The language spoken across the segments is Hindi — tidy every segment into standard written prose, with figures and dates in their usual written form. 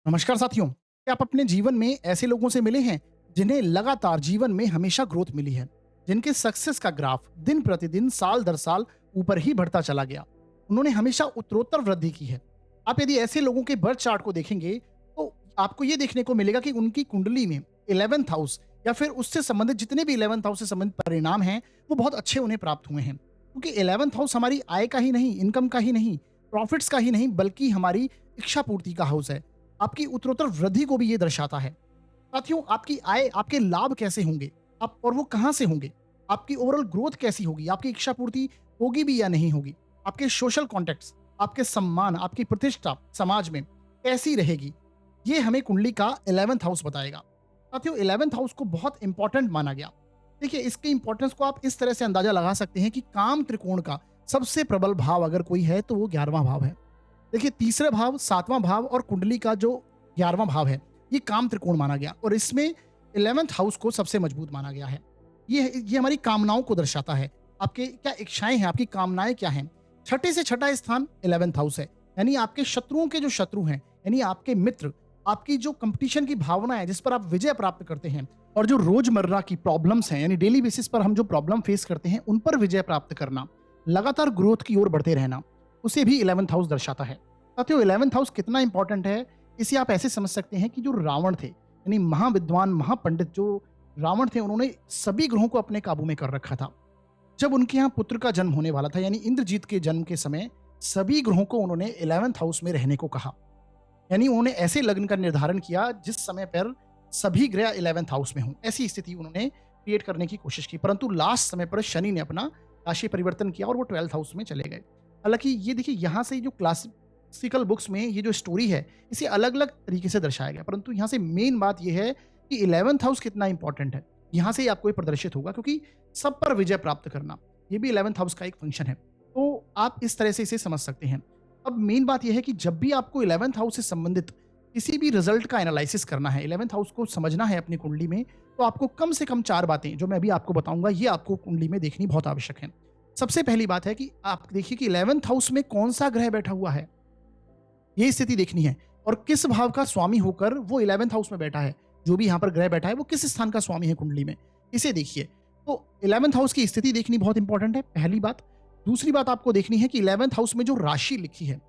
नमस्कार साथियों, क्या आप अपने जीवन में ऐसे लोगों से मिले हैं जिन्हें लगातार जीवन में हमेशा ग्रोथ मिली है, जिनके सक्सेस का ग्राफ दिन प्रतिदिन साल दर साल ऊपर ही बढ़ता चला गया। उन्होंने हमेशा उत्तरोत्तर वृद्धि की है। आप यदि ऐसे लोगों के बर्थ चार्ट को देखेंगे तो आपको ये देखने को मिलेगा कि उनकी कुंडली में 11th हाउस या फिर उससे संबंधित जितने भी 11th हाउस से संबंधित परिणाम हैं वो बहुत अच्छे उन्हें प्राप्त हुए हैं, क्योंकि 11th हाउस हमारी आय का ही नहीं, इनकम का ही नहीं, प्रॉफिट्स का ही नहीं, बल्कि हमारी इच्छा पूर्ति का हाउस है। आपकी उत्तरोत्तर वृद्धि को भी ये दर्शाता है। साथियों, आपकी आय, आपके लाभ कैसे होंगे, आप और वो कहाँ से होंगे, आपकी ओवरऑल ग्रोथ कैसी होगी, आपकी इच्छा पूर्ति होगी भी या नहीं होगी, आपके सोशल कॉन्टेक्ट्स, आपके सम्मान, आपकी प्रतिष्ठा समाज में कैसी रहेगी, ये हमें कुंडली का 11th हाउस बताएगा। साथियों, 11th हाउस को बहुत इंपॉर्टेंट माना गया। देखिए, इसके इंपॉर्टेंस को आप इस तरह से अंदाजा लगा सकते हैं कि काम त्रिकोण का सबसे प्रबल भाव अगर कोई है तो वो 11वां भाव है। देखिए, तीसरा भाव, सातवां भाव और कुंडली का जो 11वां भाव है, ये काम त्रिकोण माना गया और इसमें 11th हाउस को सबसे मजबूत माना गया है। ये हमारी कामनाओं को दर्शाता है। आपके क्या इच्छाएं हैं, आपकी कामनाएं क्या हैं। छठे से छठा स्थान 11th हाउस है, यानी आपके शत्रुओं के जो शत्रु हैं, यानी आपके मित्र, आपकी जो कंपटीशन की भावना है जिस पर आप विजय प्राप्त करते हैं, और जो रोजमर्रा की प्रॉब्लम्स हैं, यानी डेली बेसिस पर हम जो प्रॉब्लम फेस करते हैं उन पर विजय प्राप्त करना, लगातार ग्रोथ की ओर बढ़ते रहना, उसे भी 11th हाउस दर्शाता है। साथियों, 11th हाउस कितना इंपॉर्टेंट है, इसे आप ऐसे समझ सकते हैं कि जो रावण थे, यानी महाविद्वान महापंडित जो रावण थे, उन्होंने सभी ग्रहों को अपने काबू में कर रखा था। जब उनके यहाँ पुत्र का जन्म होने वाला था, यानी इंद्रजीत के जन्म के समय, सभी ग्रहों को उन्होंने 11th हाउस में रहने को कहा। यानी उन्होंने ऐसे लग्न का निर्धारण किया जिस समय पर सभी ग्रह 11th हाउस में हों, ऐसी स्थिति उन्होंने क्रिएट करने की कोशिश की, परंतु लास्ट समय पर शनि ने अपना राशि परिवर्तन किया और वो 12th हाउस में चले गए। हालांकि ये देखिए, यहाँ से जो क्लासिकल बुक्स में ये जो स्टोरी है, इसे अलग अलग तरीके से दर्शाया गया, परंतु यहाँ से मेन बात यह है कि 11th हाउस कितना इंपॉर्टेंट है, यहाँ से ही आपको ये प्रदर्शित होगा, क्योंकि सब पर विजय प्राप्त करना, ये भी 11th हाउस का एक फंक्शन है। तो आप इस तरह से इसे समझ सकते हैं। अब मेन बात यह है कि जब भी आपको 11th हाउस से संबंधित किसी भी रिजल्ट का एनालिसिस करना है, 11th हाउस को समझना है अपनी कुंडली में, तो आपको कम से कम 4 बातें जो मैं अभी आपको बताऊंगा, ये आपको कुंडली में देखनी बहुत आवश्यक है। सबसे पहली बात है कि आप देखिए कि 11th हाउस में कौन सा ग्रह बैठा हुआ है, ये स्थिति देखनी है, और किस भाव का स्वामी होकर वो 11th हाउस में बैठा है। जो भी यहाँ पर ग्रह बैठा है वो किस स्थान का स्वामी है कुंडली में, इसे देखिए। तो 11th हाउस की स्थिति देखनी बहुत इंपॉर्टेंट है, पहली बात। दूसरी बात आपको देखनी है कि 11th हाउस में जो राशि लिखी है,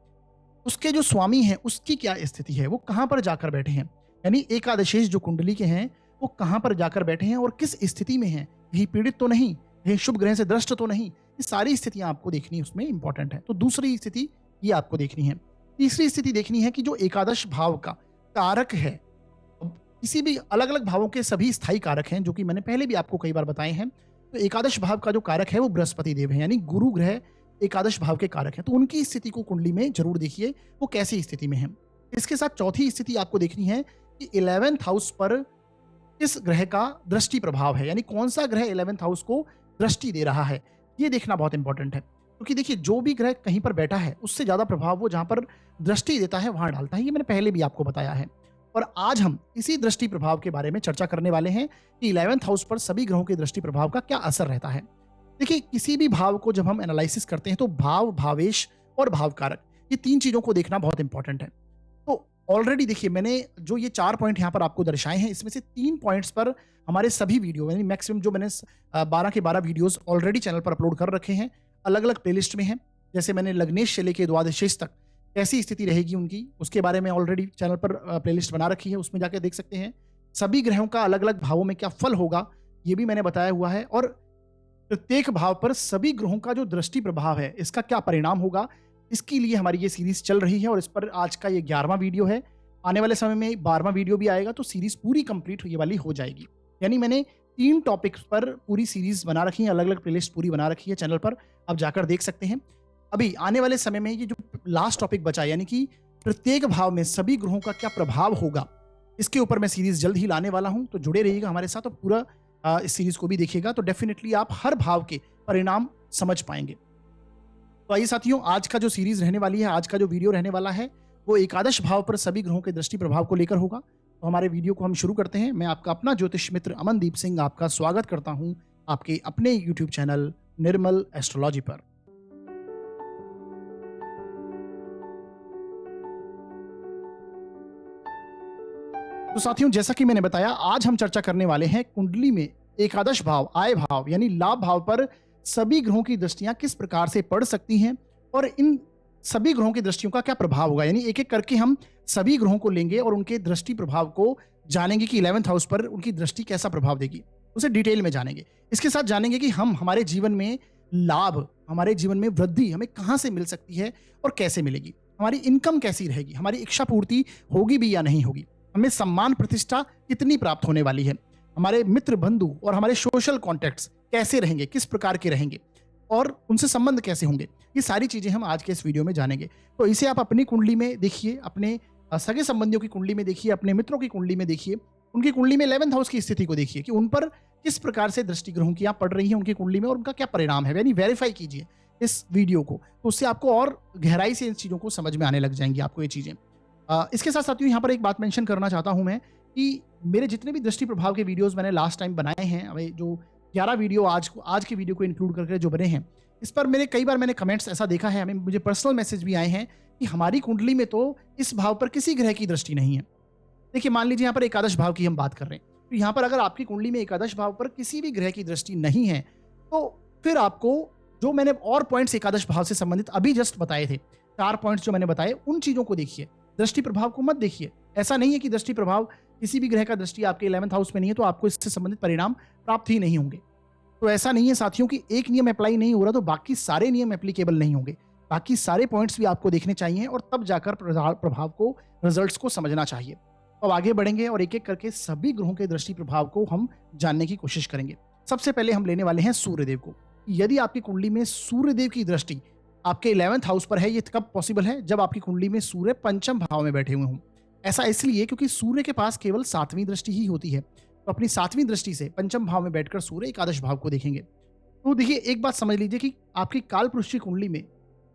उसके जो स्वामी हैं उसकी क्या स्थिति है, वो कहाँ पर जाकर बैठे हैं, यानी एकादशेष जो कुंडली के हैं वो कहाँ पर जाकर बैठे हैं और किस स्थिति में हैं, कहीं पीड़ित तो नहीं, कहीं शुभ ग्रह से दृष्ट तो नहीं। ये सारी स्थितियां आपको देखनी उसमें इंपॉर्टेंट है। तो दूसरी स्थिति ये आपको देखनी है। तीसरी स्थिति देखनी है कि जो एकादश भाव का कारक है, अब किसी भी अलग अलग भावों के सभी स्थायी कारक हैं जो कि मैंने पहले भी आपको कई बार बताए हैं। तो एकादश भाव का जो कारक है वो बृहस्पति देव है, यानी गुरु ग्रह एकादश भाव के कारक हैं। तो उनकी स्थिति को कुंडली में जरूर देखिए, वो कैसी स्थिति में है। इसके साथ चौथी स्थिति आपको देखनी है कि 11th हाउस पर किस ग्रह का दृष्टि प्रभाव है, यानी कौन सा ग्रह 11th हाउस को दृष्टि दे रहा है, ये देखना बहुत इंपॉर्टेंट है। क्योंकि देखिए, जो भी ग्रह कहीं पर बैठा है उससे ज्यादा प्रभाव वो जहां पर दृष्टि देता है वहां डालता है, ये मैंने पहले भी आपको बताया है। और आज हम इसी दृष्टि प्रभाव के बारे में चर्चा करने वाले हैं कि 11th हाउस पर सभी ग्रहों के दृष्टि प्रभाव का क्या असर रहता है। देखिए, किसी भी भाव को जब हम एनालिसिस करते हैं तो भाव, भावेश और भावकारक, ये 3 चीज़ों को देखना बहुत इंपॉर्टेंट है। तो ऑलरेडी देखिए, मैंने जो ये 4 पॉइंट यहाँ पर आपको दर्शाए हैं, इसमें से 3 पॉइंट्स पर हमारे सभी वीडियो, यानी मैक्सिमम जो मैंने 12 के 12 वीडियोज़ ऑलरेडी चैनल पर अपलोड कर रखे हैं, अलग-अलग प्लेलिस्ट में हैं। जैसे मैंने लग्नेश से लेके द्वादशेष तक कैसी स्थिति रहेगी उनकी, उसके बारे में ऑलरेडी चैनल पर प्लेलिस्ट बना रखी है, उसमें जाके देख सकते हैं। सभी ग्रहों का अलग-अलग भावों में क्या फल होगा, ये भी मैंने बताया हुआ है, और प्रत्येक भाव पर सभी ग्रहों का जो दृष्टि प्रभाव है, इसका क्या परिणाम होगा, इसके लिए हमारी ये सीरीज चल रही है और इस पर आज का ये 11वां वीडियो है। आने वाले समय में 12वां वीडियो भी आएगा, तो सीरीज पूरी कंप्लीट ये वाली हो जाएगी। यानी मैंने 3 टॉपिक्स पर पूरी सीरीज बना रखी है, अलग-अलग प्लेलिस्ट पूरी बना रखी है चैनल पर, आप जाकर देख सकते हैं। अभी आने वाले समय में ये जो लास्ट टॉपिक बचा है, यानी कि प्रत्येक भाव में सभी ग्रहों का क्या प्रभाव होगा, इसके ऊपर मैं सीरीज जल्द ही लाने वाला हूं। तो जुड़े रहिएगा हमारे साथ और पूरा इस सीरीज को भी देखिएगा, तो डेफिनेटली आप हर भाव के परिणाम समझ पाएंगे। तो आइए साथियों, आज का जो सीरीज रहने वाली है, आज का जो वीडियो रहने वाला है, वो एकादश भाव पर सभी ग्रहों के दृष्टि प्रभाव को लेकर होगा। तो हमारे वीडियो को हम शुरू करते हैं। मैं आपका अपना ज्योतिष मित्र अमनदीप सिंह आपका स्वागत करता हूं आपके अपने यूट्यूब चैनल निर्मल एस्ट्रोलॉजी पर। तो साथियों, जैसा कि मैंने बताया, आज हम चर्चा करने वाले हैं कुंडली में एकादश भाव, आय भाव यानी लाभ भाव पर सभी ग्रहों की दृष्टियां किस प्रकार से पड़ सकती हैं और इन सभी ग्रहों की दृष्टियों का क्या प्रभाव होगा। यानी एक एक करके हम सभी ग्रहों को लेंगे और उनके दृष्टि प्रभाव को जानेंगे कि 11th हाउस पर उनकी दृष्टि कैसा प्रभाव देगी, उसे डिटेल में जानेंगे। इसके साथ जानेंगे कि हम हमारे जीवन में लाभ, हमारे जीवन में वृद्धि हमें कहाँ से मिल सकती है और कैसे मिलेगी, हमारी इनकम कैसी रहेगी, हमारी इच्छा पूर्ति होगी भी या नहीं होगी, हमें सम्मान प्रतिष्ठा कितनी प्राप्त होने वाली है, हमारे मित्र बंधु और हमारे सोशल कॉन्टैक्ट्स कैसे रहेंगे, किस प्रकार के रहेंगे और उनसे संबंध कैसे होंगे। ये सारी चीजें हम आज के इस वीडियो में जानेंगे। तो इसे आप अपनी कुंडली में देखिए, अपने सगे संबंधियों की कुंडली में देखिए, अपने मित्रों की कुंडली में देखिए, उनकी कुंडली में 11th हाउस की स्थिति को देखिए कि उन पर किस प्रकार से दृष्टि ग्रहों की यहाँ पड़ रही है उनकी कुंडली में और उनका क्या परिणाम है। यानी वेरीफाई कीजिए इस वीडियो को, तो उससे आपको और गहराई से इन चीजों को समझ में आने लग जाएंगी आपको ये चीजें। इसके साथ साथियों, यहाँ पर एक बात मेंशन करना चाहता हूं मैं कि मेरे जितने भी दृष्टि प्रभाव के वीडियोस मैंने लास्ट टाइम बनाए हैं, अभी जो 11 वीडियो आज की वीडियो को इंक्लूड करके जो बने हैं, इस पर कई बार मैंने कमेंट्स ऐसा देखा है, हमें मुझे पर्सनल मैसेज भी आए हैं कि हमारी कुंडली में तो इस भाव पर किसी ग्रह की दृष्टि नहीं है। देखिए, मान लीजिए यहाँ पर एकादश भाव की हम बात कर रहे हैं, तो यहाँ पर अगर आपकी कुंडली में एकादश भाव पर किसी भी ग्रह की दृष्टि नहीं है, तो फिर आपको जो मैंने और पॉइंट्स एकादश भाव से संबंधित अभी जस्ट बताए थे, 4 पॉइंट्स जो मैंने बताए, उन चीजों को देखिए, दृष्टि प्रभाव को मत देखिए। ऐसा नहीं है कि दृष्टि प्रभाव किसी भी ग्रह का दृष्टि आपके 11th हाउस में नहीं है तो आपको इससे संबंधित परिणाम प्राप्त ही नहीं होंगे। तो ऐसा नहीं है साथियों कि एक नियम अप्लाई नहीं हो रहा तो बाकी सारे नियम एप्लीकेबल नहीं होंगे। बाकी सारे पॉइंट्स भी आपको देखने चाहिए और तब जाकर प्रभाव को, रिजल्ट्स को समझना चाहिए। अब आगे बढ़ेंगे और एक एक करके सभी ग्रहों के दृष्टि प्रभाव को हम जानने की कोशिश करेंगे। सबसे पहले हम लेने वाले हैं सूर्यदेव को। यदि आपकी कुंडली में सूर्यदेव की दृष्टि आपके 11th हाउस पर है, ये कब पॉसिबल है? जब आपकी कुंडली में सूर्य पंचम भाव में बैठे हुए हों। ऐसा इसलिए क्योंकि सूर्य के पास केवल 7वीं दृष्टि ही होती है, तो अपनी 7वीं दृष्टि से पंचम भाव में बैठकर सूर्य एकादश भाव को देखेंगे। तो देखिए, एक बात समझ लीजिए कि आपकी काल पुरुष की कुंडली में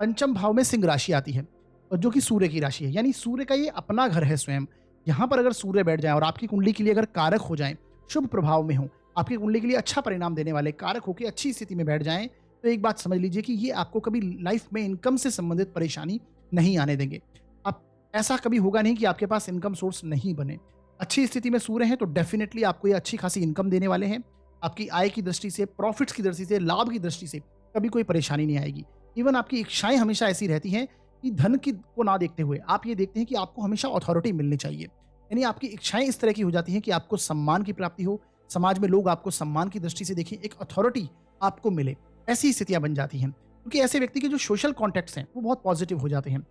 पंचम भाव में सिंह राशि आती है और जो कि सूर्य की राशि है, यानी सूर्य का ये अपना घर है स्वयं। यहाँ पर अगर सूर्य बैठ जाए और आपकी कुंडली के लिए अगर कारक हो जाए, शुभ प्रभाव में हो, आपकी कुंडली के लिए अच्छा परिणाम देने वाले कारक होकर अच्छी स्थिति में बैठ जाएं, तो एक बात समझ लीजिए कि ये आपको कभी लाइफ में इनकम से संबंधित परेशानी नहीं आने देंगे। अब ऐसा कभी होगा नहीं कि आपके पास इनकम सोर्स नहीं बने। अच्छी स्थिति में सूर्य हैं तो डेफिनेटली आपको ये अच्छी खासी इनकम देने वाले हैं। आपकी आय की दृष्टि से, प्रॉफिट्स की दृष्टि से, लाभ की दृष्टि से कभी कोई परेशानी नहीं आएगी। इवन आपकी इच्छाएं हमेशा ऐसी रहती हैं कि धन की को ना देखते हुए आप ये देखते हैं कि आपको हमेशा अथॉरिटी मिलनी चाहिए। यानी आपकी इच्छाएं इस तरह की हो जाती हैं कि आपको सम्मान की प्राप्ति हो, समाज में लोग आपको सम्मान की दृष्टि से देखें, एक अथॉरिटी आपको मिले, ऐसी स्थितियां बन जाती हैं। क्योंकि ऐसे व्यक्ति के जो सोशल कॉन्टैक्ट्स हैं वो बहुत पॉजिटिव हो जाते हैं।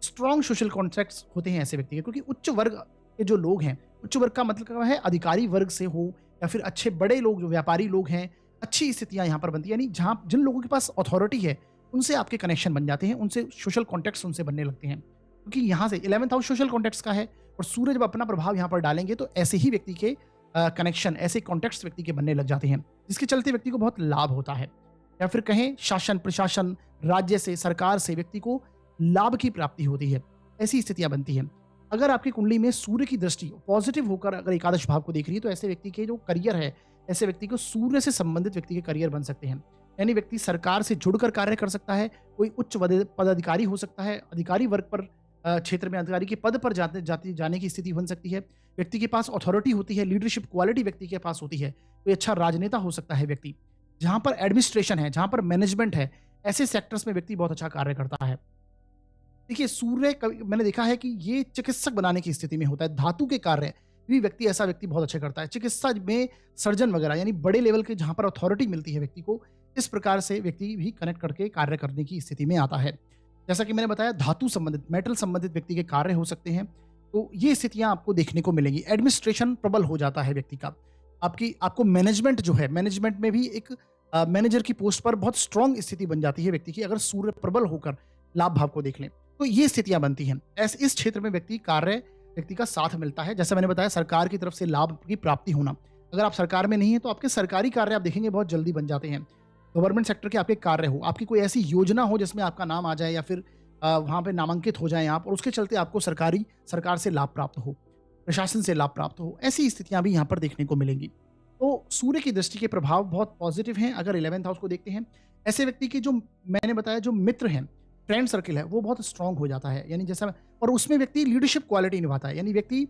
स्ट्रॉन्ग सोशल कॉन्टैक्ट्स होते हैं ऐसे व्यक्ति के, क्योंकि उच्च वर्ग के जो लोग हैं, उच्च वर्ग का मतलब है अधिकारी वर्ग से हो या फिर अच्छे बड़े लोग जो व्यापारी लोग हैं, अच्छी स्थितियां यहाँ पर बनती है। यानी जहाँ जिन लोगों के पास अथॉरिटी है उनसे आपके कनेक्शन बन जाते हैं, उनसे सोशल कॉन्टैक्ट्स उनसे बनने लगते हैं, क्योंकि यहाँ से 11th हाउस सोशल कॉन्टैक्ट्स का है और सूर्य जब अपना प्रभाव यहाँ पर डालेंगे तो ऐसे ही व्यक्ति के कनेक्शन, ऐसे कॉन्टैक्ट्स व्यक्ति के बनने लग जाते हैं, जिसके चलते व्यक्ति को बहुत लाभ होता है। या फिर कहें शासन, प्रशासन, राज्य से, सरकार से व्यक्ति को लाभ की प्राप्ति होती है, ऐसी स्थितियां बनती हैं। अगर आपकी कुंडली में सूर्य की दृष्टि पॉजिटिव होकर अगर एकादश भाव को देख रही है तो ऐसे व्यक्ति के जो करियर है, ऐसे व्यक्ति को सूर्य से संबंधित व्यक्ति के करियर बन सकते हैं। यानी व्यक्ति सरकार से जुड़कर कार्य कर सकता है, कोई उच्च पदाधिकारी हो सकता है, अधिकारी वर्ग पर क्षेत्र में अधिकारी के पद पर जाने की स्थिति बन सकती है। व्यक्ति के पास अथॉरिटी होती है, लीडरशिप क्वालिटी व्यक्ति के पास होती है, कोई अच्छा राजनेता हो सकता है व्यक्ति। जहां पर एडमिनिस्ट्रेशन है, जहां पर मैनेजमेंट है, ऐसे सेक्टर्स में व्यक्ति बहुत अच्छा कार्य करता है। देखिए, सूर्य मैंने देखा है कि ये चिकित्सक बनाने की स्थिति में होता है, धातु के कार्य भी व्यक्ति, ऐसा व्यक्ति बहुत अच्छे करता है। चिकित्सा में सर्जन वगैरह, यानी बड़े लेवल के जहां पर अथॉरिटी मिलती है व्यक्ति को, इस प्रकार से व्यक्ति भी कनेक्ट करके कार्य करने की स्थिति में आता है। जैसा कि मैंने बताया, धातु संबंधित, मेटल संबंधित व्यक्ति के कार्य हो सकते हैं, तो ये स्थितियां आपको देखने को मिलेंगी। एडमिनिस्ट्रेशन प्रबल हो जाता है व्यक्ति का। आपको मैनेजमेंट जो है, मैनेजमेंट में भी एक मैनेजर की पोस्ट पर बहुत स्ट्रांग स्थिति बन जाती है व्यक्ति की, अगर सूर्य प्रबल होकर लाभ भाव को देख लें तो ये स्थितियां बनती हैं। इस क्षेत्र में व्यक्ति का साथ मिलता है। जैसा मैंने बताया, सरकार की तरफ से लाभ की प्राप्ति होना, अगर आप सरकार में नहीं है तो आपके सरकारी कार्य आप देखेंगे बहुत जल्दी बन जाते हैं। गवर्नमेंट सेक्टर के आपके कार्य हो, आपकी कोई ऐसी योजना हो जिसमें आपका नाम आ जाए या फिर वहां पे नामांकित हो जाए आप, और उसके चलते आपको सरकार से लाभ प्राप्त हो, प्रशासन से लाभ प्राप्त हो, ऐसी स्थितियां भी यहाँ पर देखने को मिलेंगी। तो सूर्य की दृष्टि के प्रभाव बहुत पॉजिटिव हैं अगर 11th हाउस को देखते हैं। ऐसे व्यक्ति के जो मैंने बताया जो मित्र हैं, फ्रेंड सर्किल है, वो बहुत स्ट्रांग हो जाता है। यानी जैसा, और उसमें व्यक्ति लीडरशिप क्वालिटी निभाता है, यानी व्यक्ति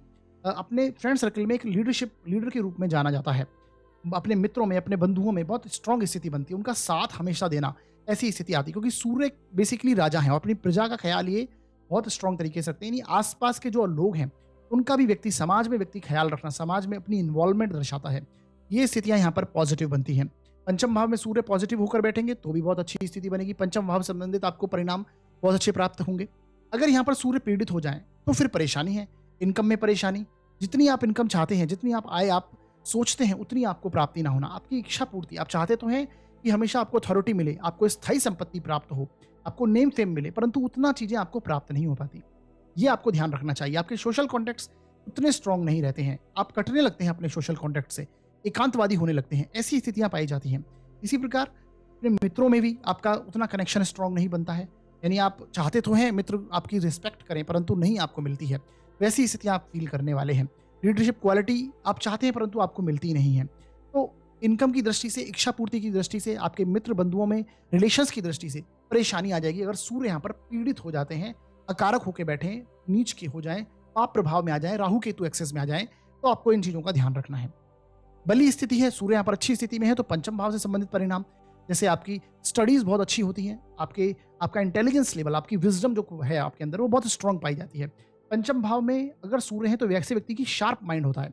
अपने फ्रेंड सर्कल में एक लीडर के रूप में जाना जाता है। अपने मित्रों में, अपने बंधुओं में बहुत स्ट्रांग स्थिति बनती है, उनका साथ हमेशा देना, ऐसी स्थिति आती है क्योंकि सूर्य बेसिकली राजा हैं और अपनी प्रजा का ख्याल ये बहुत स्ट्रांग तरीके से रखते हैं। यानी आस-पास के जो लोग हैं, उनका भी समाज में व्यक्ति ख्याल रखना, समाज में अपनी इन्वॉल्वमेंट दर्शाता है। ये स्थितियाँ यहाँ पर पॉजिटिव बनती हैं। पंचम भाव में सूर्य पॉजिटिव होकर बैठेंगे तो भी बहुत अच्छी स्थिति बनेगी। पंचम भाव से संबंधित आपको परिणाम बहुत अच्छे प्राप्त होंगे। अगर यहाँ पर सूर्य पीड़ित हो जाएँ, तो फिर परेशानी है, इनकम में परेशानी। जितनी आप इनकम चाहते हैं, जितनी आप आय आप सोचते हैं, उतनी आपको प्राप्ति ना होना। आपकी इच्छा पूर्ति, आप चाहते तो हैं कि हमेशा आपको अथॉरिटी मिले, आपको स्थायी संपत्ति प्राप्त हो, आपको नेम फेम मिले, परंतु उतना चीज़ें आपको प्राप्त नहीं हो पाती। ये आपको ध्यान रखना चाहिए। आपके सोशल कॉन्टैक्ट्स उतने स्ट्रांग नहीं रहते हैं, आप कटने लगते हैं अपने सोशल कॉन्टैक्ट से, एकांतवादी होने लगते हैं, ऐसी स्थितियाँ पाई जाती हैं। इसी प्रकार अपने मित्रों में भी आपका उतना कनेक्शन स्ट्रांग नहीं बनता है, यानी आप चाहते तो हैं मित्र आपकी रिस्पेक्ट करें, परंतु नहीं आपको मिलती है। वैसी स्थितियाँ आप फील करने वाले हैं। लीडरशिप क्वालिटी आप चाहते हैं परंतु आपको मिलती नहीं है। तो इनकम की दृष्टि से, इच्छा पूर्ति की दृष्टि से, आपके मित्र बंधुओं में रिलेशंस की दृष्टि से परेशानी आ जाएगी अगर सूर्य यहाँ पर पीड़ित हो जाते हैं, अकारक होकर बैठे, नीच के हो जाएं, पाप प्रभाव में आ जाएं, राहु केतु एक्सेस में आ जाएं, तो आपको इन चीज़ों का ध्यान रखना है। बली स्थिति है, सूर्य यहाँ पर अच्छी स्थिति में है, तो पंचम भाव से संबंधित परिणाम, जैसे आपकी स्टडीज बहुत अच्छी होती हैं, आपका इंटेलिजेंस लेवल, आपकी विजडम जो है आपके अंदर, वो बहुत स्ट्रांग पाई जाती है। पंचम भाव में अगर सूर्य है तो वैसे व्यक्ति की शार्प माइंड होता है,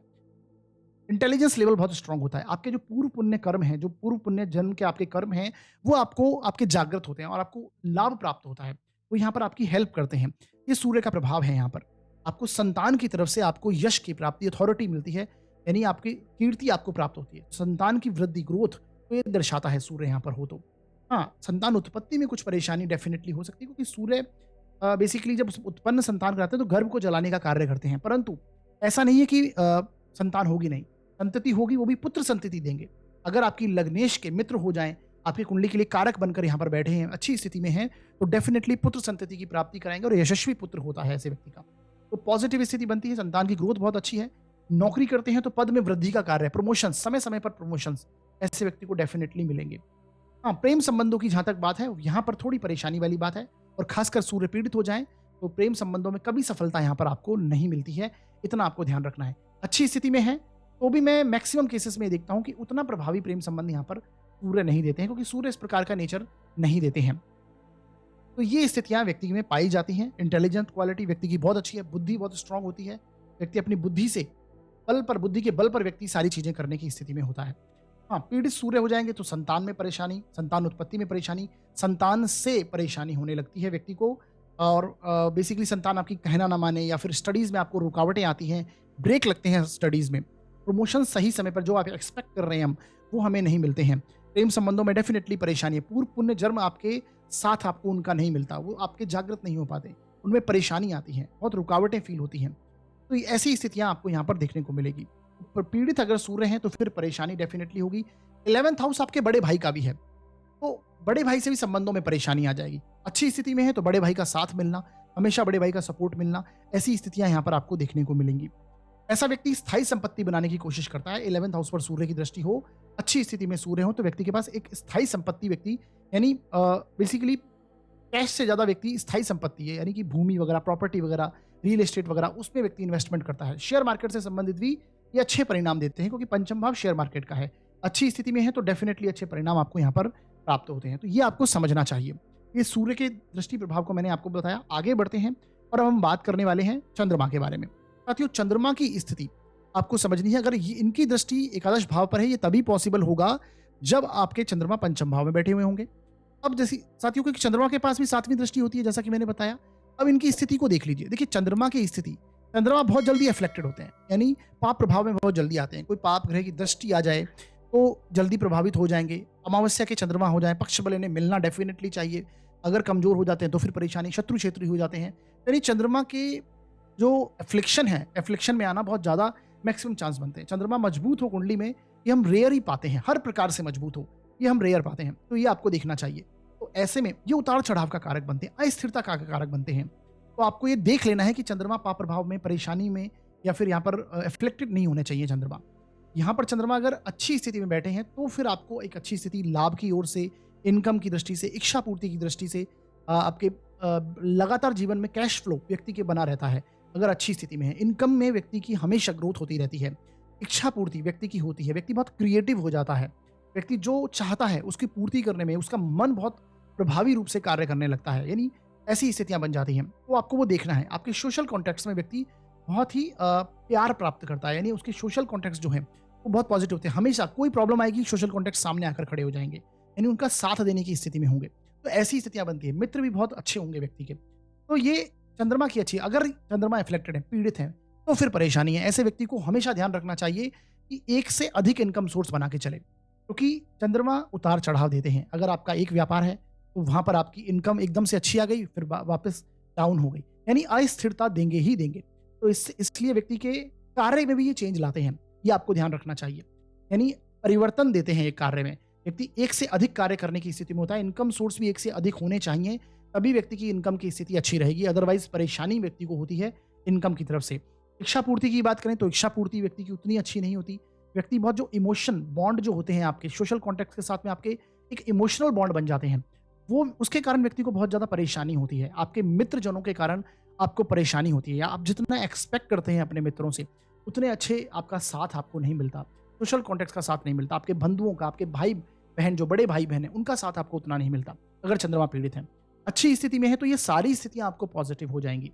इंटेलिजेंस लेवल बहुत स्ट्रांग होता है। आपके जो पूर्व पुण्य कर्म हैं, जो पूर्व पुण्य जन्म के आपके कर्म हैं, वो आपको आपके जागृत होते हैं और आपको लाभ प्राप्त होता है। वो यहाँ पर आपकी हेल्प करते हैं। ये सूर्य का प्रभाव है यहाँ पर। आपको संतान की तरफ से आपको यश की प्राप्ति, अथॉरिटी मिलती है, यानी आपकी कीर्ति आपको प्राप्त होती है। संतान की वृद्धि, ग्रोथ, तो ये दर्शाता है सूर्य यहाँ पर हो तो। हाँ, संतान उत्पत्ति में कुछ परेशानी डेफिनेटली हो सकती है क्योंकि सूर्य बेसिकली जब उत्पन्न संतान कराते हैं तो गर्भ को जलाने का कार्य करते हैं, परंतु ऐसा नहीं है कि संतान होगी नहीं, संतति होगी, वो भी पुत्र संतति देंगे। अगर आपकी लग्नेश के मित्र हो जाएं, आपकी कुंडली के लिए कारक बनकर यहाँ पर बैठे हैं, अच्छी स्थिति में हैं, तो डेफिनेटली पुत्र संतति की प्राप्ति कराएंगे और यशस्वी पुत्र होता है ऐसे व्यक्ति का। तो पॉजिटिव स्थिति बनती है, संतान की ग्रोथ बहुत अच्छी है। नौकरी करते हैं तो पद में वृद्धि का कार्य है, प्रमोशन, समय समय पर प्रमोशन ऐसे व्यक्ति को डेफिनेटली मिलेंगे। हाँ, प्रेम संबंधों की जहाँ तक बात है, यहाँ पर थोड़ी परेशानी वाली बात है और खासकर सूर्य पीड़ित हो जाएं तो प्रेम संबंधों में कभी सफलता यहाँ पर आपको नहीं मिलती है, इतना आपको ध्यान रखना है। अच्छी स्थिति में है तो भी मैं मैक्सिमम केसेस में देखता हूँ कि उतना प्रभावी प्रेम संबंध यहाँ पर सूर्य नहीं देते हैं, क्योंकि सूर्य इस प्रकार का नेचर नहीं देते हैं। तो ये स्थितियाँ व्यक्ति में पाई जाती हैं। इंटेलिजेंट क्वालिटी व्यक्ति की बहुत अच्छी है, बुद्धि बहुत स्ट्रांग होती है, व्यक्ति अपनी बुद्धि से बुद्धि के बल पर व्यक्ति सारी चीजें करने की स्थिति में होता है। हाँ, पीड़ित सूर्य हो जाएंगे तो संतान में परेशानी, संतान उत्पत्ति में परेशानी, संतान से परेशानी होने लगती है व्यक्ति को, और बेसिकली संतान आपकी कहना ना माने या फिर स्टडीज में आपको रुकावटें आती हैं, ब्रेक लगते हैं स्टडीज में, प्रमोशन सही समय पर जो आप एक्सपेक्ट कर रहे हैं हम, वो हमें नहीं मिलते हैं। प्रेम संबंधों में डेफिनेटली परेशानी है। पूर्व पुण्य जन्म आपके साथ आपको उनका नहीं मिलता, वो आपके जागृत नहीं हो पाते, उनमें परेशानी आती है, बहुत रुकावटें फील होती हैं। तो ऐसी स्थितियां आपको यहाँ पर देखने को मिलेगी। पर पीड़ित अगर सूर्य हैं तो फिर परेशानी डेफिनेटली होगी। 11th हाउस आपके बड़े भाई का भी है, तो बड़े भाई से भी संबंधों में परेशानी आ जाएगी। अच्छी स्थिति में है तो बड़े भाई का साथ मिलना, हमेशा बड़े भाई का सपोर्ट मिलना, ऐसी स्थितियां यहाँ पर आपको देखने को मिलेंगी। ऐसा व्यक्ति स्थायी संपत्ति बनाने की कोशिश करता है। 11th हाउस पर सूर्य की दृष्टि हो, अच्छी स्थिति में सूर्य हो, तो व्यक्ति के पास एक स्थायी संपत्ति, व्यक्ति यानी बेसिकली कैश से ज्यादा व्यक्ति स्थायी संपत्ति है, यानी कि भूमि वगैरह, प्रॉपर्टी वगैरह, रियल एस्टेट वगैरह, उसमें व्यक्ति इन्वेस्टमेंट करता है। शेयर मार्केट से संबंधित भी ये अच्छे परिणाम देते हैं, क्योंकि पंचम भाव शेयर मार्केट का है। अच्छी स्थिति में है तो डेफिनेटली अच्छे परिणाम आपको यहाँ पर प्राप्त होते हैं। तो ये आपको समझना चाहिए। ये सूर्य के दृष्टि प्रभाव को मैंने आपको बताया। आगे बढ़ते हैं और अब हम बात करने वाले हैं चंद्रमा के बारे में। साथियों, चंद्रमा की स्थिति आपको समझनी है। अगर इनकी दृष्टि एकादश भाव पर है, ये तभी पॉसिबल होगा जब आपके चंद्रमा पंचम भाव में बैठे हुए होंगे। अब जैसे साथियों, क्योंकि चंद्रमा के पास भी 7वीं दृष्टि होती है, जैसा कि मैंने बताया। अब इनकी स्थिति को देख लीजिए। देखिए, चंद्रमा की स्थिति, चंद्रमा बहुत जल्दी अफेक्टेड होते हैं, यानी पाप प्रभाव में बहुत जल्दी आते हैं। कोई पाप ग्रह की दृष्टि आ जाए तो जल्दी प्रभावित हो जाएंगे। अमावस्या के चंद्रमा हो जाए, पक्ष बल इन्हें मिलना डेफिनेटली चाहिए। अगर कमजोर हो जाते हैं तो फिर परेशानी, शत्रु क्षेत्री हो जाते हैं। यानी चंद्रमा के जो एफ्लिक्शन है, एफ्लिक्शन में आना बहुत ज्यादा मैक्सिमम चांस बनते हैं। चंद्रमा मजबूत हो कुंडली में, ये हम रेयर ही पाते हैं, हर प्रकार से मजबूत हो, ये हम रेयर पाते हैं। तो ये आपको देखना चाहिए। तो ऐसे में ये उतार चढ़ाव का कारक बनते हैं, अस्थिरता का कारक बनते हैं। तो आपको ये देख लेना है कि चंद्रमा पाप प्रभाव में, परेशानी में, या फिर यहाँ पर एफ्लेक्टेड नहीं होने चाहिए चंद्रमा। यहाँ पर चंद्रमा अगर अच्छी स्थिति में बैठे हैं तो फिर आपको एक अच्छी स्थिति लाभ की ओर से, इनकम की दृष्टि से, इच्छा पूर्ति की दृष्टि से, आपके लगातार जीवन में कैश फ्लो व्यक्ति के बना रहता है। अगर अच्छी स्थिति में है। इनकम में व्यक्ति की हमेशा ग्रोथ होती रहती है। इच्छा पूर्ति व्यक्ति की होती है। व्यक्ति बहुत क्रिएटिव हो जाता है। व्यक्ति जो चाहता है उसकी पूर्ति करने में उसका मन बहुत प्रभावी रूप से कार्य करने लगता है। यानी ऐसी स्थितियाँ बन जाती हैं। तो आपको वो देखना है। आपके सोशल कॉन्टेक्स्ट में व्यक्ति बहुत ही प्यार प्राप्त करता है। यानी उसके सोशल कॉन्टेक्स्ट जो हैं वो बहुत पॉजिटिव होते हैं। हमेशा कोई प्रॉब्लम आएगी, सोशल कॉन्टेक्स्ट सामने आकर खड़े हो जाएँगे। यानी उनका साथ देने की स्थिति में होंगे। तो ऐसी स्थितियाँ बनती हैं। मित्र भी बहुत अच्छे होंगे व्यक्ति के। तो ये चंद्रमा की अच्छी, अगर चंद्रमा अफ़्लिक्टेड है, पीड़ित है, तो फिर परेशानी है। ऐसे व्यक्ति को हमेशा ध्यान रखना चाहिए कि एक से अधिक इनकम सोर्स बना के चले। क्योंकि चंद्रमा उतार-चढ़ाव देते हैं। अगर आपका एक व्यापार है, तो वहाँ पर आपकी इनकम एकदम से अच्छी आ गई, फिर वापस डाउन हो गई। यानी अस्थिरता देंगे ही देंगे। तो इसलिए व्यक्ति के कार्य में भी ये चेंज लाते हैं। ये आपको ध्यान रखना चाहिए। यानी परिवर्तन देते हैं एक कार्य में। व्यक्ति एक से अधिक कार्य करने की स्थिति में होता है। इनकम सोर्स भी एक से अधिक होने चाहिए, तभी व्यक्ति की इनकम की स्थिति अच्छी रहेगी। अदरवाइज़ परेशानी व्यक्ति को होती है इनकम की तरफ से। इच्छा पूर्ति की बात करें तो इच्छा पूर्ति व्यक्ति की उतनी अच्छी नहीं होती। व्यक्ति बहुत जो इमोशन बॉन्ड जो होते हैं आपके सोशल कॉन्टैक्ट के साथ में आपके एक इमोशनल बॉन्ड बन जाते हैं। वो उसके कारण व्यक्ति को बहुत ज़्यादा परेशानी होती है। आपके मित्रजनों के कारण आपको परेशानी होती है, या आप जितना एक्सपेक्ट करते हैं अपने मित्रों से, उतने अच्छे आपका साथ आपको नहीं मिलता। सोशल कॉन्टैक्ट का साथ नहीं मिलता। आपके बंधुओं का, आपके भाई-बहन जो बड़े भाई-बहन हैं, उनका साथ आपको उतना नहीं मिलता, अगर चंद्रमा पीड़ित है। अच्छी स्थिति में है तो ये सारी स्थितियाँ आपको पॉजिटिव हो जाएँगी।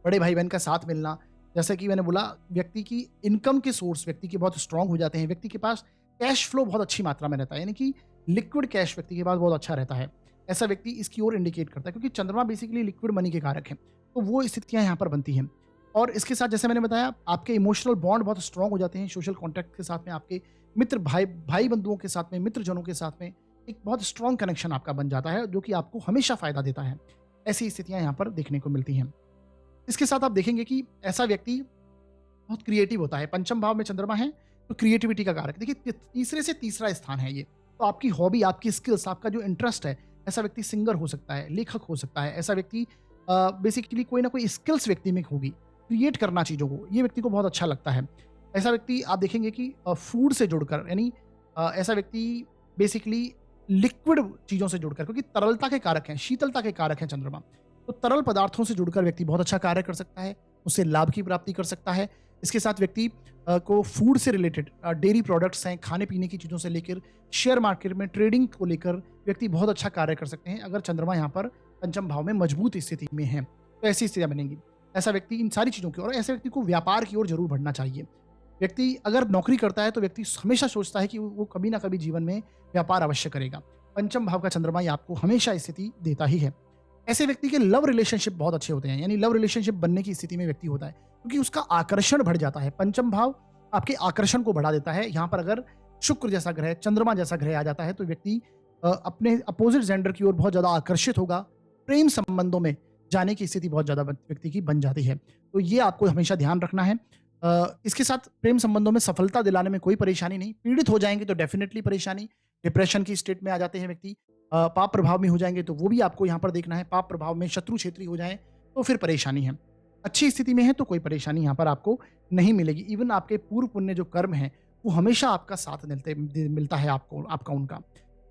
बड़े भाई-बहन का साथ मिलना, जैसा कि मैंने बोला, व्यक्ति की इनकम के सोर्स व्यक्ति के बहुत स्ट्रॉन्ग हो जाते हैं। व्यक्ति के पास कैश फ्लो बहुत अच्छी मात्रा में रहता है। यानी कि लिक्विड कैश व्यक्ति के पास बहुत अच्छा रहता है। ऐसा व्यक्ति इसकी ओर इंडिकेट करता है, क्योंकि चंद्रमा बेसिकली लिक्विड मनी के कारक हैं। तो वो स्थितियाँ यहाँ पर बनती हैं। और इसके साथ जैसे मैंने बताया, आपके इमोशनल बॉन्ड बहुत स्ट्रॉन्ग हो जाते हैं सोशल कॉन्टैक्ट के साथ में। आपके मित्र भाई-बंधुओं के साथ में, मित्रजनों के साथ में एक बहुत स्ट्रॉन्ग कनेक्शन आपका बन जाता है, जो कि आपको हमेशा फ़ायदा देता है। ऐसी स्थितियाँ यहाँ पर देखने को मिलती हैं। इसके साथ आप देखेंगे कि ऐसा व्यक्ति बहुत क्रिएटिव होता है। पंचम भाव में चंद्रमा है, तो क्रिएटिविटी का कारक। देखिए तीसरे से तीसरा स्थान है ये। तो आपकी हॉबी, आपकी स्किल्स, आपका जो इंटरेस्ट है, ऐसा व्यक्ति सिंगर हो सकता है, लेखक हो सकता है। ऐसा व्यक्ति बेसिकली कोई ना कोई स्किल्स व्यक्ति में होगी, क्रिएट करना चीज़ों को, ये व्यक्ति को बहुत अच्छा लगता है। ऐसा व्यक्ति आप देखेंगे कि फूड से जुड़कर, यानी ऐसा व्यक्ति बेसिकली लिक्विड चीज़ों से जुड़कर, क्योंकि तरलता के कारक हैं, शीतलता के कारक हैं चंद्रमा। तो तरल पदार्थों से जुड़कर व्यक्ति बहुत अच्छा कार्य कर सकता है, उससे लाभ की प्राप्ति कर सकता है। इसके साथ व्यक्ति को फूड से रिलेटेड डेयरी प्रोडक्ट्स हैं, खाने-पीने की चीज़ों से लेकर शेयर मार्केट में ट्रेडिंग को लेकर व्यक्ति बहुत अच्छा कार्य कर सकते हैं, अगर चंद्रमा यहाँ पर पंचम भाव में मजबूत स्थिति में है। तो ऐसी स्थितियाँ बनेंगी। ऐसा व्यक्ति इन सारी चीज़ों की ओर, ऐसे व्यक्ति को व्यापार की ओर ज़रूर बढ़ना चाहिए। व्यक्ति अगर नौकरी करता है तो व्यक्ति हमेशा सोचता है कि वो कभी ना कभी जीवन में व्यापार अवश्य करेगा। पंचम भाव का चंद्रमा ये आपको हमेशा स्थिति देता ही है। ऐसे व्यक्ति के लव रिलेशनशिप बहुत अच्छे होते हैं, यानी लव रिलेशनशिप बनने की स्थिति में व्यक्ति होता है, क्योंकि उसका आकर्षण बढ़ जाता है। पंचम भाव आपके आकर्षण को बढ़ा देता है। यहाँ पर अगर शुक्र जैसा ग्रह, चंद्रमा जैसा ग्रह आ जाता है, तो व्यक्ति अपने अपोजिट जेंडर की ओर बहुत ज़्यादा आकर्षित होगा। प्रेम संबंधों में जाने की स्थिति बहुत ज़्यादा व्यक्ति की बन जाती है। तो ये आपको हमेशा ध्यान रखना है। इसके साथ प्रेम संबंधों में सफलता दिलाने में कोई परेशानी नहीं। पीड़ित हो जाएँगे तो डेफ़िनेटली परेशानी, डिप्रेशन की स्टेट में आ जाते हैं व्यक्ति। पाप प्रभाव में हो जाएँगे तो वो भी आपको यहाँ पर देखना है। पाप प्रभाव में शत्रु क्षेत्री हो जाएँ तो फिर परेशानी है। अच्छी स्थिति में है तो कोई परेशानी यहाँ पर आपको नहीं मिलेगी। इवन आपके पूर्व पुण्य जो कर्म हैं, वो हमेशा आपका साथ मिलता है आपको, आपका उनका।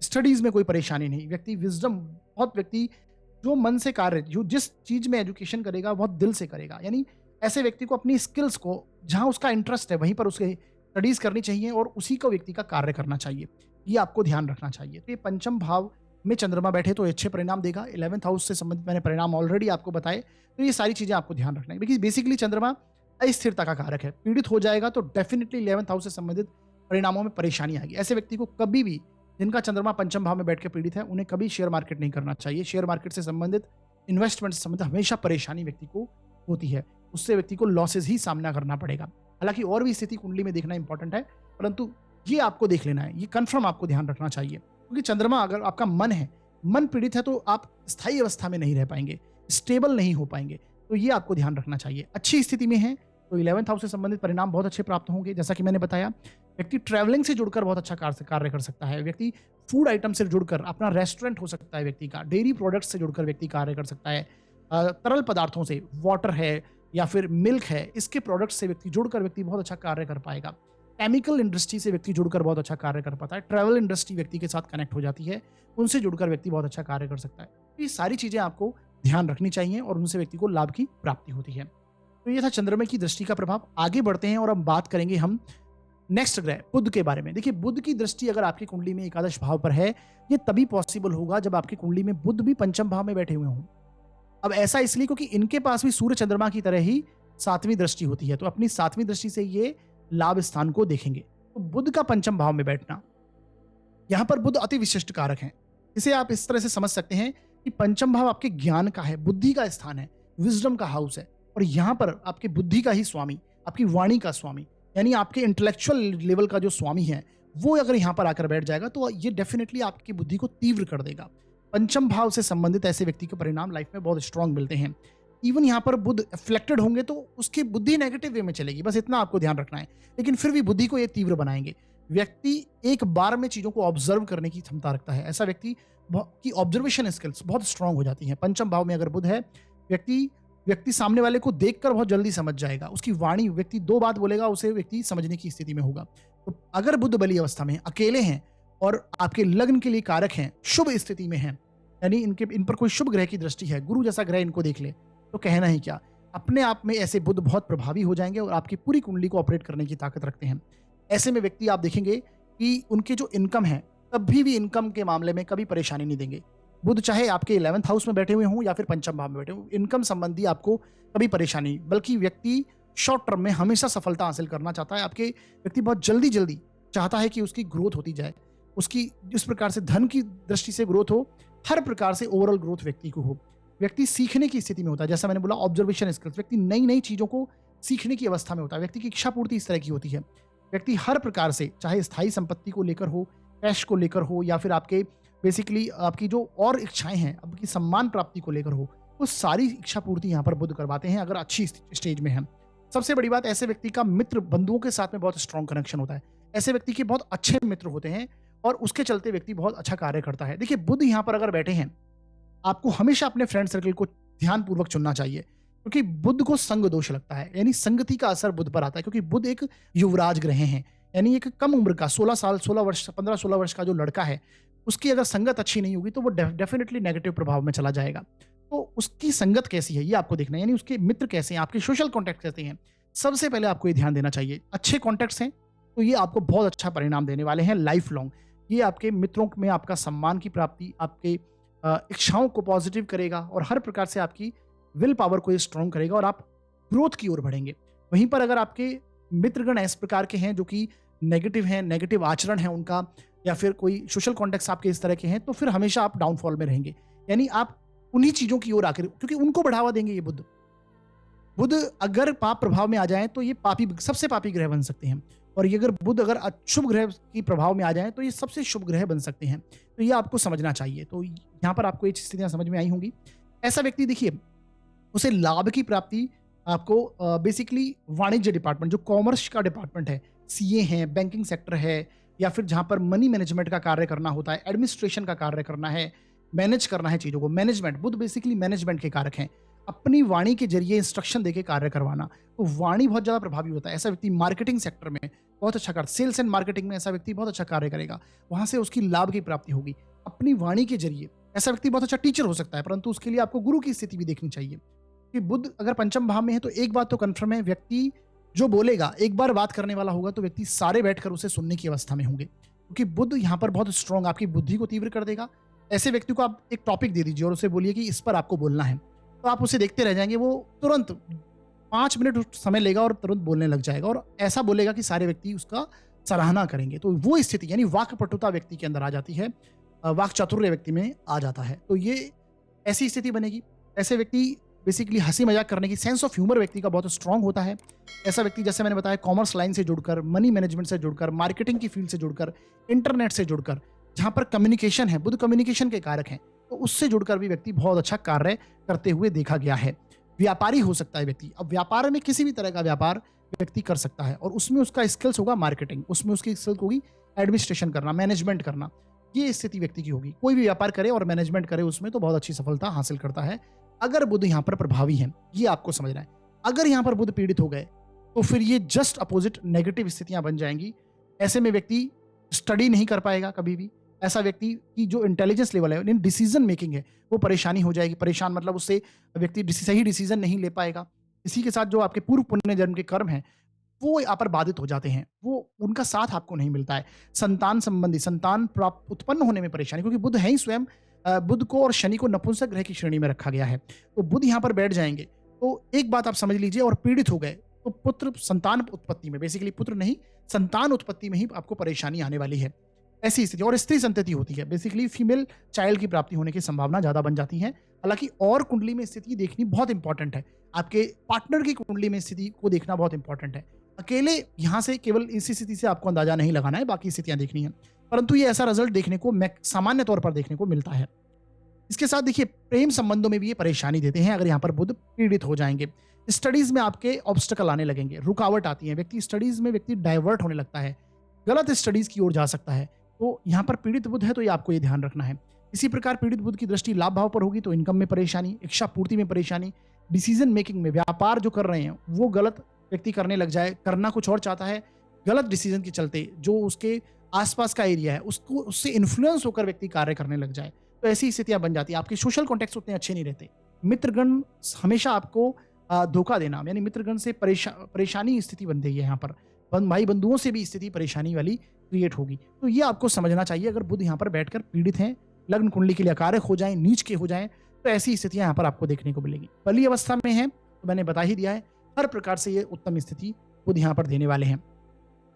स्टडीज़ में कोई परेशानी नहीं। व्यक्ति विज़डम बहुत, व्यक्ति जो मन से कार्य, जो जिस चीज़ में एजुकेशन करेगा बहुत दिल से करेगा। यानी ऐसे व्यक्ति को अपनी स्किल्स को, जहाँ उसका इंटरेस्ट है वहीं पर उसके स्टडीज़ करनी चाहिए और उसी को व्यक्ति का कार्य करना चाहिए। ये आपको ध्यान रखना चाहिए। तो ये पंचम भाव में चंद्रमा बैठे तो अच्छे परिणाम देगा। 11th हाउस से संबंधित मैंने परिणाम ऑलरेडी आपको बताए। तो ये सारी चीज़ें आपको ध्यान रखना है, क्योंकि बेसिकली चंद्रमा अस्थिरता का कारक है। पीड़ित हो जाएगा तो डेफिनिटली 11th हाउस से संबंधित परिणामों में परेशानी आएगी। ऐसे व्यक्ति को कभी भी, जिनका चंद्रमा पंचम भाव में बैठ के पीड़ित है, उन्हें कभी शेयर मार्केट नहीं करना चाहिए। शेयर मार्केट से संबंधित, इन्वेस्टमेंट से संबंधित हमेशा परेशानी व्यक्ति को होती है। उससे व्यक्ति को लॉसेस ही सामना करना पड़ेगा। हालांकि और भी स्थिति कुंडली में देखना इंपॉर्टेंट है, परंतु ये आपको देख लेना है, ये कंफर्म आपको ध्यान रखना चाहिए। क्योंकि चंद्रमा, अगर आपका मन है, मन पीड़ित है, तो आप स्थायी अवस्था में नहीं रह पाएंगे, स्टेबल नहीं हो पाएंगे। तो ये आपको ध्यान रखना चाहिए। अच्छी स्थिति में है तो 11th हाउस से संबंधित परिणाम बहुत अच्छे प्राप्त होंगे। जैसा कि मैंने बताया, व्यक्ति ट्रैवलिंग से जुड़कर बहुत अच्छा कार्य कर सकता है। व्यक्ति फूड आइटम से जुड़कर, अपना रेस्टोरेंट हो सकता है व्यक्ति का, डेयरी प्रोडक्ट्स से जुड़कर व्यक्ति कार्य कर सकता है। तरल पदार्थों से, वाटर है या फिर मिल्क है, इसके प्रोडक्ट्स से व्यक्ति जुड़कर व्यक्ति बहुत अच्छा कार्य कर पाएगा। केमिकल इंडस्ट्री से व्यक्ति जुड़कर बहुत अच्छा कार्य कर पाता है। ट्रैवल इंडस्ट्री व्यक्ति के साथ कनेक्ट हो जाती है, उनसे जुड़कर व्यक्ति बहुत अच्छा कार्य कर सकता है। ये सारी चीज़ें आपको ध्यान रखनी चाहिए और उनसे व्यक्ति को लाभ की प्राप्ति होती है। तो ये था चंद्रमा की दृष्टि का प्रभाव। आगे बढ़ते हैं और अब बात करेंगे हम नेक्स्ट ग्रह बुध के बारे में। देखिए, बुध की दृष्टि अगर आपकी कुंडली में एकादश भाव पर है, ये तभी पॉसिबल होगा जब आपकी कुंडली में बुध भी पंचम भाव में बैठे हुए हों। अब ऐसा इसलिए क्योंकि इनके पास भी सूर्य चंद्रमा की तरह ही सातवीं दृष्टि होती है, तो अपनी सातवीं दृष्टि से ये लाभ स्थान को देखेंगे। तो बुध का पंचम भाव में बैठना, यहाँ पर बुध अति विशिष्ट कारक हैं। इसे आप इस तरह से समझ सकते हैं कि पंचम भाव आपके ज्ञान का है, बुद्धि का स्थान है, विजडम का हाउस है, और यहाँ पर आपके बुद्धि का ही स्वामी, आपकी वाणी का स्वामी, यानी आपके इंटेलेक्चुअल लेवल का जो स्वामी है, वो अगर यहाँ पर आकर बैठ जाएगा तो ये डेफिनेटली आपकी बुद्धि को तीव्र कर देगा। पंचम भाव से संबंधित ऐसे व्यक्ति के परिणाम लाइफ में बहुत स्ट्रांग मिलते हैं। इवन यहाँ पर बुध अफ्लेक्टेड होंगे तो उसकी बुद्धि नेगेटिव वे में चलेगी, बस इतना आपको ध्यान रखना है, लेकिन फिर भी बुद्धि को ये तीव्र बनाएंगे। व्यक्ति एक बार में चीजों को ऑब्जर्व करने की क्षमता रखता है। ऐसा व्यक्ति की ऑब्जर्वेशन स्किल्स बहुत स्ट्रांग हो जाती हैं। पंचम भाव में अगर बुध है, व्यक्ति व्यक्ति सामने वाले को देखकर बहुत जल्दी समझ जाएगा। उसकी वाणी, व्यक्ति दो बात बोलेगा उसे व्यक्ति समझने की स्थिति में होगा। तो अगर बुध बली अवस्था में अकेले हैं और आपके लग्न के लिए कारक हैं, शुभ स्थिति में हैं, यानी इन पर कोई शुभ ग्रह की दृष्टि है, गुरु जैसा ग्रह इनको देख ले, तो कहना ही क्या। अपने आप में ऐसे बुध बहुत प्रभावी हो जाएंगे और आपकी पूरी कुंडली को ऑपरेट करने की ताकत रखते हैं। ऐसे में व्यक्ति आप देखेंगे कि उनके जो इनकम है, कभी भी इनकम के मामले में कभी परेशानी नहीं देंगे। बुध चाहे आपके 11th हाउस में बैठे हुए हों या फिर पंचम भाव में बैठे हों, इनकम संबंधी आपको कभी परेशानी नहीं, बल्कि व्यक्ति शॉर्ट टर्म में हमेशा सफलता हासिल करना चाहता है। आपके व्यक्ति बहुत जल्दी जल्दी चाहता है कि उसकी ग्रोथ होती जाए, उसकी जिस प्रकार से धन की दृष्टि से ग्रोथ हो, हर प्रकार से ओवरऑल ग्रोथ व्यक्ति को हो। व्यक्ति सीखने की स्थिति में होता है, जैसा मैंने बोला ऑब्जर्वेशन स्किल्स, व्यक्ति नई नई चीजों को सीखने की अवस्था में होता है। व्यक्ति की इच्छा पूर्ति इस तरह की होती है। व्यक्ति हर प्रकार से, चाहे स्थायी संपत्ति को लेकर हो, कैश को लेकर हो, या फिर आपके बेसिकली आपकी जो और इच्छाएं हैं, आपकी सम्मान प्राप्ति को लेकर हो, वो सारी इच्छा पूर्ति यहाँ पर बुध करवाते हैं अगर अच्छी स्टेज में है। सबसे बड़ी बात, ऐसे व्यक्ति का मित्र बंधुओं के साथ में बहुत स्ट्रॉन्ग कनेक्शन होता है। ऐसे व्यक्ति के बहुत अच्छे मित्र होते हैं और उसके चलते व्यक्ति बहुत अच्छा कार्य करता है। देखिए, बुध यहाँ पर अगर बैठे हैं, आपको हमेशा अपने फ्रेंड सर्कल को ध्यानपूर्वक चुनना चाहिए, क्योंकि बुध को संग दोष लगता है, यानी संगति का असर बुध पर आता है। क्योंकि बुध एक युवराज ग्रह हैं, यानी एक कम उम्र का 16 साल 16 वर्ष 15-16 वर्ष का जो लड़का है, उसकी अगर संगत अच्छी नहीं होगी तो वो डेफिनेटली नेगेटिव प्रभाव में चला जाएगा। तो उसकी संगत कैसी है ये आपको देखना है, यानी उसके मित्र कैसे हैं, आपके सोशल कॉन्टैक्ट कैसे हैं, सबसे पहले आपको ये ध्यान देना चाहिए। अच्छे कॉन्टैक्ट्स हैं तो ये आपको बहुत अच्छा परिणाम देने वाले हैं लाइफ लॉन्ग। ये आपके मित्रों में आपका सम्मान की प्राप्ति, आपके इच्छाओं को पॉजिटिव करेगा और हर प्रकार से आपकी विल पावर को ये स्ट्रॉन्ग करेगा और आप ग्रोथ की ओर बढ़ेंगे। वहीं पर अगर आपके मित्रगण इस प्रकार के हैं जो कि नेगेटिव हैं, नेगेटिव आचरण है उनका, या फिर कोई सोशल कॉन्टेक्ट्स आपके इस तरह के हैं, तो फिर हमेशा आप डाउनफॉल में रहेंगे। यानी आप उन्हीं चीजों की ओर आकर, क्योंकि उनको बढ़ावा देंगे ये बुध। बुध अगर पाप प्रभाव में आ जाए तो ये पापी, सबसे पापी ग्रह बन सकते हैं, और ये अगर बुध अगर शुभ ग्रह की प्रभाव में आ जाए तो ये सबसे शुभ ग्रह बन सकते हैं। तो ये आपको समझना चाहिए। तो यहाँ पर आपको ये स्थितियां समझ में आई होंगी। ऐसा व्यक्ति देखिए, उसे लाभ की प्राप्ति आपको बेसिकली वाणिज्य डिपार्टमेंट, जो कॉमर्स का डिपार्टमेंट है, सीए है, बैंकिंग सेक्टर है, या फिर जहां पर मनी मैनेजमेंट का कार्य करना होता है, एडमिनिस्ट्रेशन का कार्य करना है, मैनेज करना है चीजों को, मैनेजमेंट, बुध बेसिकली मैनेजमेंट के कारक हैं। अपनी वाणी के जरिए इंस्ट्रक्शन देके कार्य करवाना, तो वाणी बहुत ज्यादा प्रभावी होता है। ऐसा व्यक्ति मार्केटिंग सेक्टर में बहुत अच्छा कार्य, सेल्स एंड मार्केटिंग में ऐसा व्यक्ति बहुत अच्छा कार्य करेगा, वहां से उसकी लाभ की प्राप्ति होगी अपनी वाणी के जरिए। ऐसा व्यक्ति बहुत अच्छा टीचर हो सकता है, परंतु उसके लिए आपको गुरु की स्थिति भी देखनी चाहिए। कि बुध अगर पंचम भाव में है तो एक बात तो कन्फर्म है, व्यक्ति जो बोलेगा, एक बार बात करने वाला होगा तो व्यक्ति सारे बैठकर उसे सुनने की अवस्था में होंगे, क्योंकि बुध यहाँ पर बहुत स्ट्रांग आपकी बुद्धि को तीव्र कर देगा। ऐसे व्यक्ति को आप एक टॉपिक दे दीजिए और उसे बोलिए कि इस पर आपको बोलना है, तो आप उसे देखते रह जाएंगे। वो तुरंत 5 मिनट समय लेगा और तुरंत बोलने लग जाएगा, और ऐसा बोलेगा कि सारे व्यक्ति उसका सराहना करेंगे। तो वो स्थिति, यानी वाक पटुता व्यक्ति के अंदर आ जाती है, वाक चातुर्य व्यक्ति में आ जाता है। तो ये ऐसी स्थिति बनेगी। ऐसे व्यक्ति बेसिकली हंसी मजाक करने की सेंस ऑफ ह्यूमर व्यक्ति का बहुत स्ट्रांग होता है। ऐसा व्यक्ति, जैसे मैंने बताया, कॉमर्स लाइन से जुड़कर, मनी मैनेजमेंट से जुड़कर, मार्केटिंग की फील्ड से जुड़कर, इंटरनेट से जुड़कर, जहां पर कम्युनिकेशन है, बुध कम्युनिकेशन के कारक हैं, तो उससे जुड़कर भी व्यक्ति बहुत अच्छा कार्य करते हुए देखा गया है। व्यापारी हो सकता है व्यक्ति। अब व्यापार में किसी भी तरह का व्यापार व्यक्ति कर सकता है, और उसमें उसका स्किल्स होगा मार्केटिंग, उसमें उसकी स्किल्स होगी एडमिनिस्ट्रेशन करना, मैनेजमेंट करना। ये स्थिति व्यक्ति की होगी। कोई भी व्यापार करे और मैनेजमेंट करे उसमें, तो बहुत अच्छी सफलता हासिल करता है अगर बुध यहाँ पर प्रभावी है। ये आपको समझना है। अगर यहाँ पर बुध पीड़ित हो गए तो फिर ये जस्ट अपोजिट नेगेटिव स्थितियां बन जाएंगी। ऐसे में व्यक्ति स्टडी नहीं कर पाएगा कभी भी। ऐसा व्यक्ति की जो इंटेलिजेंस लेवल है, डिसीजन मेकिंग है, वो परेशानी हो जाएगी। परेशान मतलब उससे व्यक्ति सही डिसीजन नहीं ले पाएगा। इसी के साथ जो आपके पूर्व पुण्य जन्म के कर्म हैं, वो यहाँ पर बाधित हो जाते हैं। वो उनका साथ आपको नहीं मिलता है। संतान संबंधी संतान प्राप्त उत्पन्न होने में परेशानी, क्योंकि बुध है ही स्वयं बुध को और शनि को नपुंसक ग्रह की श्रेणी में रखा गया है। तो बुध यहाँ पर बैठ जाएँगे, तो एक बात आप समझ लीजिए और पीड़ित हो गए, तो पुत्र संतान उत्पत्ति में, बेसिकली पुत्र नहीं, संतान उत्पत्ति में ही आपको परेशानी आने वाली है। ऐसी स्थिति और स्त्री संतति होती है, बेसिकली फीमेल चाइल्ड की प्राप्ति होने की संभावना ज़्यादा बन जाती है। हालाँकि और कुंडली में स्थिति देखनी बहुत इंपॉर्टेंट है। आपके पार्टनर की कुंडली में स्थिति को देखना बहुत इंपॉर्टेंट है। अकेले यहाँ से केवल इसी स्थिति से आपको अंदाजा नहीं लगाना है, बाकी स्थितियाँ देखनी है। परंतु ये ऐसा रिजल्ट देखने को सामान्य तौर पर देखने को मिलता है। इसके साथ देखिए प्रेम संबंधों में भी ये परेशानी देते हैं अगर यहाँ पर बुध पीड़ित हो जाएंगे। स्टडीज में आपके ऑब्स्टकल आने लगेंगे, रुकावट आती है, व्यक्ति स्टडीज में डाइवर्ट होने लगता है, गलत स्टडीज की ओर जा सकता है। तो यहाँ पर पीड़ित बुध है, तो ये आपको ये ध्यान रखना है। इसी प्रकार पीड़ित बुध की दृष्टि लाभ भाव पर होगी तो इनकम में परेशानी, इच्छा पूर्ति में परेशानी, डिसीजन मेकिंग में, व्यापार जो कर रहे हैं वो गलत व्यक्ति करने लग जाए, करना कुछ और चाहता है, गलत डिसीजन के चलते जो उसके आसपास का एरिया है उसको उससे इन्फ्लुएंस होकर व्यक्ति कार्य करने लग जाए, तो ऐसी स्थितियां बन जाती है। आपके सोशल कॉन्टेक्ट उतने अच्छे नहीं रहते। मित्रगण हमेशा आपको धोखा देना, यानी मित्रगण से परेशानी स्थिति बन रही है। यहाँ पर भाई बंधुओं से भी स्थिति परेशानी वाली क्रिएट होगी। तो ये आपको समझना चाहिए। अगर बुध यहाँ पर बैठकर पीड़ित हैं, लग्न कुंडली के लिए अकारक हो जाएं, नीच के हो जाएं, तो ऐसी स्थितियां यहाँ पर आपको देखने को मिलेगी। बली अवस्था में है तो मैंने बता ही दिया है, हर प्रकार से ये उत्तम स्थिति बुध यहाँ पर देने वाले हैं।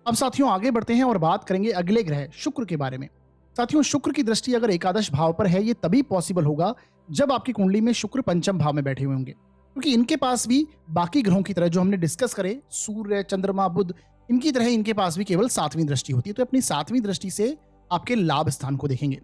अब साथियों आगे बढ़ते हैं और बात करेंगे अगले ग्रह शुक्र के बारे में। साथियों शुक्र की दृष्टि अगर एकादश भाव पर है, ये तभी पॉसिबल होगा जब आपकी कुंडली में शुक्र पंचम भाव में बैठे हुए होंगे, क्योंकि इनके पास भी बाकी ग्रहों की तरह जो हमने डिस्कस करे, सूर्य, चंद्रमा, बुध, इनकी तरह इनके पास भी केवल 7वीं दृष्टि होती है। तो अपनी 7वीं दृष्टि से आपके लाभ स्थान को देखेंगे।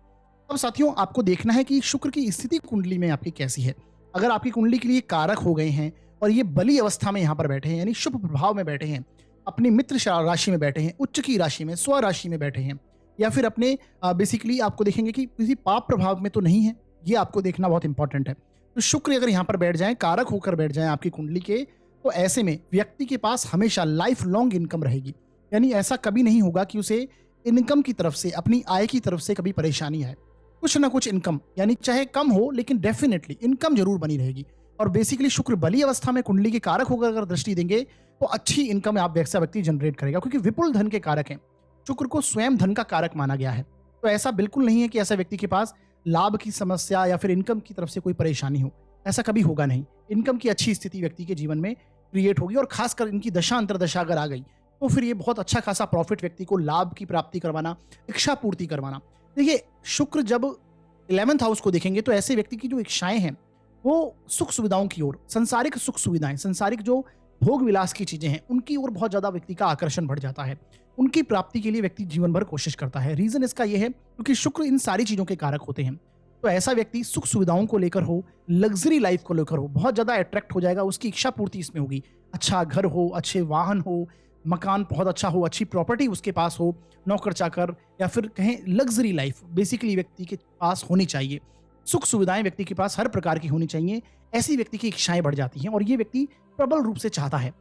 अब साथियों आपको देखना है कि शुक्र की स्थिति कुंडली में आपकी कैसी है। अगर आपकी कुंडली के लिए कारक हो गए हैं और ये बली अवस्था में यहाँ पर बैठे हैं, यानी शुभ प्रभाव में बैठे हैं, अपनी मित्र राशि में बैठे हैं, उच्च की राशि में, स्व राशि में बैठे हैं, या फिर अपने बेसिकली आपको देखेंगे कि किसी पाप प्रभाव में तो नहीं है, ये आपको देखना बहुत इंपॉर्टेंट है। तो शुक्र अगर यहाँ पर बैठ जाए, कारक होकर बैठ जाए आपकी कुंडली के, तो ऐसे में व्यक्ति के पास हमेशा लाइफ लॉन्ग इनकम रहेगी। यानी ऐसा कभी नहीं होगा कि उसे इनकम की तरफ से, अपनी आय की तरफ से कभी परेशानी आए। कुछ ना कुछ इनकम, यानी चाहे कम हो लेकिन डेफिनेटली इनकम जरूर बनी रहेगी। और बेसिकली शुक्र बली अवस्था में कुंडली के कारक होकर अगर दृष्टि देंगे तो अच्छी इनकम आप वैसा व्यक्ति जनरेट करेगा, क्योंकि विपुल धन के कारक हैं। शुक्र को स्वयं धन का कारक माना गया है। तो ऐसा बिल्कुल नहीं है कि ऐसा व्यक्ति के पास लाभ की समस्या या फिर इनकम की तरफ से कोई परेशानी हो, ऐसा कभी होगा नहीं। इनकम की अच्छी स्थिति व्यक्ति के जीवन में क्रिएट होगी, और खासकर इनकी दशा अंतरदशा अगर आ गई तो फिर ये बहुत अच्छा खासा प्रॉफिट व्यक्ति को लाभ की प्राप्ति करवाना, इच्छा पूर्ति करवाना। देखिए शुक्र जब 11th हाउस को देखेंगे तो ऐसे व्यक्ति की जो इच्छाएं हैं वो सुख सुविधाओं की ओर, संसारिक सुख सुविधाएं, संसारिक जो भोग विलास की चीजें हैं उनकी ओर बहुत ज्यादा व्यक्ति का आकर्षण बढ़ जाता है। उनकी प्राप्ति के लिए व्यक्ति जीवन भर कोशिश करता है। रीजन इसका यह है क्योंकि शुक्र इन सारी चीजों के कारक होते हैं। तो ऐसा व्यक्ति सुख सुविधाओं को लेकर हो, लग्जरी लाइफ को लेकर हो, बहुत ज्यादा अट्रैक्ट हो जाएगा। उसकी इच्छा पूर्ति इसमें होगी। अच्छा घर हो, अच्छे वाहन हो, मकान बहुत अच्छा हो, अच्छी प्रॉपर्टी उसके पास हो, नौकर चाकर, या फिर कहें लग्जरी लाइफ बेसिकली व्यक्ति के पास होनी चाहिए। सुख सुविधाएं व्यक्ति के पास हर प्रकार की होनी चाहिए। ऐसी व्यक्ति की इच्छाएं बढ़ जाती हैं और ये व्यक्ति प्रबल रूप से चाहता है।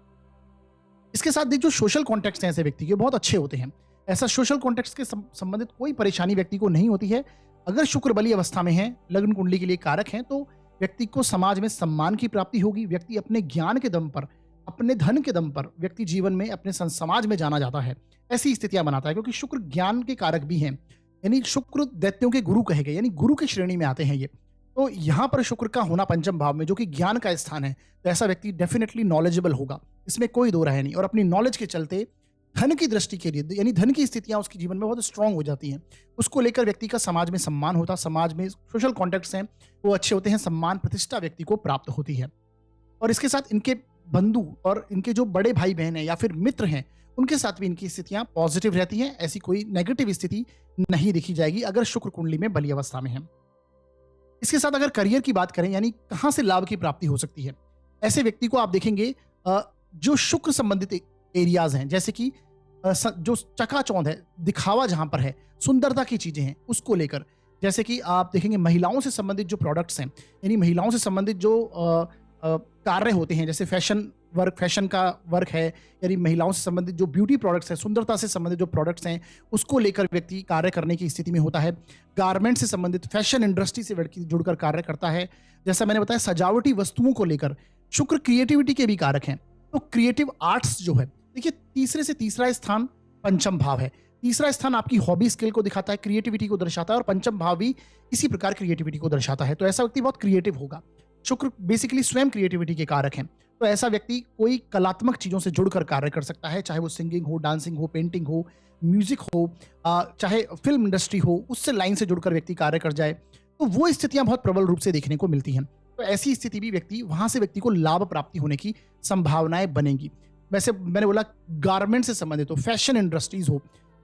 इसके साथ जो सोशल कॉन्टेक्ट हैं ऐसे व्यक्ति के बहुत अच्छे होते हैं। ऐसा सोशल कॉन्टेक्ट के संबंधित कोई परेशानी व्यक्ति को नहीं होती है। अगर शुक्र बली अवस्था में है, लग्न कुंडली के लिए कारक हैं, तो व्यक्ति को समाज में सम्मान की प्राप्ति होगी। व्यक्ति अपने ज्ञान के दम पर, अपने धन के दम पर व्यक्ति जीवन में अपने समाज में जाना जाता है। ऐसी स्थितियां बनाता है क्योंकि शुक्र ज्ञान के कारक भी हैं। यानी शुक्र दैत्यों के गुरु कहे गए, यानी गुरु की श्रेणी में आते हैं ये। तो यहाँ पर शुक्र का होना पंचम भाव में, जो कि ज्ञान का स्थान है, तो ऐसा व्यक्ति डेफिनेटली नॉलेजेबल होगा, इसमें कोई दो राय नहीं। और अपनी नॉलेज के चलते धन की दृष्टि के लिए, यानी धन की स्थितियां उसके जीवन में बहुत स्ट्रांग हो जाती हैं। उसको लेकर व्यक्ति का समाज में सम्मान होता, समाज में सोशल कॉन्टेक्ट्स हैं वो अच्छे होते हैं, सम्मान प्रतिष्ठा व्यक्ति को प्राप्त होती है। और इसके साथ इनके बंधु और इनके जो बड़े भाई बहन हैं या फिर मित्र हैं, उनके साथ भी इनकी स्थितियां पॉजिटिव रहती हैं। ऐसी कोई नेगेटिव स्थिति नहीं देखी जाएगी अगर शुक्र कुंडली में बली अवस्था में है। इसके साथ अगर करियर की बात करें, यानी कहां से लाभ की प्राप्ति हो सकती है, ऐसे व्यक्ति को आप देखेंगे जो शुक्र संबंधित एरियाज हैं, जैसे कि जो चकाचौंध है, दिखावा जहां पर है, सुंदरता की चीजें हैं, उसको लेकर, जैसे कि आप देखेंगे महिलाओं से संबंधित जो प्रोडक्ट्स हैं, यानी महिलाओं से संबंधित जो कार्य होते हैं, जैसे फैशन का वर्क है, यानी महिलाओं से संबंधित जो ब्यूटी प्रोडक्ट्स हैं, सुंदरता से संबंधित जो प्रोडक्ट्स हैं, उसको लेकर व्यक्ति कार्य करने की स्थिति में होता है। गारमेंट से संबंधित, फैशन इंडस्ट्री से व्यक्ति जुड़कर कार्य करता है। जैसा मैंने बताया, सजावटी वस्तुओं को लेकर शुक्र क्रिएटिविटी के भी कारक हैं। तो क्रिएटिव आर्ट्स जो है, देखिए तीसरे से तीसरा स्थान पंचम भाव है। तीसरा स्थान आपकी हॉबी स्किल को दिखाता है, क्रिएटिविटी को दर्शाता है, और पंचम भाव भी इसी प्रकार क्रिएटिविटी को दर्शाता है। तो ऐसा व्यक्ति बहुत क्रिएटिव होगा। शुक्र बेसिकली स्वयं क्रिएटिविटी के कारक हैं। तो ऐसा व्यक्ति कोई कलात्मक चीज़ों से जुड़कर कार्य कर सकता है, चाहे वो सिंगिंग हो, डांसिंग हो, पेंटिंग हो, म्यूजिक हो, चाहे फिल्म इंडस्ट्री हो, उससे लाइन से जुड़कर व्यक्ति कार्य कर जाए। तो वो स्थितियां बहुत प्रबल रूप से देखने को मिलती हैं। तो ऐसी स्थिति भी व्यक्ति वहां से व्यक्ति को लाभ प्राप्ति होने की संभावनाएं बनेगी। वैसे मैंने बोला गारमेंट से संबंधित हो, फैशन इंडस्ट्रीज हो,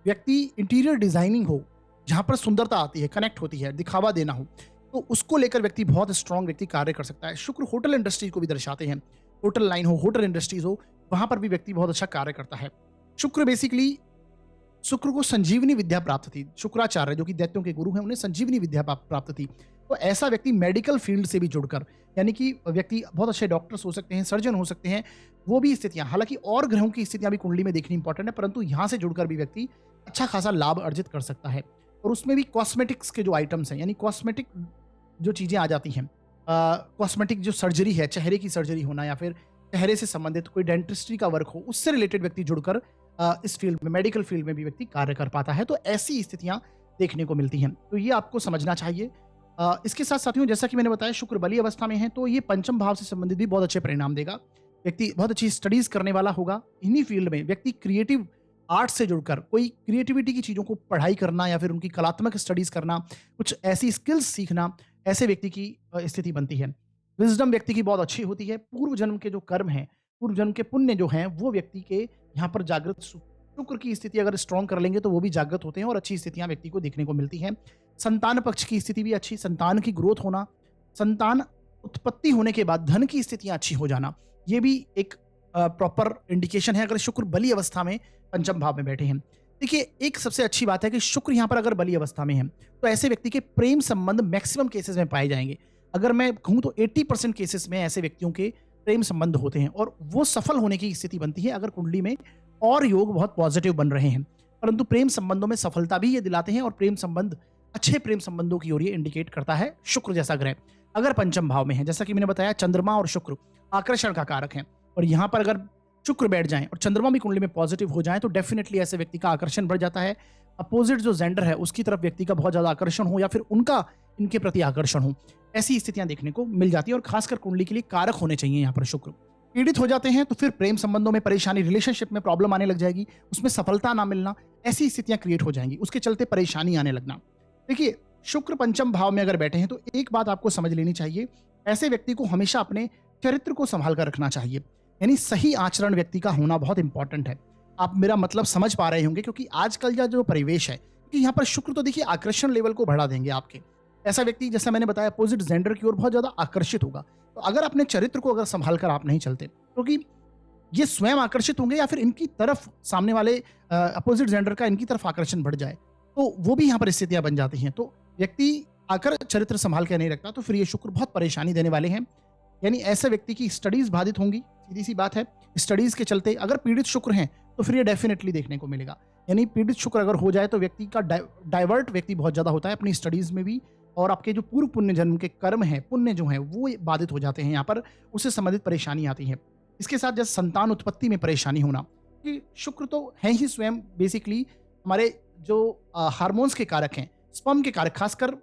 व्यक्ति इंटीरियर डिजाइनिंग हो, जहां पर सुंदरता आती है, कनेक्ट होती है, दिखावा देना हो, तो उसको लेकर व्यक्ति बहुत स्ट्रांग व्यक्ति कार्य कर सकता है। शुक्र होटल इंडस्ट्री को भी दर्शाते हैं। होटल लाइन हो, होटल इंडस्ट्रीज हो, वहां पर भी व्यक्ति बहुत अच्छा कार्य करता है। शुक्र बेसिकली, शुक्र को संजीवनी विद्या प्राप्त थी। शुक्राचार्य जो कि दैत्यों के गुरु हैं, उन्हें संजीवनी विद्या प्राप्त थी। तो ऐसा व्यक्ति मेडिकल फील्ड से भी जुड़कर, यानी कि व्यक्ति बहुत अच्छे डॉक्टर्स हो सकते हैं, सर्जन हो सकते हैं, वो भी स्थितियां, हालांकि और ग्रहों की स्थितियां भी कुंडली में देखनी इंपॉर्टेंट है, परंतु यहां से जुड़कर भी व्यक्ति अच्छा खासा लाभ अर्जित कर सकता है। और उसमें भी कॉस्मेटिक्स के जो आइटम्स हैं, यानी कॉस्मेटिक जो चीजें आ जाती हैं, कॉस्मेटिक जो सर्जरी है, चेहरे की सर्जरी होना या फिर चेहरे से संबंधित कोई डेंटिस्ट्री का वर्क हो, उससे रिलेटेड व्यक्ति जुड़कर इस फील्ड में, मेडिकल फील्ड में भी व्यक्ति कार्य कर पाता है। तो ऐसी स्थितियां देखने को मिलती हैं। तो ये आपको समझना चाहिए। इसके साथ साथियों, जैसा कि मैंने बताया, शुक्र बली अवस्था में है, तो ये पंचम भाव से संबंधित भी बहुत अच्छे परिणाम देगा। व्यक्ति बहुत अच्छी स्टडीज करने वाला होगा। इन्हीं फील्ड में व्यक्ति क्रिएटिव आर्ट से जुड़कर कोई क्रिएटिविटी की चीज़ों को पढ़ाई करना या फिर उनकी कलात्मक स्टडीज करना, कुछ ऐसी स्किल्स सीखना, ऐसे व्यक्ति की स्थिति बनती है। विजडम व्यक्ति की बहुत अच्छी होती है। पूर्व जन्म के जो कर्म हैं, पूर्व जन्म के पुण्य जो हैं, वो व्यक्ति के यहाँ पर जागृत, शुक्र की स्थिति अगर स्ट्रॉन्ग कर लेंगे तो वो भी जागृत होते हैं और अच्छी स्थितियां व्यक्ति को देखने को मिलती हैं। संतान पक्ष की स्थिति भी अच्छी, संतान की ग्रोथ होना, संतान उत्पत्ति होने के बाद धन की स्थितियां अच्छी हो जाना, ये भी एक प्रॉपर इंडिकेशन है अगर शुक्र बली अवस्था में पंचम भाव में बैठे हैं। देखिए, एक सबसे अच्छी बात है कि शुक्र यहाँ पर अगर बली अवस्था में है, तो ऐसे व्यक्ति के प्रेम संबंध मैक्सिमम केसेस में पाए जाएंगे। अगर मैं कहूँ तो 80% केसेस में ऐसे व्यक्तियों के प्रेम संबंध होते हैं और वो सफल होने की स्थिति बनती है अगर कुंडली में और योग बहुत पॉजिटिव बन रहे हैं। परंतु प्रेम संबंधों में सफलता भी ये दिलाते हैं और प्रेम संबंध, अच्छे प्रेम संबंधों की ओर ये इंडिकेट करता है शुक्र जैसा ग्रह अगर पंचम भाव में है। जैसा कि मैंने बताया, चंद्रमा और शुक्र आकर्षण का कारक है, और यहाँ पर अगर शुक्र बैठ जाएं और चंद्रमा भी कुंडली में पॉजिटिव हो जाए तो डेफिनेटली ऐसे व्यक्ति का आकर्षण बढ़ जाता है। अपोजिट जो जेंडर है उसकी तरफ व्यक्ति का बहुत ज्यादा आकर्षण हो या फिर उनका इनके प्रति आकर्षण हो, ऐसी स्थितियां देखने को मिल जाती है। और खासकर कुंडली के लिए कारक होने चाहिए यहाँ पर शुक्र। पीड़ित हो जाते हैं तो फिर प्रेम संबंधों में परेशानी, रिलेशनशिप में प्रॉब्लम आने लग जाएगी, उसमें सफलता ना मिलना, ऐसी स्थितियां क्रिएट हो जाएंगी, उसके चलते परेशानी आने लगना। देखिए, शुक्र पंचम भाव में अगर बैठे हैं तो एक बात आपको समझ लेनी चाहिए, ऐसे व्यक्ति को हमेशा अपने चरित्र को संभाल कर रखना चाहिए, यानी सही आचरण व्यक्ति का होना बहुत इंपॉर्टेंट है। आप मेरा मतलब समझ पा रहे होंगे, क्योंकि आजकल का जो परिवेश है कि यहाँ पर शुक्र तो देखिए आकर्षण लेवल को बढ़ा देंगे आपके। ऐसा व्यक्ति, जैसा मैंने बताया, अपोजिट जेंडर की ओर बहुत ज्यादा आकर्षित होगा। तो अगर अपने चरित्र को अगर संभाल कर आप नहीं चलते, क्योंकि ये स्वयं आकर्षित होंगे या फिर इनकी तरफ सामने वाले अपोजिट जेंडर का इनकी तरफ आकर्षण बढ़ जाए, तो वो भी यहाँ पर स्थितियां बन जाती हैं। तो व्यक्ति अगर चरित्र संभाल के नहीं रखता तो फिर ये शुक्र बहुत परेशानी देने वाले हैं। यानी ऐसे व्यक्ति की स्टडीज बाधित होंगी, सीधी सी बात है। स्टडीज के चलते अगर पीड़ित शुक्र हैं तो फिर ये डेफिनेटली देखने को मिलेगा। यानी पीड़ित शुक्र अगर हो जाए तो व्यक्ति का डाइवर्ट व्यक्ति बहुत ज्यादा होता है अपनी स्टडीज में भी, और आपके जो पूर्व पुण्य जन्म के कर्म हैं, पुण्य जो हैं, वो बाधित हो जाते हैं, यहाँ पर उससे संबंधित परेशानी आती है। इसके साथ जैसे संतान उत्पत्ति में परेशानी होना, कि शुक्र तो है ही स्वयं बेसिकली हमारे जो हार्मोन्स के कारक हैं, स्पर्म के कारक, खासकर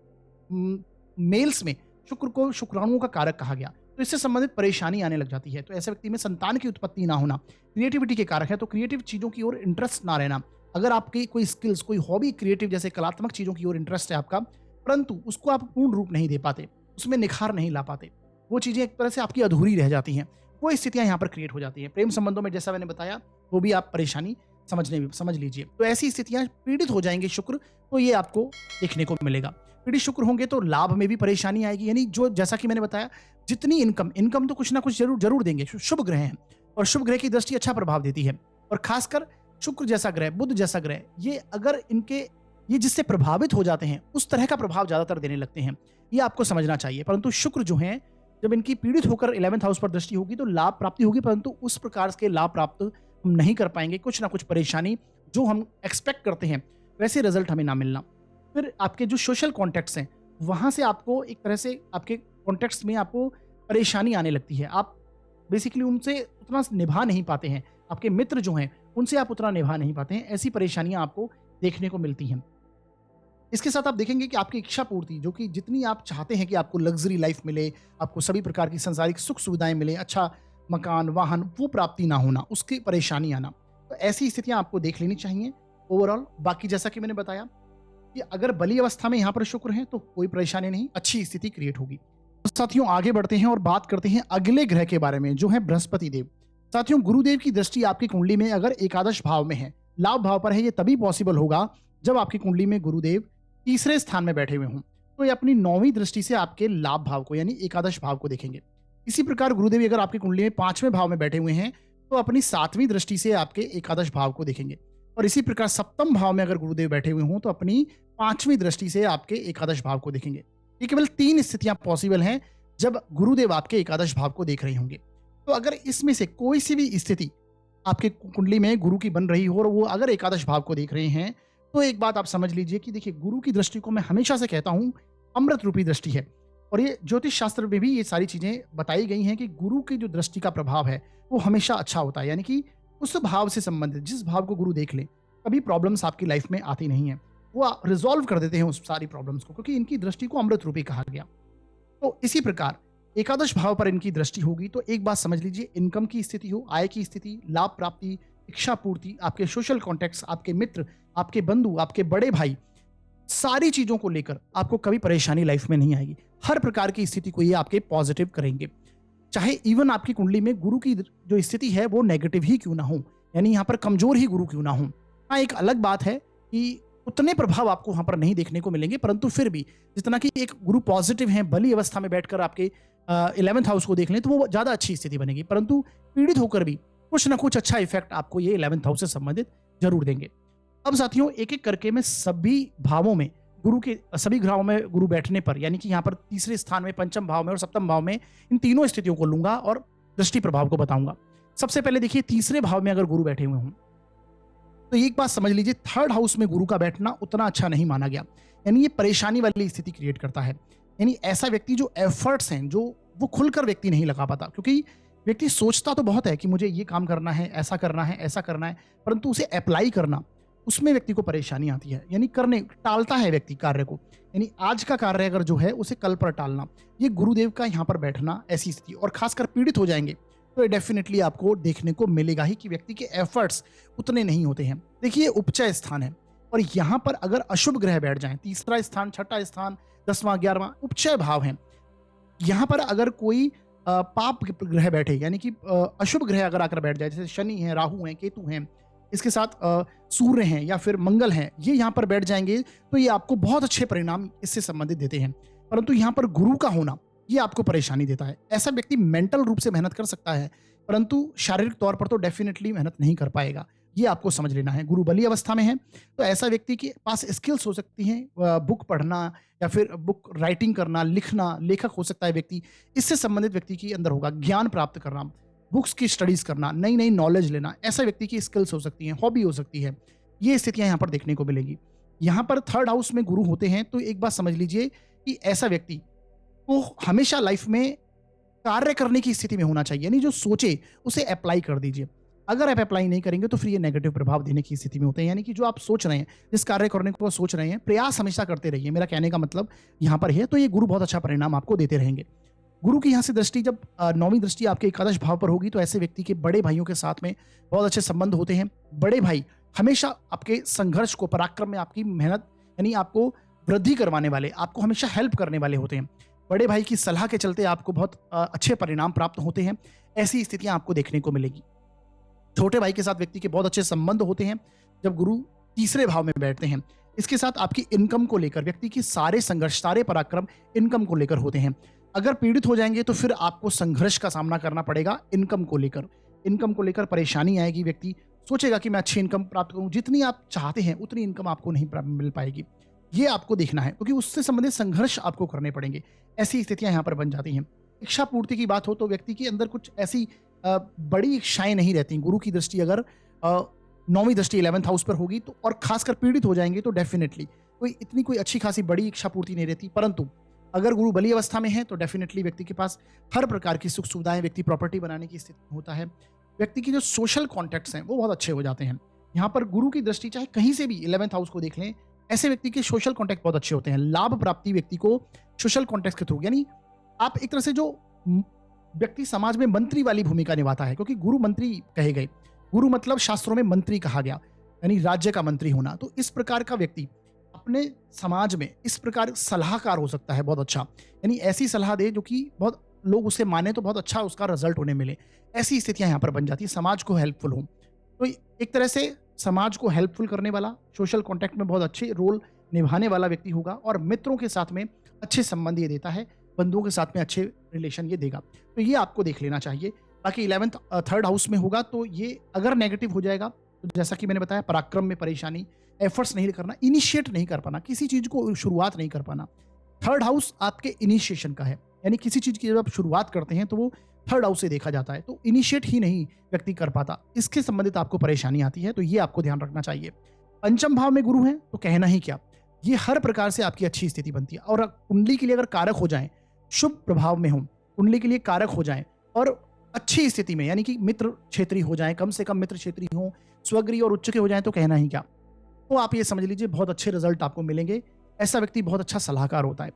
मेल्स में शुक्र को शुक्राणुओं का कारक कहा गया, तो इससे संबंधित परेशानी आने लग जाती है। तो ऐसे व्यक्ति में संतान की उत्पत्ति ना होना, क्रिएटिविटी के कारक है, तो क्रिएटिव चीजों की ओर इंटरेस्ट ना रहना। अगर आपकी कोई स्किल्स, कोई हॉबी क्रिएटिव जैसे कलात्मक चीजों की ओर इंटरेस्ट है आपका, परंतु उसको आप पूर्ण रूप नहीं दे पाते, उसमें निखार नहीं ला पाते, वो चीजें एक तरह से आपकी अधूरी रह जाती हैं, वो स्थितियां यहाँ पर क्रिएट हो जाती हैं। प्रेम संबंधों में जैसा मैंने बताया, वो भी आप परेशानी समझ लीजिए। तो ऐसी स्थितियां पीड़ित हो जाएंगे शुक्र, तो ये आपको देखने को मिलेगा। पीड़ित शुक्र होंगे तो लाभ में भी परेशानी आएगी, यानी जो जैसा कि मैंने बताया, जितनी इनकम तो कुछ ना कुछ जरूर देंगे। शुभ ग्रह हैं और शुभ ग्रह की दृष्टि अच्छा प्रभाव देती है, और खासकर शुक्र जैसा ग्रह, बुध जैसा ग्रह, ये अगर ये जिससे प्रभावित हो जाते हैं उस तरह का प्रभाव ज्यादातर देने लगते हैं, ये आपको समझना चाहिए। परंतु शुक्र जो है, जब इनकी पीड़ित होकर 11th हाउस पर दृष्टि होगी तो लाभ प्राप्ति होगी, परंतु उस प्रकार के लाभ प्राप्त हम नहीं कर पाएंगे। कुछ ना कुछ परेशानी, जो हम एक्सपेक्ट करते हैं वैसे रिजल्ट हमें ना मिलना। फिर आपके जो सोशल कॉन्टेक्ट्स हैं, वहां से आपको एक तरह से आपके कॉन्टेक्ट्स में आपको परेशानी आने लगती है। आप बेसिकली उनसे उतना निभा नहीं पाते हैं, आपके मित्र जो हैं उनसे आप उतना निभा नहीं पाते हैं, ऐसी परेशानियां आपको देखने को मिलती हैं। इसके साथ आप देखेंगे कि आपकी इच्छा पूर्ति, जो कि जितनी आप चाहते हैं कि आपको लग्जरी लाइफ मिले, आपको सभी प्रकार की सांसारिक सुख सुविधाएं मिले, अच्छा मकान वाहन, वो प्राप्ति ना होना, उसकी परेशानी आना, तो ऐसी स्थितियां आपको देख लेनी चाहिए। ओवरऑल बाकी जैसा कि मैंने बताया कि अगर बली अवस्था में यहाँ पर शुक्र है तो कोई परेशानी नहीं, अच्छी स्थिति क्रिएट होगी। तो साथियों आगे बढ़ते हैं और बात करते हैं अगले ग्रह के बारे में, जो है बृहस्पति देव। साथियों गुरुदेव की दृष्टि आपकी कुंडली में अगर एकादश भाव में है, लाभ भाव पर है, ये तभी पॉसिबल होगा जब आपकी कुंडली में गुरुदेव तीसरे स्थान में बैठे हुए हों। तो ये अपनी 9वीं दृष्टि से आपके लाभ भाव को यानी एकादश भाव को देखेंगे। इसी प्रकार गुरुदेव अगर आपकी कुंडली में 5वें भाव में बैठे हुए हैं तो अपनी 7वीं दृष्टि से आपके एकादश भाव को देखेंगे। और इसी प्रकार सप्तम भाव में अगर गुरुदेव बैठे हुए हों तो अपनी 5वीं दृष्टि से आपके एकादश भाव को देखेंगे। ये केवल 3 स्थितियां पॉसिबल हैं जब गुरुदेव आपके एकादश भाव को देख रहे होंगे। तो अगर इसमें से कोई सी भी स्थिति आपके कुंडली में गुरु की बन रही हो और वो अगर एकादश भाव को देख रहे हैं, तो एक बात आप समझ लीजिए कि देखिए गुरु की दृष्टि को मैं हमेशा से कहता हूं अमृत रूपी दृष्टि है। और ये ज्योतिष शास्त्र में भी ये सारी चीजें बताई गई हैं कि गुरु की जो दृष्टि का प्रभाव है वो हमेशा अच्छा होता है, यानी कि उस भाव से संबंधित जिस भाव को गुरु देख ले कभी प्रॉब्लम्स आपकी लाइफ में आती नहीं है, वो रिजॉल्व कर देते हैं उस सारी प्रॉब्लम्स को, क्योंकि इनकी दृष्टि को अमृत रूपी कहा गया। तो इसी प्रकार एकादश भाव पर इनकी दृष्टि होगी तो एक बात समझ लीजिए, इनकम की स्थिति हो, आय की स्थिति, लाभ प्राप्ति, इच्छा पूर्ति, आपके सोशल कॉन्टेक्ट्स, आपके मित्र, आपके बंधु, आपके बड़े भाई, सारी चीजों को लेकर आपको कभी परेशानी लाइफ में नहीं आएगी। हर प्रकार की स्थिति को ये आपके पॉजिटिव करेंगे, चाहे इवन आपकी कुंडली में गुरु की जो स्थिति है वो नेगेटिव ही क्यों ना हो, यानी यहाँ पर कमजोर ही गुरु क्यों ना हो। हाँ, एक अलग बात है कि उतने प्रभाव आपको वहां पर नहीं देखने को मिलेंगे, परंतु फिर भी जितना कि एक गुरु पॉजिटिव है, बली अवस्था में बैठकर आपके 11th हाउस को देख लें तो वो ज्यादा अच्छी स्थिति बनेगी, परंतु पीड़ित होकर भी कुछ ना कुछ अच्छा इफेक्ट आपको ये 11th हाउस से संबंधित जरूर देंगे। अब साथियों एक एक करके मैं सभी भावों में गुरु के सभी ग्रहों में गुरु बैठने पर, यानी कि यहाँ पर तीसरे स्थान में, पंचम भाव में और सप्तम भाव में, इन तीनों स्थितियों को लूंगा और दृष्टि प्रभाव को बताऊंगा। सबसे पहले देखिए तीसरे भाव में अगर गुरु बैठे हुए हों तो एक बात समझ लीजिए, 3rd हाउस में गुरु का बैठना उतना अच्छा नहीं माना गया, यानी ये परेशानी वाली स्थिति क्रिएट करता है। यानी ऐसा व्यक्ति जो एफर्ट्स हैं जो वो खुलकर व्यक्ति नहीं लगा पाता, क्योंकि व्यक्ति सोचता तो बहुत है कि मुझे ये काम करना है, ऐसा करना है, ऐसा करना है, परंतु उसे अप्लाई करना, उसमें व्यक्ति को परेशानी आती है, यानी करने टालता है व्यक्ति कार्य को, यानी आज का कार्य अगर जो है उसे कल पर टालना, ये गुरुदेव का यहाँ पर बैठना ऐसी स्थिति, और खासकर पीड़ित हो जाएंगे तो डेफिनेटली आपको देखने को मिलेगा ही कि व्यक्ति के एफर्ट्स उतने नहीं होते हैं। देखिए उपचय स्थान है और यहाँ पर अगर अशुभ ग्रह बैठ जाएं, तीसरा स्थान, छठा स्थान, 10वां 11वां उपचय भाव है, यहाँ पर अगर कोई पाप ग्रह बैठे, यानी कि अशुभ ग्रह अगर आकर बैठ जाए, जैसे शनि है, राहु है, केतु हैं, इसके साथ सूर्य हैं या फिर मंगल हैं, ये यहाँ पर बैठ जाएंगे तो ये आपको बहुत अच्छे परिणाम इससे संबंधित देते हैं, परंतु यहाँ पर गुरु का होना ये आपको परेशानी देता है। ऐसा व्यक्ति मेंटल रूप से मेहनत कर सकता है, परंतु शारीरिक तौर पर तो डेफिनेटली मेहनत नहीं कर पाएगा, ये आपको समझ लेना है। गुरु बली अवस्था में है तो ऐसा व्यक्ति के पास स्किल्स हो सकती हैं, बुक पढ़ना या फिर बुक राइटिंग करना, लिखना, लेखक हो सकता है व्यक्ति, इससे संबंधित व्यक्ति के अंदर होगा, ज्ञान प्राप्त करना, बुक्स की स्टडीज करना, नई नई नॉलेज लेना, ऐसा व्यक्ति की स्किल्स हो सकती हैं, हॉबी हो सकती है, ये स्थितियां यहाँ पर देखने को मिलेगी। यहाँ पर 3rd हाउस में गुरु होते हैं तो एक बात समझ लीजिए कि ऐसा व्यक्ति को हमेशा लाइफ में कार्य करने की स्थिति में होना चाहिए, यानी जो सोचे उसे अप्लाई कर दीजिए। अगर आप अप्लाई नहीं करेंगे तो फिर ये नेगेटिव प्रभाव देने की स्थिति में होते हैं, यानी कि जो आप सोच रहे हैं, जिस कार्य करने को सोच रहे हैं, प्रयास हमेशा करते रहिए, मेरा कहने का मतलब यहाँ पर है, तो ये गुरु बहुत अच्छा परिणाम आपको देते रहेंगे। गुरु की यहाँ से दृष्टि जब 9वीं दृष्टि आपके एकादश भाव पर होगी तो ऐसे व्यक्ति के बड़े भाइयों के साथ में बहुत अच्छे संबंध होते हैं। बड़े भाई हमेशा आपके संघर्ष को, पराक्रम में आपकी मेहनत, यानी आपको वृद्धि करवाने वाले, आपको हमेशा हेल्प करने वाले होते हैं। बड़े भाई की सलाह के चलते आपको बहुत अच्छे परिणाम प्राप्त होते हैं, ऐसी स्थितियां आपको देखने को मिलेगी। छोटे भाई के साथ व्यक्ति के बहुत अच्छे संबंध होते हैं जब गुरु तीसरे भाव में बैठते हैं। इसके साथ आपकी इनकम को लेकर व्यक्ति की सारे संघर्ष, सारे पराक्रम इनकम को लेकर होते हैं। अगर पीड़ित हो जाएंगे तो फिर आपको संघर्ष का सामना करना पड़ेगा इनकम को लेकर। इनकम को लेकर परेशानी आएगी, व्यक्ति सोचेगा कि मैं अच्छी इनकम प्राप्त करूं, जितनी आप चाहते हैं उतनी इनकम आपको नहीं मिल पाएगी, ये आपको देखना है, क्योंकि उससे संबंधित संघर्ष आपको करने पड़ेंगे। ऐसी स्थितियां यहाँ पर बन जाती हैं। इच्छा पूर्ति की बात हो तो व्यक्ति के अंदर कुछ ऐसी बड़ी इच्छाएं नहीं रहती। गुरु की दृष्टि अगर 9वीं दृष्टि 11th हाउस पर होगी तो, और खासकर पीड़ित हो जाएंगे तो डेफिनेटली कोई इतनी कोई अच्छी खासी बड़ी इच्छा पूर्ति नहीं रहती, परंतु अगर गुरु बली अवस्था में है तो डेफिनेटली व्यक्ति के पास हर प्रकार की सुख सुविधाएं, व्यक्ति प्रॉपर्टी बनाने की स्थिति में होता है। व्यक्ति की जो सोशल कॉन्टैक्ट्स हैं वो बहुत अच्छे हो जाते हैं। यहाँ पर गुरु की दृष्टि चाहे कहीं से भी 11th हाउस को देख लें, ऐसे व्यक्ति के सोशल कॉन्टैक्ट बहुत अच्छे होते हैं। लाभ प्राप्ति व्यक्ति को सोशल कॉन्टैक्ट के थ्रू, यानी आप एक तरह से जो व्यक्ति समाज में मंत्री वाली भूमिका निभाता है, क्योंकि गुरु मंत्री कहे गए, गुरु मतलब शास्त्रों में मंत्री कहा गया, यानी राज्य का मंत्री होना। तो इस प्रकार का व्यक्ति अपने समाज में इस प्रकार सलाहकार हो सकता है बहुत अच्छा, यानी ऐसी सलाह दे जो कि बहुत लोग उसे माने तो बहुत अच्छा उसका रिजल्ट उन्हें मिले। ऐसी स्थितियां यहाँ पर बन जाती है, समाज को हेल्पफुल हो। तो एक तरह से समाज को हेल्पफुल करने वाला, सोशल कॉन्टैक्ट में बहुत अच्छे रोल निभाने वाला व्यक्ति होगा, और मित्रों के साथ में अच्छे संबंध ये देता है, बंधुओं के साथ में अच्छे रिलेशन ये देगा। तो ये आपको देख लेना चाहिए। बाकी 11th थर्ड हाउस में होगा तो ये अगर नेगेटिव हो जाएगा तो जैसा कि मैंने बताया, पराक्रम में परेशानी, एफर्ट्स नहीं करना, इनिशिएट नहीं कर पाना, किसी चीज को शुरुआत नहीं कर पाना। थर्ड हाउस आपके इनिशिएशन का है, यानी किसी चीज की जब आप शुरुआत करते हैं तो वो थर्ड हाउस से देखा जाता है, तो इनिशिएट ही नहीं व्यक्ति कर पाता, इसके संबंधित आपको परेशानी आती है, तो ये आपको ध्यान रखना चाहिए। पंचम भाव में गुरु है तो कहना ही क्या, ये हर प्रकार से आपकी अच्छी स्थिति बनती है। और कुंडली के लिए अगर कारक हो जाए, शुभ प्रभाव में हो, कुंडली के लिए कारक हो जाए और अच्छी स्थिति में, यानी कि मित्र क्षेत्रीय हो जाए, कम से कम मित्र क्षेत्रीय हो, स्वगृह और उच्च के हो जाए, तो कहना ही क्या, तो आप ये समझ लीजिए बहुत अच्छे रिजल्ट आपको मिलेंगे। ऐसा व्यक्ति बहुत अच्छा सलाहकार होता है।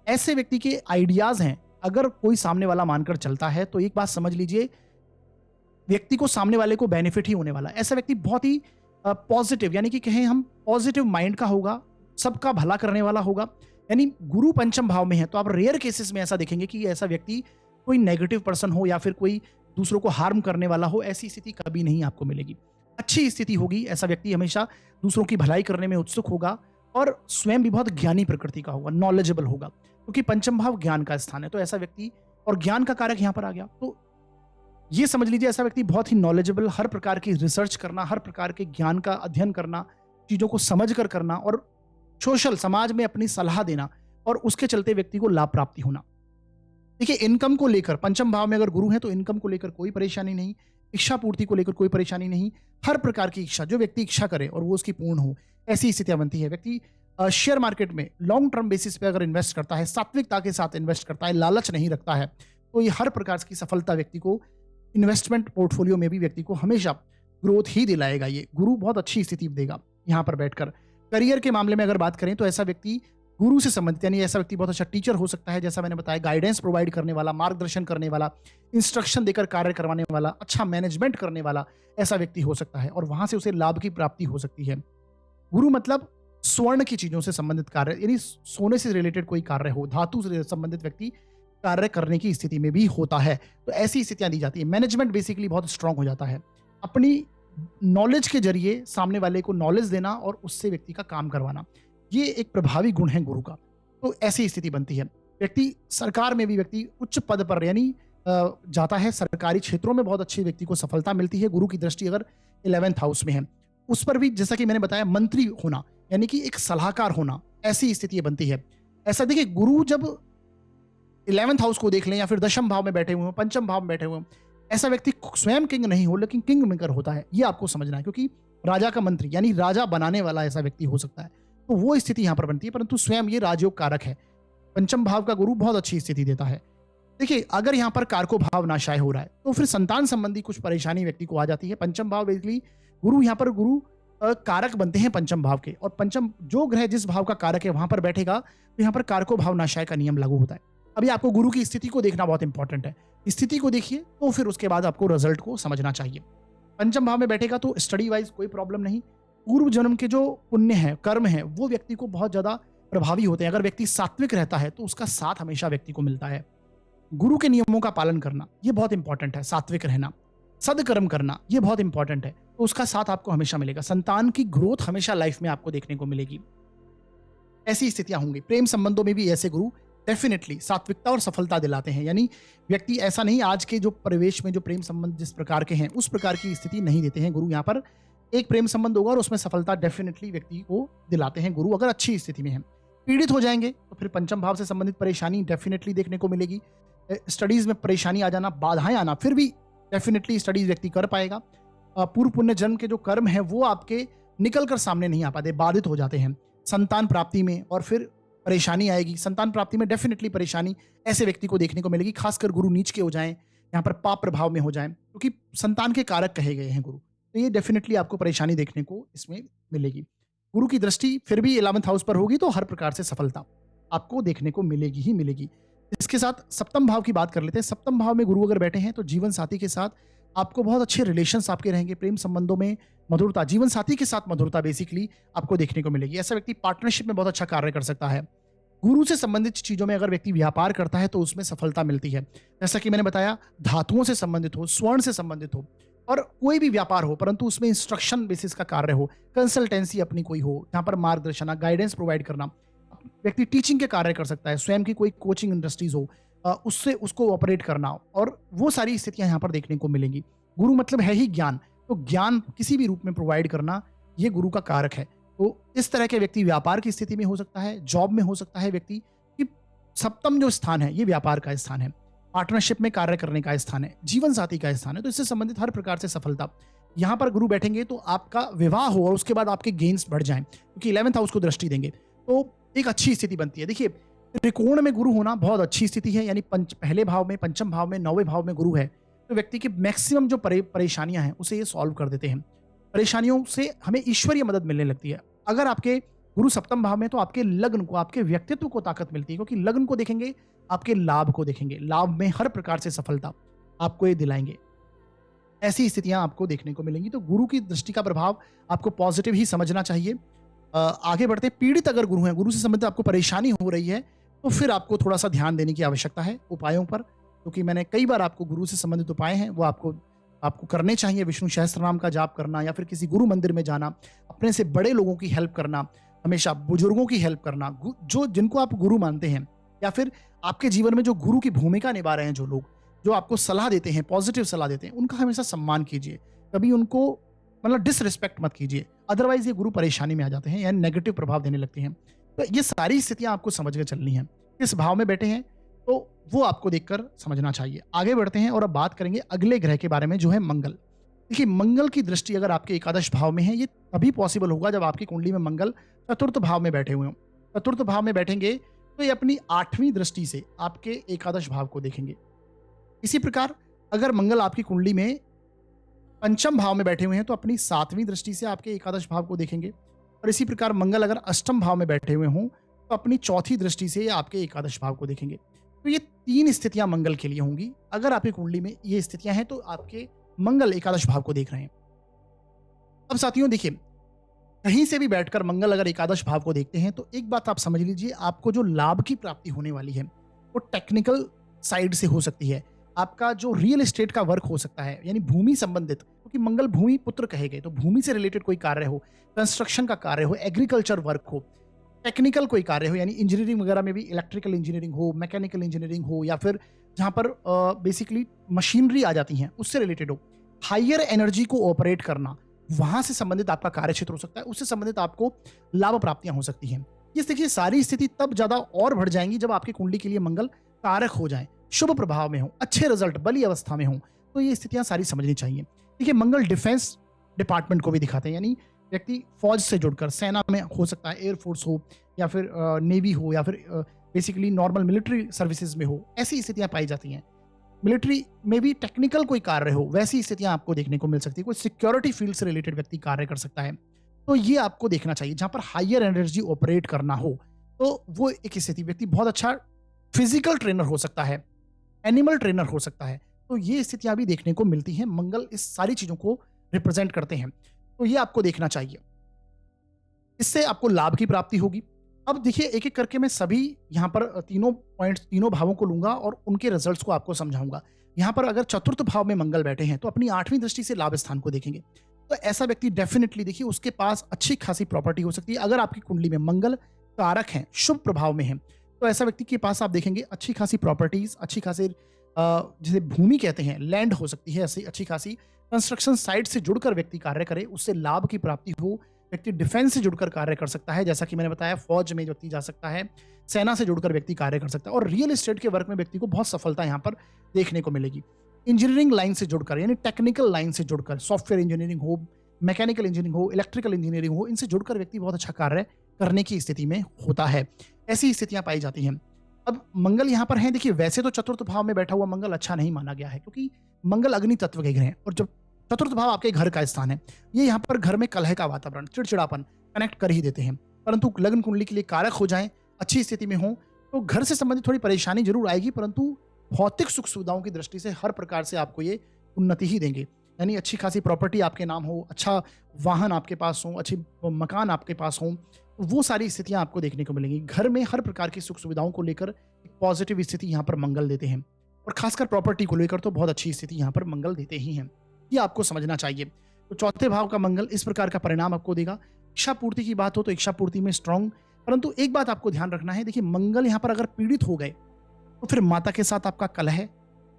ऐसे व्यक्ति के आइडियाज हैं, अगर कोई सामने वाला मानकर चलता है तो एक बात समझ लीजिए, व्यक्ति को सामने वाले को बेनिफिट ही होने वाला है। ऐसा व्यक्ति बहुत ही पॉजिटिव, यानी कि कहें हम पॉजिटिव माइंड का होगा, सबका भला करने वाला होगा। यानी गुरु पंचम भाव में है तो आप रेयर केसेस में ऐसा देखेंगे कि ऐसा व्यक्ति कोई नेगेटिव पर्सन हो या फिर कोई दूसरों को हार्म करने वाला हो, ऐसी स्थिति कभी नहीं आपको मिलेगी। अच्छी स्थिति होगी, ऐसा व्यक्ति हमेशा दूसरों की भलाई करने में उत्सुक होगा और स्वयं भी बहुत ज्ञानी प्रकृति का होगा, नॉलेजेबल होगा, क्योंकि पंचम भाव ज्ञान का स्थान है। तो ऐसा व्यक्ति, और ज्ञान का कारक यहाँ पर आ गया, तो ये समझ लीजिए ऐसा व्यक्ति बहुत ही नॉलेजेबल, हर प्रकार की रिसर्च करना, हर प्रकार के ज्ञान का अध्ययन करना, चीजों को समझ कर करना और सोशल समाज में अपनी सलाह देना, और उसके चलते व्यक्ति को लाभ प्राप्ति होना। देखिए, इनकम को लेकर पंचम भाव में अगर गुरु है तो इनकम को लेकर कोई परेशानी नहीं, इच्छा पूर्ति को लेकर कोई परेशानी नहीं। हर प्रकार की इच्छा, जो व्यक्ति इच्छा करे और वो उसकी पूर्ण हो, ऐसी स्थितियां बनती है। व्यक्ति शेयर मार्केट में लॉन्ग टर्म बेसिस पे अगर इन्वेस्ट करता है, सात्विकता के साथ इन्वेस्ट करता है, लालच नहीं रखता है, तो ये हर प्रकार की सफलता व्यक्ति को, इन्वेस्टमेंट पोर्टफोलियो में भी व्यक्ति को हमेशा ग्रोथ ही दिलाएगा। ये गुरु बहुत अच्छी स्थिति देगा यहाँ पर बैठकर। करियर के मामले में अगर बात करें तो ऐसा व्यक्ति गुरु से संबंधित, यानी ऐसा व्यक्ति बहुत अच्छा टीचर हो सकता है, जैसा मैंने बताया, गाइडेंस प्रोवाइड करने वाला, मार्गदर्शन करने वाला, इंस्ट्रक्शन देकर कार्य करवाने वाला, अच्छा मैनेजमेंट करने वाला ऐसा व्यक्ति हो सकता है, और वहां से उसे लाभ की प्राप्ति हो सकती है। गुरु मतलब स्वर्ण की चीजों से संबंधित कार्य, यानी सोने से रिलेटेड कोई कार्य हो, धातु से संबंधित व्यक्ति कार्य करने की स्थिति में भी होता है, तो ऐसी स्थितियां दी जाती है। मैनेजमेंट बेसिकली बहुत स्ट्रांग हो जाता है, अपनी नॉलेज के जरिए सामने वाले को नॉलेज देना और उससे व्यक्ति का काम करवाना, ये एक प्रभावी गुण है गुरु का। तो ऐसी स्थिति बनती है। व्यक्ति सरकार में भी, व्यक्ति उच्च पद पर यानी जाता है, सरकारी क्षेत्रों में बहुत अच्छी व्यक्ति को सफलता मिलती है। गुरु की दृष्टि अगर 11th हाउस में है, उस पर भी जैसा कि मैंने बताया, मंत्री होना, यानी कि एक सलाहकार होना, ऐसी स्थिति बनती है। ऐसा देखिए, गुरु जब 11th हाउस को देख लें या फिर दशम भाव में बैठे हुए हो, पंचम भाव में बैठे हुए हो, ऐसा व्यक्ति स्वयं किंग नहीं हो लेकिन किंग मेकर होता है, ये आपको समझना है, क्योंकि राजा का मंत्री यानी राजा बनाने वाला ऐसा व्यक्ति हो सकता है। तो वो स्थिति यहां पर बनती है, परंतु स्वयं ये राजयोग कारक है। पंचम भाव का गुरु बहुत अच्छी स्थिति देता है। देखिए, अगर यहाँ पर कारको भाव नाशाय हो रहा है तो फिर संतान संबंधी कुछ परेशानी व्यक्ति को आ जाती है। पंचम भाव बेसिकली गुरु, यहाँ पर गुरु कारक बनते हैं पंचम भाव के, और पंचम जो ग्रह जिस भाव का कारक है वहां पर बैठेगा तो यहाँ पर कारको भाव नाशाय का नियम लागू होता है। अभी आपको गुरु की स्थिति को देखना बहुत इंपॉर्टेंट है। स्थिति को देखिए तो फिर उसके बाद आपको रिजल्ट को समझना चाहिए। पंचम भाव में बैठेगा तो स्टडी वाइज कोई प्रॉब्लम नहीं। पूर्व जन्म के जो पुण्य है, कर्म है, वो व्यक्ति को बहुत ज्यादा प्रभावी होते हैं। अगर व्यक्ति सात्विक रहता है तो उसका साथ हमेशा व्यक्ति को मिलता है। गुरु के नियमों का पालन करना ये बहुत इंपॉर्टेंट है। सात्विक रहना, सदकर्म करना ये बहुत इंपॉर्टेंट है, तो उसका साथ आपको हमेशा मिलेगा। संतान की ग्रोथ हमेशा लाइफ में आपको देखने को मिलेगी। ऐसी स्थितियां होंगी। प्रेम संबंधों में भी ऐसे गुरु डेफिनेटली सात्विकता और सफलता दिलाते हैं। यानी व्यक्ति ऐसा नहीं, आज के जो परिवेश में जो प्रेम संबंध जिस प्रकार के हैं उस प्रकार की स्थिति नहीं देते हैं गुरु। यहाँ पर एक प्रेम संबंध होगा और उसमें सफलता डेफिनेटली व्यक्ति को दिलाते हैं गुरु, अगर अच्छी स्थिति में है। पीड़ित हो जाएंगे तो फिर पंचम भाव से संबंधित परेशानी डेफिनेटली देखने को मिलेगी। स्टडीज में परेशानी आ जाना, बाधाएं आना, फिर भी डेफिनेटली स्टडीज व्यक्ति कर पाएगा। पूर्व पुण्य जन्म के जो कर्म है वो आपके निकल कर सामने नहीं आ पाते, बाधित हो जाते हैं। संतान प्राप्ति में और फिर परेशानी आएगी, संतान प्राप्ति में डेफिनिटली परेशानी ऐसे व्यक्ति को देखने को मिलेगी, खासकर गुरु नीच के हो जाएं, यहाँ पर पाप प्रभाव में हो जाएं, क्योंकि संतान के कारक कहे गए हैं गुरु, तो ये डेफिनिटली आपको परेशानी देखने को इसमें मिलेगी। गुरु की दृष्टि फिर भी 11th हाउस पर होगी तो हर प्रकार से सफलता आपको देखने को मिलेगी ही मिलेगी। इसके साथ सप्तम भाव की बात कर लेते हैं। सप्तम भाव में गुरु अगर बैठे हैं तो जीवन साथी के साथ आपको बहुत अच्छे रिलेशंस आपके रहेंगे, प्रेम संबंधों में मधुरता, जीवन साथी के साथ मधुरता बेसिकली आपको देखने को मिलेगी। ऐसा व्यक्ति पार्टनरशिप में बहुत अच्छा कार्य कर सकता है। गुरु से संबंधित चीजों में अगर व्यक्ति व्यापार करता है तो उसमें सफलता मिलती है। जैसा कि मैंने बताया, धातुओं से संबंधित हो, स्वर्ण से संबंधित हो, और कोई भी व्यापार हो परंतु उसमें इंस्ट्रक्शन बेसिस का कार्य हो, कंसल्टेंसी अपनी कोई हो, जहां पर मार्गदर्शन, गाइडेंस प्रोवाइड करना, व्यक्ति टीचिंग के कार्य कर सकता है, स्वयं की कोई कोचिंग इंडस्ट्रीज हो, उससे उसको ऑपरेट करना, और वो सारी स्थितियां यहाँ पर देखने को मिलेंगी। गुरु मतलब है ही ज्ञान, तो ज्ञान किसी भी रूप में प्रोवाइड करना ये गुरु का कारक है। तो इस तरह के व्यक्ति व्यापार की स्थिति में हो सकता है, जॉब में हो सकता है व्यक्ति कि सप्तम जो स्थान है ये व्यापार का स्थान है, पार्टनरशिप में कार्य करने का स्थान है, जीवन साथी का स्थान है, तो इससे संबंधित हर प्रकार से सफलता यहाँ पर गुरु बैठेंगे तो आपका विवाह हो और उसके बाद आपके गेन्स बढ़ जाएं, क्योंकि 11th हाउस को दृष्टि देंगे तो एक अच्छी स्थिति बनती है। देखिए, त्रिकोण में गुरु होना बहुत अच्छी स्थिति है, यानी पहले भाव में, पंचम भाव में, 9वें भाव में गुरु है तो व्यक्ति की मैक्सिमम जो परेशानियां हैं उसे ये सॉल्व कर देते हैं। परेशानियों से हमें ईश्वरीय मदद मिलने लगती है। अगर आपके गुरु सप्तम भाव में तो आपके लग्न को, आपके व्यक्तित्व को ताकत मिलती है, क्योंकि लग्न को देखेंगे, आपके लाभ को देखेंगे, लाभ में हर प्रकार से सफलता आपको ये दिलाएंगे। ऐसी स्थितियां आपको देखने को मिलेंगी। तो गुरु की दृष्टि का प्रभाव आपको पॉजिटिव ही समझना चाहिए। आगे बढ़ते, पीड़ित अगर गुरु हैं, गुरु से संबंधित आपको परेशानी हो रही है तो फिर आपको थोड़ा सा ध्यान देने की आवश्यकता है उपायों पर, क्योंकि मैंने कई बार आपको गुरु से संबंधित उपाय हैं वो आपको करने चाहिए। विष्णु सहस्त्र नाम का जाप करना, या फिर किसी गुरु मंदिर में जाना, अपने से बड़े लोगों की हेल्प करना, हमेशा बुजुर्गों की हेल्प करना, जो जिनको आप गुरु मानते हैं, या फिर आपके जीवन में जो गुरु की भूमिका निभा रहे हैं, जो लोग जो आपको सलाह देते हैं, पॉजिटिव सलाह देते हैं, उनका हमेशा सम्मान कीजिए। कभी उनको मतलब डिसरिस्पेक्ट मत कीजिए, अदरवाइज ये गुरु परेशानी में आ जाते हैं, यानी नेगेटिव प्रभाव देने लगते हैं। तो ये सारी स्थितियां आपको समझ के चलनी है। किस भाव में बैठे हैं तो वो आपको देखकर समझना चाहिए। आगे बढ़ते हैं और अब बात करेंगे अगले ग्रह के बारे में, जो है मंगल। देखिए, मंगल की दृष्टि अगर आपके एकादश भाव में है, ये तभी पॉसिबल होगा जब आपकी कुंडली में मंगल चतुर्थ भाव में बैठे हुए हों। चतुर्थ भाव में बैठेंगे तो ये अपनी 8वीं दृष्टि से आपके एकादश भाव को देखेंगे। इसी प्रकार अगर मंगल आपकी कुंडली में पंचम भाव में बैठे हुए हैं तो अपनी 7वीं दृष्टि से आपके एकादश भाव को देखेंगे, और इसी प्रकार मंगल अगर अष्टम भाव में बैठे हुए हों तो अपनी 4थी दृष्टि से आपके एकादश भाव को देखेंगे। तो ये 3 स्थितियां मंगल के लिए होंगी। अगर आपकी कुंडली में ये स्थितियां हैं तो आपके मंगल एकादश भाव को देख रहे हैं। अब साथियों देखिए, कहीं से भी बैठकर मंगल अगर एकादश भाव को देखते हैं तो एक बात आप समझ लीजिए, आपको जो लाभ की प्राप्ति होने वाली है वो टेक्निकल साइड से हो सकती है। आपका जो रियल एस्टेट का वर्क हो सकता है, यानी भूमि संबंधित, क्योंकि मंगल भूमि पुत्र कहे गए, तो भूमि से रिलेटेड कोई कार्य हो, कंस्ट्रक्शन का कार्य हो, एग्रीकल्चर वर्क हो, टेक्निकल कोई कार्य हो, यानी इंजीनियरिंग वगैरह में भी इलेक्ट्रिकल इंजीनियरिंग हो, मैकेनिकल इंजीनियरिंग हो, या फिर जहां पर बेसिकली मशीनरी आ जाती हैं उससे रिलेटेड हो, हायर एनर्जी को ऑपरेट करना, वहां से संबंधित आपका कार्य क्षेत्र हो सकता है, उससे संबंधित आपको लाभ प्राप्तियां हो सकती हैं। ये देखिए, सारी स्थिति तब ज्यादा और बढ़ जाएंगी जब आपकी कुंडली के लिए मंगल कारक हो जाए, शुभ प्रभाव में हो, अच्छे रिजल्ट, बली अवस्था में हो, तो ये स्थितियां सारी समझनी चाहिए। देखिए, मंगल डिफेंस डिपार्टमेंट को भी दिखाते हैं, यानी व्यक्ति फौज से जुड़कर, सेना में हो सकता है, एयरफोर्स हो, या फिर नेवी हो, या फिर बेसिकली नॉर्मल मिलिट्री सर्विसेज में हो, ऐसी स्थितियां पाई जाती हैं। मिलिट्री में भी टेक्निकल कोई कार्य हो, वैसी स्थितियां आपको देखने को मिल सकती है। कोई सिक्योरिटी फील्ड से रिलेटेड व्यक्ति कार्य कर सकता है, तो ये आपको देखना चाहिए। जहां पर हायर एनर्जी ऑपरेट करना हो तो वो एक स्थिति, व्यक्ति बहुत अच्छा फिजिकल ट्रेनर हो सकता है, एनिमल ट्रेनर हो सकता है, तो ये स्थितियां भी देखने को मिलती हैं। मंगल इस सारी चीजों को रिप्रेजेंट करते हैं, तो ये आपको देखना चाहिए। इससे आपको लाभ की प्राप्ति होगी। अब देखिए, एक एक करके मैं सभी यहाँ पर तीनों पॉइंट्स, तीनों भावों को लूंगा और उनके रिजल्ट्स को आपको समझाऊंगा। यहाँ पर अगर चतुर्थ भाव में मंगल बैठे हैं तो अपनी 8वीं दृष्टि से लाभ स्थान को देखेंगे, तो ऐसा व्यक्ति डेफिनेटली देखिए उसके पास अच्छी खासी प्रॉपर्टी हो सकती है। अगर आपकी कुंडली में मंगल कारक है, शुभ प्रभाव में है, तो ऐसा व्यक्ति के पास आप देखेंगे अच्छी खासी प्रॉपर्टीज, अच्छी खासी जिसे भूमि कहते हैं, लैंड हो सकती है, ऐसी अच्छी खासी कंस्ट्रक्शन साइट से जुड़कर व्यक्ति कार्य करे, उससे लाभ की प्राप्ति हो। व्यक्ति डिफेंस से जुड़कर कार्य कर सकता है, जैसा कि मैंने बताया, फौज में व्यक्ति जा सकता है, सेना से जुड़कर व्यक्ति कार्य कर सकता है, और रियल एस्टेट के वर्क में व्यक्ति को बहुत सफलता यहाँ पर देखने को मिलेगी। इंजीनियरिंग लाइन से जुड़कर, यानी टेक्निकल लाइन से जुड़कर, सॉफ्टवेयर इंजीनियरिंग हो, मैकेनिकल इंजीनियरिंग हो, इलेक्ट्रिकल इंजीनियरिंग हो, इनसे जुड़कर व्यक्ति बहुत अच्छा कार्य करने की स्थिति में होता है। ऐसी स्थितियाँ पाई जाती हैं। अब मंगल यहाँ पर है, देखिए वैसे तो चतुर्थ भाव में बैठा हुआ मंगल अच्छा नहीं माना गया है, क्योंकि मंगल अग्नि तत्व के ग्रह हैं और जब चतुर्थ भाव आपके घर का स्थान है, ये यहाँ पर घर में कलह का वातावरण, चिड़चिड़ापन कनेक्ट कर ही देते हैं। परंतु लग्न कुंडली के लिए कारक हो जाएँ, अच्छी स्थिति में हों, तो घर से संबंधित थोड़ी परेशानी ज़रूर आएगी, परंतु भौतिक सुख-सुविधाओं की दृष्टि से हर प्रकार से आपको ये उन्नति ही देंगे। यानी अच्छी खासी प्रॉपर्टी आपके नाम हो, अच्छा वाहन आपके पास हो, अच्छी मकान आपके पास हों, वो सारी स्थितियाँ आपको देखने को मिलेंगी। घर में हर प्रकार की सुख-सुविधाओं को लेकर एक पॉज़िटिव स्थिति यहाँ पर मंगल देते हैं और ख़ासकर प्रॉपर्टी को लेकर तो बहुत अच्छी स्थिति यहाँ पर मंगल देते ही हैं। ये आपको समझना चाहिए। तो चौथे भाव का मंगल इस प्रकार का परिणाम आपको देगा। इच्छा पूर्ति की बात हो तो इच्छा पूर्ति में स्ट्रॉन्ग, परंतु एक बात आपको ध्यान रखना है, देखिए मंगल यहाँ पर अगर पीड़ित हो गए, तो फिर माता के साथ आपका कलह,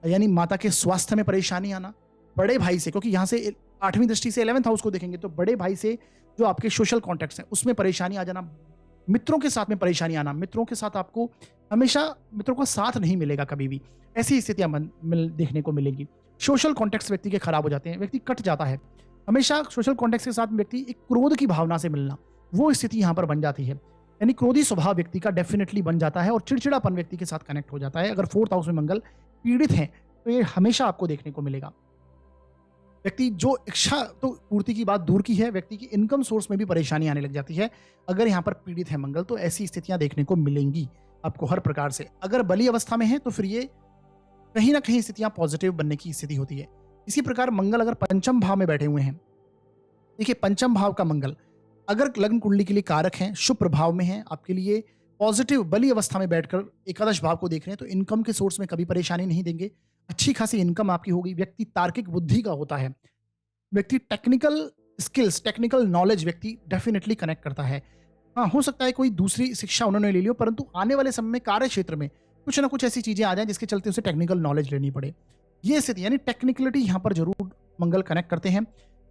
यानी माता के स्वास्थ्य में परेशानी आना, बड़े भाई से, क्योंकि यहाँ से 8वीं दृष्टि से 11th हाउस को देखेंगे तो बड़े भाई से जो आपके सोशल कॉन्टैक्ट्स हैं उसमें परेशानी आ जाना, मित्रों के साथ में परेशानी आना, मित्रों के साथ आपको हमेशा मित्रों का साथ नहीं मिलेगा कभी भी, ऐसी स्थितियाँ देखने को मिलेंगी। सोशल कॉन्टैक्ट्स व्यक्ति के खराब हो जाते हैं, व्यक्ति कट जाता है। हमेशा सोशल कॉन्टैक्ट्स के साथ व्यक्ति एक क्रोध की भावना से मिलना, वो स्थिति यहाँ पर बन जाती है। यानी क्रोधी स्वभाव व्यक्ति का डेफिनेटली बन जाता है और चिड़चिड़ापन व्यक्ति के साथ कनेक्ट हो जाता है। अगर 4th हाउस में मंगल पीड़ित हैं, तो ये हमेशा आपको देखने को मिलेगा। व्यक्ति जो इच्छा तो पूर्ति की बात दूर की है, व्यक्ति की इनकम सोर्स में भी परेशानी आने लग जाती है। अगर यहाँ पर पीड़ित है मंगल, तो ऐसी स्थितियाँ देखने को मिलेंगी आपको हर प्रकार से। अगर बली अवस्था में है तो फिर ये कहीं न कहीं स्थितियाँ पॉजिटिव बनने की स्थिति होती है। इसी प्रकार मंगल अगर पंचम भाव में बैठे हुए हैं, देखिए पंचम भाव का मंगल अगर लग्न कुंडली के लिए कारक हैं, शुभ प्रभाव में हैं, आपके लिए पॉजिटिव बली अवस्था में बैठकर एकादश भाव को देख रहे हैं, तो इनकम के सोर्स में कभी परेशानी नहीं देंगे। अच्छी खासी इनकम आपकी होगी। व्यक्ति तार्किक बुद्धि का होता है, व्यक्ति टेक्निकल स्किल्स, टेक्निकल नॉलेज व्यक्ति डेफिनेटली कनेक्ट करता है। हाँ, हो सकता है कोई दूसरी शिक्षा उन्होंने ले ली हो, परंतु आने वाले समय में कार्य क्षेत्र में कुछ ना कुछ ऐसी चीजें आ जाएं जिसके चलते उसे टेक्निकल नॉलेज लेनी पड़े। ये स्थिति यानी टेक्निकलिटी यहाँ पर जरूर मंगल कनेक्ट करते हैं।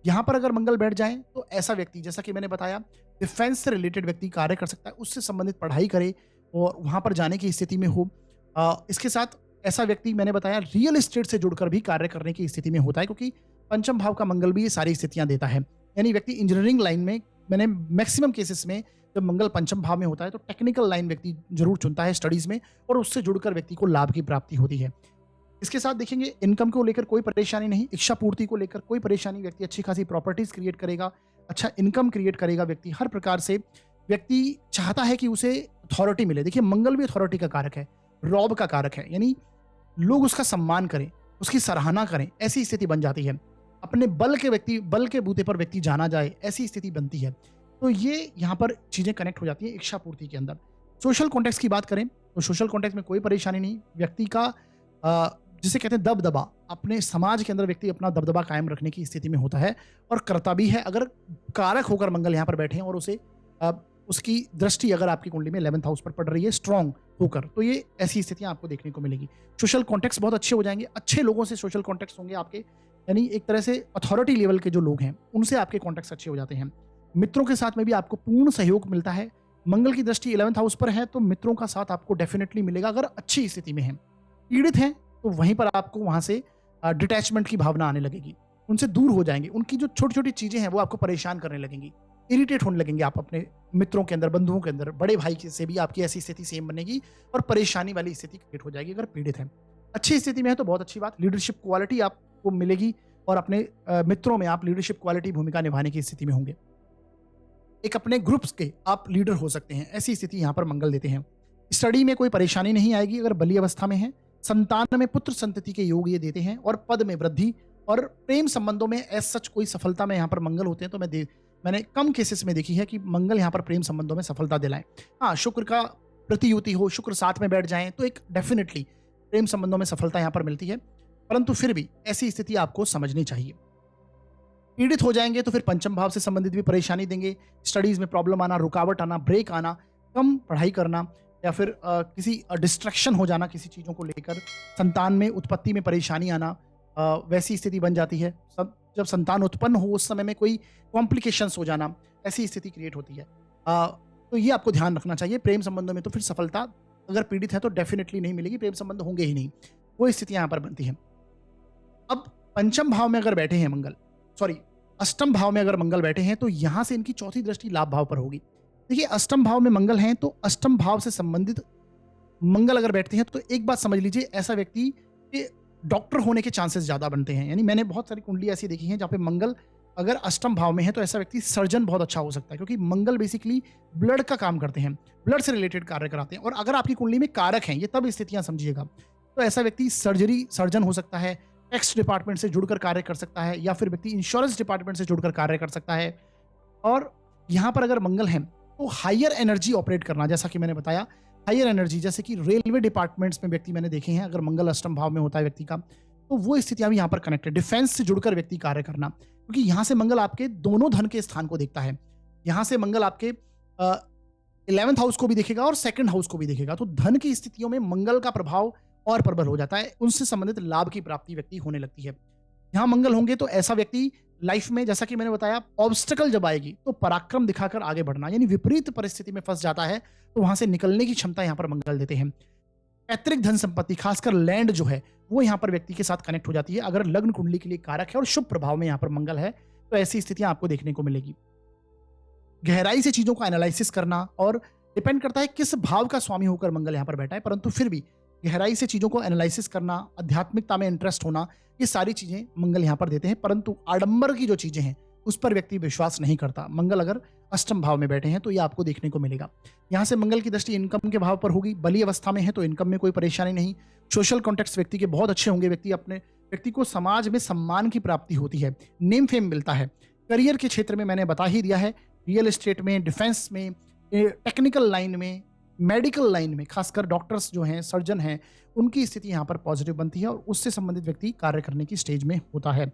यहाँ पर अगर मंगल बैठ जाए तो ऐसा व्यक्ति, जैसा कि मैंने बताया, डिफेंस से रिलेटेड व्यक्ति कार्य कर सकता है, उससे संबंधित पढ़ाई करे और वहाँ पर जाने की स्थिति में हो। इसके साथ ऐसा व्यक्ति, मैंने बताया, रियल एस्टेट से जुड़कर भी कार्य करने की स्थिति में होता है, क्योंकि पंचम भाव का मंगल भी ये सारी स्थितियां देता है। यानी व्यक्ति इंजीनियरिंग लाइन में, मैंने मैक्सिमम केसेस में जब मंगल पंचम भाव में होता है तो टेक्निकल लाइन व्यक्ति जरूर चुनता है स्टडीज में, और उससे जुड़कर व्यक्ति को लाभ की प्राप्ति होती है। इसके साथ देखेंगे इनकम को लेकर कोई परेशानी नहीं, इच्छा पूर्ति को लेकर कोई परेशानी, व्यक्ति अच्छी खासी प्रॉपर्टीज क्रिएट करेगा, अच्छा इनकम क्रिएट करेगा। व्यक्ति हर प्रकार से व्यक्ति चाहता है कि उसे अथॉरिटी मिले। देखिए मंगल भी अथॉरिटी का कारक है, रॉब का कारक है, यानी लोग उसका सम्मान करें, उसकी सराहना करें, ऐसी स्थिति बन जाती है। अपने बल के बूते पर व्यक्ति जाना जाए, ऐसी स्थिति बनती है। तो ये यहाँ पर चीजें कनेक्ट हो जाती है इच्छा पूर्ति के अंदर। सोशल कॉन्टेक्स्ट की बात करें तो सोशल कॉन्टेक्स्ट में कोई परेशानी नहीं। व्यक्ति का जिसे कहते हैं दबदबा, अपने समाज के अंदर व्यक्ति अपना दबदबा कायम रखने की स्थिति में होता है और करता भी है, अगर कारक होकर मंगल यहाँ पर बैठे हैं और उसे उसकी दृष्टि अगर आपकी कुंडली में 11th हाउस पर पड़ रही है स्ट्रांग होकर, तो ये ऐसी स्थितियां आपको देखने को मिलेगी। सोशल कॉन्टेक्ट्स बहुत अच्छे हो जाएंगे, अच्छे लोगों से सोशल कॉन्टेक्ट्स होंगे आपके, यानी एक तरह से अथॉरिटी लेवल के जो लोग हैं उनसे आपके कॉन्टेक्ट्स अच्छे हो जाते हैं। मित्रों के साथ में भी आपको पूर्ण सहयोग मिलता है। मंगल की दृष्टि 11th हाउस पर है तो मित्रों का साथ आपको डेफिनेटली मिलेगा अगर अच्छी स्थिति में है। पीड़ित हैं तो वहीं पर आपको वहां से डिटैचमेंट की भावना आने लगेगी, उनसे दूर हो जाएंगे, उनकी जो छोटी छोटी चीजें हैं वो आपको परेशान करने लगेंगी, इरिटेट होने लगेंगे आप अपने मित्रों के अंदर, बंधुओं के अंदर। बड़े भाई से भी आपकी ऐसी स्थिति सेम बनेगी और परेशानी वाली स्थिति क्रिएट हो जाएगी अगर पीड़ित है। अच्छी स्थिति में है तो बहुत अच्छी बात, लीडरशिप क्वालिटी आपको मिलेगी और अपने मित्रों में आप लीडरशिप क्वालिटी भूमिका निभाने की स्थिति में होंगे। एक अपने ग्रुप्स के आप लीडर हो सकते हैं, ऐसी स्थिति यहाँ पर मंगल देते हैं। स्टडी में कोई परेशानी नहीं आएगी अगर बली अवस्था में है। संतान में पुत्र संतति के योग ये देते हैं और पद में वृद्धि और प्रेम संबंधों में एज सच कोई सफलता में यहाँ पर मंगल होते हैं तो मैंने कम केसेस में देखी है कि मंगल यहाँ पर प्रेम संबंधों में सफलता दिलाएं। हाँ, शुक्र का प्रतियुति हो, शुक्र साथ में बैठ जाएं तो एक डेफिनेटली प्रेम संबंधों में सफलता यहाँ पर मिलती है, परंतु फिर भी ऐसी स्थिति आपको समझनी चाहिए। पीड़ित हो जाएंगे तो फिर पंचम भाव से संबंधित भी परेशानी देंगे, स्टडीज में प्रॉब्लम आना, रुकावट आना, ब्रेक आना, कम पढ़ाई करना या फिर किसी डिस्ट्रैक्शन हो जाना किसी चीज़ों को लेकर, संतान में उत्पत्ति में परेशानी आना, वैसी स्थिति बन जाती है। सब जब संतान उत्पन्न हो उस समय में कोई कॉम्प्लिकेशंस हो जाना, ऐसी स्थिति क्रिएट होती है। तो ये आपको ध्यान रखना चाहिए। प्रेम संबंधों में तो फिर सफलता अगर पीड़ित है तो डेफिनेटली नहीं मिलेगी, प्रेम संबंध होंगे ही नहीं, वो स्थितियां यहाँ पर बनती हैं। अब पंचम भाव में अगर बैठे हैं मंगल, सॉरी अष्टम भाव में अगर मंगल बैठे हैं तो यहां से इनकी चौथी दृष्टि लाभ भाव पर होगी। देखिए, अष्टम भाव में मंगल हैं तो अष्टम भाव से संबंधित मंगल अगर बैठते हैं तो एक बात समझ लीजिए, ऐसा व्यक्ति के डॉक्टर होने के चांसेस ज्यादा बनते हैं। यानी मैंने बहुत सारी कुंडली ऐसी देखी हैं जहाँ पे मंगल अगर अष्टम भाव में है तो ऐसा व्यक्ति सर्जन बहुत अच्छा हो सकता है, क्योंकि मंगल बेसिकली ब्लड का काम करते हैं, ब्लड से रिलेटेड कार्य कराते हैं। और अगर आपकी कुंडली में कारक हैं, ये तब स्थितियां समझिएगा, तो ऐसा व्यक्ति सर्जरी सर्जन हो सकता है, टैक्स डिपार्टमेंट से जुड़कर कार्य कर सकता है, या फिर व्यक्ति इंश्योरेंस डिपार्टमेंट से जुड़कर कार्य कर सकता है। और यहाँ पर अगर मंगल है तो हायर एनर्जी ऑपरेट करना, जैसा कि मैंने बताया, हायर एनर्जी जैसे कि रेलवे डिपार्टमेंट्स में व्यक्ति मैंने देखे हैं, अगर मंगल अष्टम भाव में होता है व्यक्ति का, तो वो स्थितियां भी यहाँ पर कनेक्टेड, डिफेंस से जुड़कर व्यक्ति कार्य करना, क्योंकि यहाँ से मंगल आपके दोनों धन के स्थान को देखता है। यहाँ से मंगल आपके 11th हाउस को भी देखेगा और सेकंड हाउस को भी देखेगा, तो धन की स्थितियों में मंगल का प्रभाव और प्रबल हो जाता है, उनसे संबंधित लाभ की प्राप्ति व्यक्ति होने लगती है। यहाँ मंगल होंगे तो ऐसा व्यक्ति लाइफ में, जैसा कि मैंने बताया, ऑब्स्टिकल जब आएगी तो पराक्रम दिखाकर आगे बढ़ना, यानी विपरीत परिस्थिति में फंस जाता है तो वहां से निकलने की क्षमता यहाँ पर मंगल देते हैं। पैतृक धन संपत्ति, खासकर लैंड जो है, वो यहाँ पर व्यक्ति के साथ कनेक्ट हो जाती है अगर लग्न कुंडली के लिए कारक है और शुभ प्रभाव में यहाँ पर मंगल है, तो ऐसी स्थितियां आपको देखने को मिलेगी। गहराई से चीजों का एनालिसिस करना, और डिपेंड करता है किस भाव का स्वामी होकर मंगल यहाँ पर बैठा है, परंतु फिर भी गहराई से चीजों को एनालिसिस करना, आध्यात्मिकता में इंटरेस्ट होना, ये सारी चीजें मंगल यहाँ पर देते हैं। परंतु आडंबर की जो चीजें हैं उस पर व्यक्ति विश्वास नहीं करता। मंगल अगर अष्टम भाव में बैठे हैं तो ये आपको देखने को मिलेगा। यहाँ से मंगल की दृष्टि इनकम के भाव पर होगी। बली अवस्था में है तो इनकम में कोई परेशानी नहीं। सोशल कॉन्टेक्ट व्यक्ति के बहुत अच्छे होंगे। व्यक्ति को समाज में सम्मान की प्राप्ति होती है, नेम फेम मिलता है। करियर के क्षेत्र में मैंने बता ही दिया है, रियल एस्टेट में, डिफेंस में, टेक्निकल लाइन में, मेडिकल लाइन में, खासकर डॉक्टर्स जो हैं, सर्जन हैं, उनकी स्थिति यहाँ पर पॉजिटिव बनती है और उससे संबंधित व्यक्ति कार्य करने की स्टेज में होता है।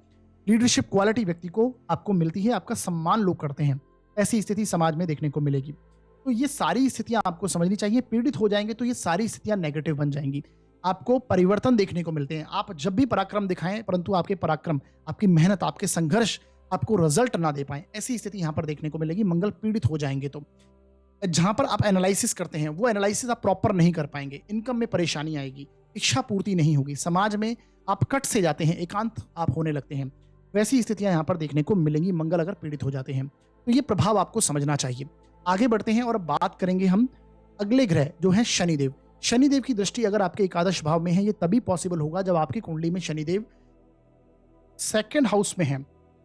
लीडरशिप क्वालिटी व्यक्ति को आपको मिलती है, आपका सम्मान लोग करते हैं, ऐसी स्थिति समाज में देखने को मिलेगी। तो ये सारी स्थितियां आपको समझनी चाहिए। पीड़ित हो जाएंगे तो ये सारी स्थितियां नेगेटिव बन जाएंगी। आपको परिवर्तन देखने को मिलते हैं। आप जब भी पराक्रम दिखाएं परंतु आपके पराक्रम, आपकी मेहनत, आपके संघर्ष आपको रिजल्ट ना दे पाए, ऐसी स्थिति यहाँ पर देखने को मिलेगी। मंगल पीड़ित हो जाएंगे तो जहां पर आप एनालिसिस करते हैं वो एनालिसिस आप प्रॉपर नहीं कर पाएंगे, इनकम में परेशानी आएगी, इच्छा पूर्ति नहीं होगी, समाज में आप कट से जाते हैं, एकांत आप होने लगते हैं। वैसी स्थितियां यहाँ पर देखने को मिलेंगी मंगल अगर पीड़ित हो जाते हैं। तो ये प्रभाव आपको समझना चाहिए। आगे बढ़ते हैं और अब बात करेंगे हम अगले ग्रह जो है शनिदेव। शनिदेव की दृष्टि अगर आपके एकादश भाव में है, ये तभी पॉसिबल होगा जब आपकी कुंडली में शनिदेव सेकंड हाउस में है।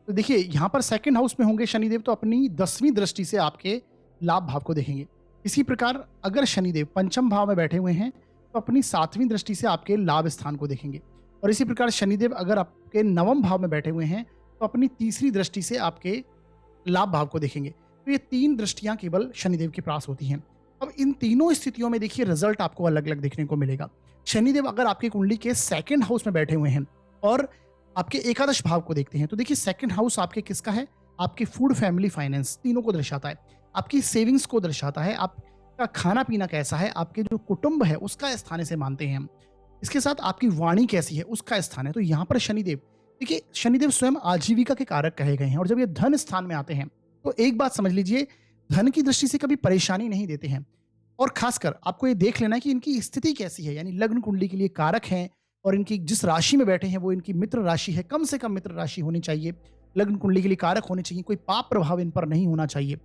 तो देखिए, यहाँ पर सेकंड हाउस में होंगे शनिदेव तो अपनी 10वीं दृष्टि से आपके लाभ भाव को देखेंगे। इसी प्रकार अगर शनिदेव पंचम भाव में बैठे हुए हैं तो अपनी 7वीं दृष्टि से आपके लाभ स्थान को देखेंगे। और इसी प्रकार शनिदेव अगर आपके 9वें भाव में बैठे हुए हैं तो अपनी 3री दृष्टि से आपके लाभ भाव को देखेंगे। तो ये 3 दृष्टियां केवल शनिदेव के पास होती हैं। अब इन तीनों स्थितियों में देखिए रिजल्ट आपको अलग अलग देखने को मिलेगा। शनिदेव अगर आपकी कुंडली के सेकंड हाउस में बैठे हुए हैं और आपके एकादश भाव को देखते हैं तो देखिए सेकंड हाउस आपके किसका है, आपके फूड, फैमिली, फाइनेंस, तीनों को दर्शाता है। आपकी सेविंग्स को दर्शाता है, आपका खाना पीना कैसा है, आपके जो कुटुंब है उसका स्थान इसे मानते हैं हम। इसके साथ आपकी वाणी कैसी है उसका स्थान है। तो यहाँ पर शनिदेव, देखिए शनिदेव स्वयं आजीविका के कारक कहे गए हैं और जब ये धन स्थान में आते हैं तो एक बात समझ लीजिए, धन की दृष्टि से कभी परेशानी नहीं देते हैं। और खासकर आपको ये देख लेना है कि इनकी स्थिति कैसी है, यानी लग्न कुंडली के लिए कारक हैं और इनकी जिस राशि में बैठे हैं वो इनकी मित्र राशि है, कम से कम मित्र राशि होनी चाहिए, लग्न कुंडली के लिए कारक होने चाहिए, कोई पाप प्रभाव इन पर नहीं होना चाहिए।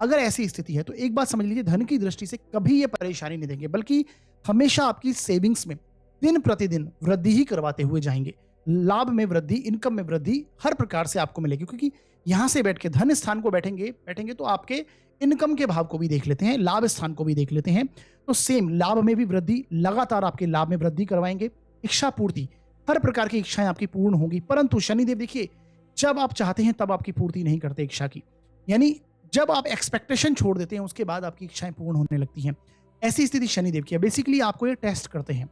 अगर ऐसी स्थिति है तो एक बात समझ लीजिए, धन की दृष्टि से कभी ये परेशानी नहीं देंगे, बल्कि हमेशा आपकी सेविंग्स में दिन प्रतिदिन वृद्धि ही करवाते हुए जाएंगे। लाभ में वृद्धि, इनकम में वृद्धि हर प्रकार से आपको मिलेगी, क्योंकि यहां से बैठ के धन स्थान को बैठेंगे तो आपके इनकम के भाव को भी देख लेते हैं, लाभ स्थान को भी देख लेते हैं। तो सेम लाभ में भी वृद्धि, लगातार आपके लाभ में वृद्धि करवाएंगे। इच्छा पूर्ति, हर प्रकार की इच्छाएं आपकी पूर्ण होंगी। परंतु शनिदेव देखिए, जब आप चाहते हैं तब आपकी पूर्ति नहीं करते इच्छा की, यानी जब आप एक्सपेक्टेशन छोड़ देते हैं उसके बाद आपकी इच्छाएं पूर्ण होने लगती हैं। ऐसी स्थिति शनिदेव की है। बेसिकली आपको ये टेस्ट करते हैं।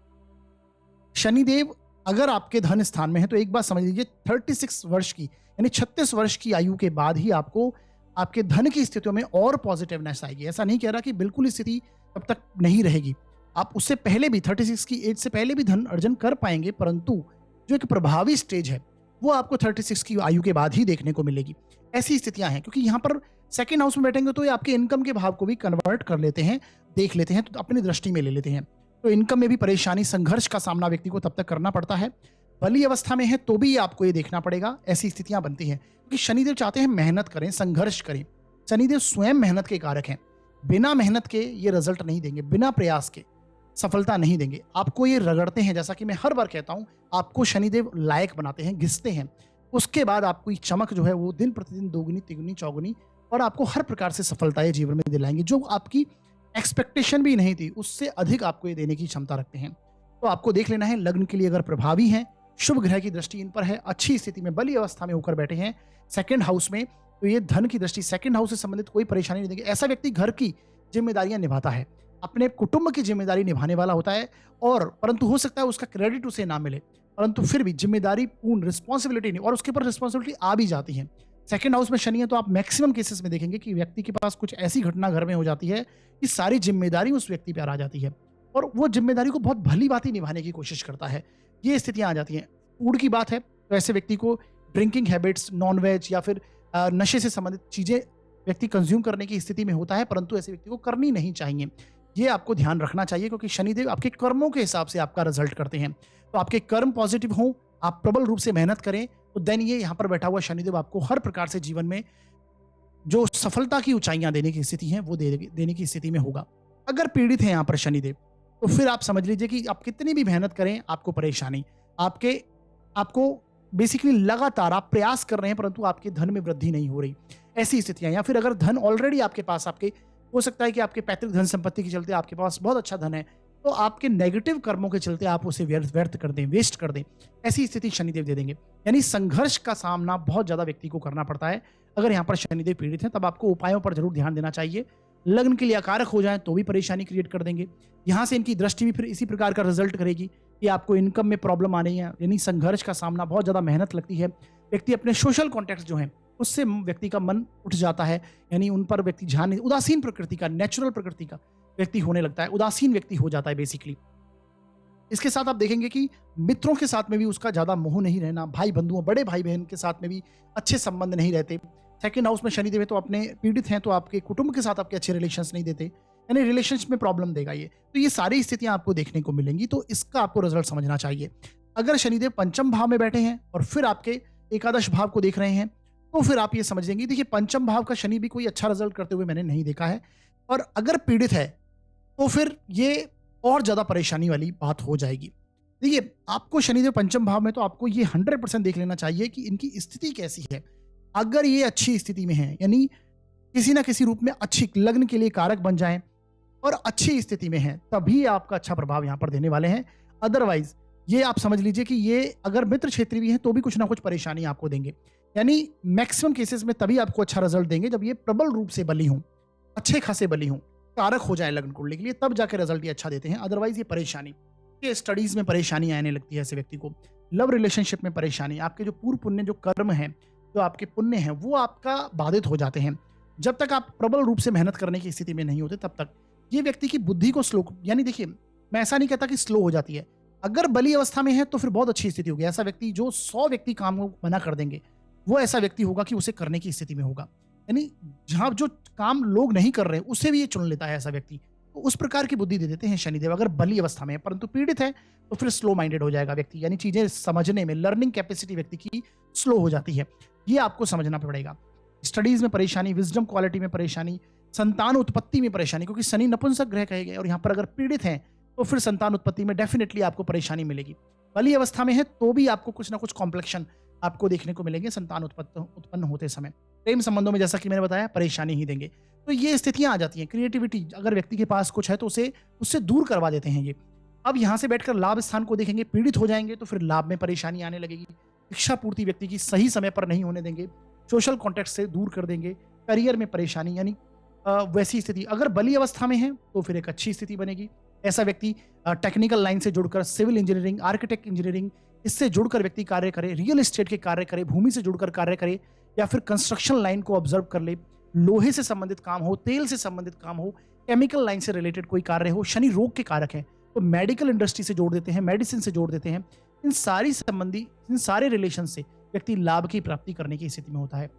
शनिदेव अगर आपके धन स्थान में है तो एक बात समझ लीजिए, 36 वर्ष की यानी 36 वर्ष की आयु के बाद ही आपको आपके धन की स्थितियों में और पॉजिटिवनेस आएगी। ऐसा नहीं कह रहा कि बिल्कुल स्थिति तब तक नहीं रहेगी, आप उससे पहले भी 36 की एज से पहले भी धन अर्जन कर पाएंगे, परंतु जो एक प्रभावी स्टेज है वो आपको 36 की आयु के बाद ही देखने को मिलेगी। ऐसी स्थितियां हैं, क्योंकि यहाँ पर सेकंड हाउस में बैठेंगे तो ये आपके इनकम के भाव को भी कन्वर्ट कर लेते हैं, देख लेते हैं, तो अपनी दृष्टि में ले लेते हैं। तो इनकम में भी परेशानी, संघर्ष का सामना व्यक्ति को तब तक करना पड़ता है। बली अवस्था में है तो भी आपको ये देखना पड़ेगा, ऐसी स्थितियां बनती हैं क्योंकि शनिदेव चाहते हैं मेहनत करें, संघर्ष करें। शनिदेव स्वयं मेहनत के कारक हैं। बिना मेहनत के ये रिजल्ट नहीं देंगे, बिना प्रयास के सफलता नहीं देंगे। आपको ये रगड़ते हैं, जैसा कि मैं हर बार कहता हूं, आपको शनिदेव लायक बनाते हैं, घिसते हैं। उसके बाद आपकी चमक जो है वो दिन प्रतिदिन दोगुनी तिगुनी चौगुनी और आपको हर प्रकार से सफलताएं जीवन में दिलाएंगे। जो आपकी एक्सपेक्टेशन भी नहीं थी उससे अधिक आपको ये देने की क्षमता रखते हैं। तो आपको देख लेना है, लग्न के लिए अगर प्रभावी हैं, शुभ ग्रह की दृष्टि इन पर है, अच्छी स्थिति में बली अवस्था में होकर बैठे हैं सेकंड हाउस में, तो ये धन की दृष्टि, सेकंड हाउस से संबंधित कोई परेशानी नहीं देंगे। ऐसा व्यक्ति घर की जिम्मेदारियां निभाता है, अपने कुटुंब की जिम्मेदारी निभाने वाला होता है, और परंतु हो सकता है उसका क्रेडिट उसे ना मिले, परंतु फिर भी जिम्मेदारी पूर्ण रिस्पॉन्सिबिलिटी नहीं, और उसके ऊपर रिस्पॉन्सिबिलिटी आ भी जाती है। सेकंड हाउस में शनि है तो आप मैक्सिमम केसेस में देखेंगे कि व्यक्ति के पास कुछ ऐसी घटना घर में हो जाती है कि सारी जिम्मेदारी उस व्यक्ति पर आ जाती है, और वो जिम्मेदारी को बहुत भली भांति निभाने की कोशिश करता है। ये स्थितियां आ जाती हैं। फूड की बात है तो ऐसे व्यक्ति को ड्रिंकिंग हैबिट्स, नॉन वेज या फिर नशे से संबंधित चीजें व्यक्ति कंज्यूम करने की स्थिति में होता है, परंतु ऐसे व्यक्ति को करनी नहीं चाहिए। ये आपको ध्यान रखना चाहिए क्योंकि शनिदेव आपके कर्मों के हिसाब से आपका रिजल्ट करते हैं। तो आपके कर्म पॉजिटिव हों, आप प्रबल रूप से मेहनत करें, तो देन ये यहाँ पर बैठा हुआ शनिदेव आपको हर प्रकार से जीवन में जो सफलता की ऊंचाइयां देने की स्थिति है वो देने की स्थिति में होगा। अगर पीड़ित है यहाँ पर शनिदेव, तो फिर आप समझ लीजिए कि आप कितनी भी मेहनत करें आपको परेशानी, आपको बेसिकली लगातार आप प्रयास कर रहे हैं परंतु आपके धन में वृद्धि नहीं हो रही, ऐसी स्थितियां। या फिर अगर धन ऑलरेडी आपके पास, आपके हो सकता है कि आपके पैतृक धन संपत्ति के चलते आपके पास बहुत अच्छा धन है, तो आपके नेगेटिव कर्मों के चलते आप उसे व्यर्थ कर दें, वेस्ट कर दें, ऐसी स्थिति शनिदेव दे देंगे। यानी संघर्ष का सामना बहुत ज्यादा व्यक्ति को करना पड़ता है। अगर यहाँ पर शनिदेव पीड़ित है तब आपको उपायों पर जरूर ध्यान देना चाहिए। लग्न के लिए अकारक हो जाए तो भी परेशानी क्रिएट कर देंगे। यहाँ से इनकी दृष्टि भी फिर इसी प्रकार का रिजल्ट करेगी कि आपको इनकम में प्रॉब्लम आनी है, यानी संघर्ष का सामना, बहुत ज्यादा मेहनत लगती है। व्यक्ति अपने सोशल कॉन्टेक्ट जो है उससे व्यक्ति का मन उठ जाता है, यानी उन पर व्यक्ति ध्यान नहीं, उदासीन प्रकृति का, नेचुरल प्रकृति का व्यक्ति होने लगता है, उदासीन व्यक्ति हो जाता है बेसिकली। इसके साथ आप देखेंगे कि मित्रों के साथ में भी उसका ज्यादा मोह नहीं रहना, भाई बंधुओं, बड़े भाई बहन के साथ में भी अच्छे संबंध नहीं रहते। सेकंड हाउस में शनिदेव है तो अपने पीड़ित हैं तो आपके कुटुंब के साथ आपके अच्छे रिलेशंस नहीं देते, यानी रिलेशंस में प्रॉब्लम देगा ये। तो ये सारी स्थितियां आपको देखने को मिलेंगी, तो इसका आपको रिजल्ट समझना चाहिए। अगर शनिदेव पंचम भाव में बैठे हैं और फिर आपके एकादश भाव को देख रहे हैं, तो फिर आप ये समझ लेंगे। देखिए, पंचम भाव का शनि भी कोई अच्छा रिजल्ट करते हुए मैंने नहीं देखा है, और अगर पीड़ित है तो फिर ये और ज्यादा परेशानी वाली बात हो जाएगी। देखिए, आपको शनिदेव पंचम भाव में, तो आपको ये 100% देख लेना चाहिए कि इनकी स्थिति कैसी है। अगर ये अच्छी स्थिति में है, यानी किसी ना किसी रूप में अच्छी, लग्न के लिए कारक बन जाएं और अच्छी स्थिति में है, तभी आपका अच्छा प्रभाव यहां पर देने वाले हैं। अदरवाइज ये आप समझ लीजिए कि ये अगर मित्र क्षेत्र भी हैं तो भी कुछ ना कुछ परेशानी आपको देंगे। यानी मैक्सिमम केसेस में तभी आपको अच्छा रिजल्ट देंगे जब ये प्रबल रूप से बली हों, अच्छे खासे बली हों, कारक हो जाए लग्न कुंडली के लिए, तब जाकर रिजल्ट ये अच्छा देते हैं। अदरवाइज ये परेशानी, ये स्टडीज में परेशानी आने लगती है ऐसे व्यक्ति को, लव रिलेशनशिप में परेशानी, आपके जो पूर्व पुण्य, जो कर्म है, जो आपके पुण्य हैं, वो आपका बाधित हो जाते हैं। जब तक आप प्रबल रूप से मेहनत करने की स्थिति में नहीं होते तब तक ये व्यक्ति की बुद्धि को स्लो, यानी देखिए, मैं ऐसा नहीं कहता कि स्लो हो जाती है। अगर बली अवस्था में है तो फिर बहुत अच्छी स्थिति होगी। ऐसा व्यक्ति जो 100 व्यक्ति काम को मना कर देंगे, वो ऐसा व्यक्ति होगा कि उसे करने की स्थिति में होगा। यानी जहां जो काम लोग नहीं कर रहे उसे भी ये चुन लेता है ऐसा व्यक्ति। तो उस प्रकार की बुद्धि दे देते हैं शनिदेव अगर बली अवस्था में है। परंतु पीड़ित है तो फिर स्लो माइंडेड हो जाएगा व्यक्ति, यानी चीजें समझने में, लर्निंग कैपेसिटी व्यक्ति की स्लो हो जाती है। ये आपको समझना पड़ेगा। स्टडीज में परेशानी, विजडम क्वालिटी में परेशानी, संतान उत्पत्ति में परेशानी, क्योंकि शनि नपुंसक ग्रह कहे गए और यहाँ पर अगर पीड़ित हैं तो फिर संतान उत्पत्ति में डेफिनेटली आपको परेशानी मिलेगी। बली अवस्था में है तो भी आपको कुछ ना कुछ कॉम्प्लेक्शन आपको देखने को मिलेंगे संतान उत्पन्न होते समय। प्रेम संबंधों में जैसा कि मैंने बताया परेशानी ही देंगे। तो ये स्थितियां आ जाती हैं। क्रिएटिविटी अगर व्यक्ति के पास कुछ है तो उसे उससे दूर करवा देते हैं ये। अब यहाँ से बैठकर लाभ स्थान को देखेंगे, पीड़ित हो जाएंगे तो फिर लाभ में परेशानी आने लगेगी। इच्छा पूर्ति व्यक्ति की सही समय पर नहीं होने देंगे, सोशल कॉन्टेक्ट से दूर कर देंगे, करियर में परेशानी, यानी वैसी स्थिति। अगर बली अवस्था में है तो फिर एक अच्छी स्थिति बनेगी। ऐसा व्यक्ति टेक्निकल लाइन से जुड़कर, सिविल इंजीनियरिंग, आर्किटेक्ट इंजीनियरिंग, इससे जुड़कर व्यक्ति कार्य करे, रियल एस्टेट के कार्य करे, भूमि से जुड़कर कार्य करे, या फिर कंस्ट्रक्शन लाइन को ऑब्जर्व कर ले, लोहे से संबंधित काम हो, तेल से संबंधित काम हो, केमिकल लाइन से रिलेटेड कोई कार्य हो। शनि रोग के कारक है तो मेडिकल इंडस्ट्री से जोड़ देते हैं, मेडिसिन से जोड़ देते हैं। इन सारे रिलेशन से व्यक्ति लाभ की प्राप्ति करने की स्थिति में होता है।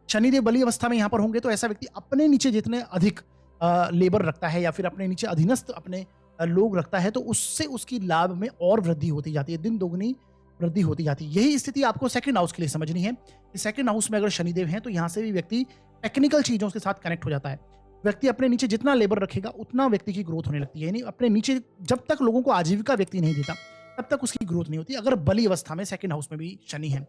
शनिदेव बली अवस्था में यहां पर होंगे तो ऐसा व्यक्ति अपने नीचे जितने अधिक लेबर रखता है या फिर अपने नीचे अधीनस्थ अपने लोग रखता है तो उससे उसकी लाभ में और वृद्धि होती जाती है। दिन दोगुनी वृद्धि होती जाती है। यही स्थिति आपको सेकंड हाउस के लिए समझनी है कि सेकंड हाउस में अगर शनिदेव हैं तो यहाँ से भी व्यक्ति टेक्निकल चीज़ों के साथ कनेक्ट हो जाता है। व्यक्ति अपने नीचे जितना लेबर रखेगा उतना व्यक्ति की ग्रोथ होने लगती है। यानी अपने नीचे जब तक लोगों को आजीविका व्यक्ति नहीं देता तब तक उसकी ग्रोथ नहीं होती। अगर बली अवस्था में सेकंड हाउस में भी शनि है,